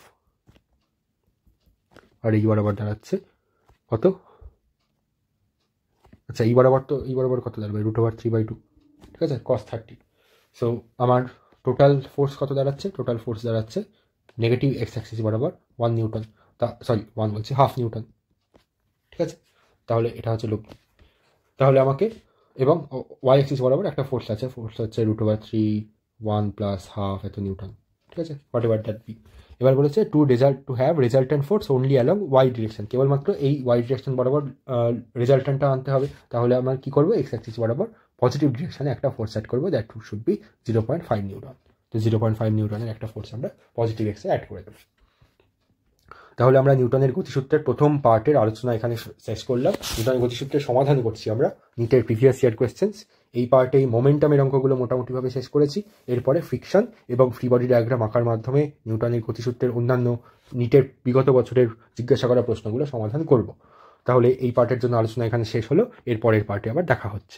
আর এই বরাবর দাঁড়াচ্ছে কত, আচ্ছা এই বরাবর কত দাঁড়াবে, √3/2। ঠিক আছে, cos 30। সো আমার টোটাল ফোর্স কত দাঁড়াচ্ছে, টোটাল ফোর্স দাঁড়াচ্ছে নেগেটিভ এক্স অ্যাক্সিস বরাবর 1 নিউটন। সরি 1 বলছি, হাফ নিউটন। ঠিক আছে, তাহলে এটা হচ্ছে তাহলে আমাকে, এবং ওয়াই অ্যাক্সিস বরাবর একটা ফোর্স আছে, ফোর্স হচ্ছে √3 1 প্লাস হাফ এত নিউটন। ঠিক আছে, হোয়াট এভার দ্যাট বি। এবার বলেছে to have resultant force only along Y direction, কেবলমাত্র এই ওয়াই ডিরেকশন বরাবর রেজাল্টেন্টটা আনতে হবে। তাহলে আমরা কী করবো, এক্স অ্যাক্সিস বরাবর পজিটিভ ডিরেকশনে একটা ফোর্স অ্যাড করবো, দ্যাট শুড বি 0.5 নিউটন। তো 0.5 নিউটনের একটা ফোর্স আমরা পজিটিভ এক্সে অ্যাড করে দেবো। তাহলে আমরা নিউটনের গতিসূত্রের প্রথম পার্টের আলোচনা এখানে শেষ করলাম। নিউটনের গতিসূত্রের সমাধান করছি আমরা নিটের প্রিভিয়াস ইয়ার কোয়েশ্চেন্স। এই পার্টে এই মোমেন্টামের অঙ্কগুলো মোটামুটিভাবে শেষ করেছি। এরপরে ফ্রিকশন এবং ফ্রি বডি ডায়াগ্রাম আঁকার মাধ্যমে নিউটনের গতিসূত্রের অন্যান্য নিটের বিগত বছরের জিজ্ঞাসা করা প্রশ্নগুলো সমাধান করব। তাহলে এই পার্টের জন্য আলোচনা এখানে শেষ হলো, এর পরের পার্টে আবার দেখা হচ্ছে।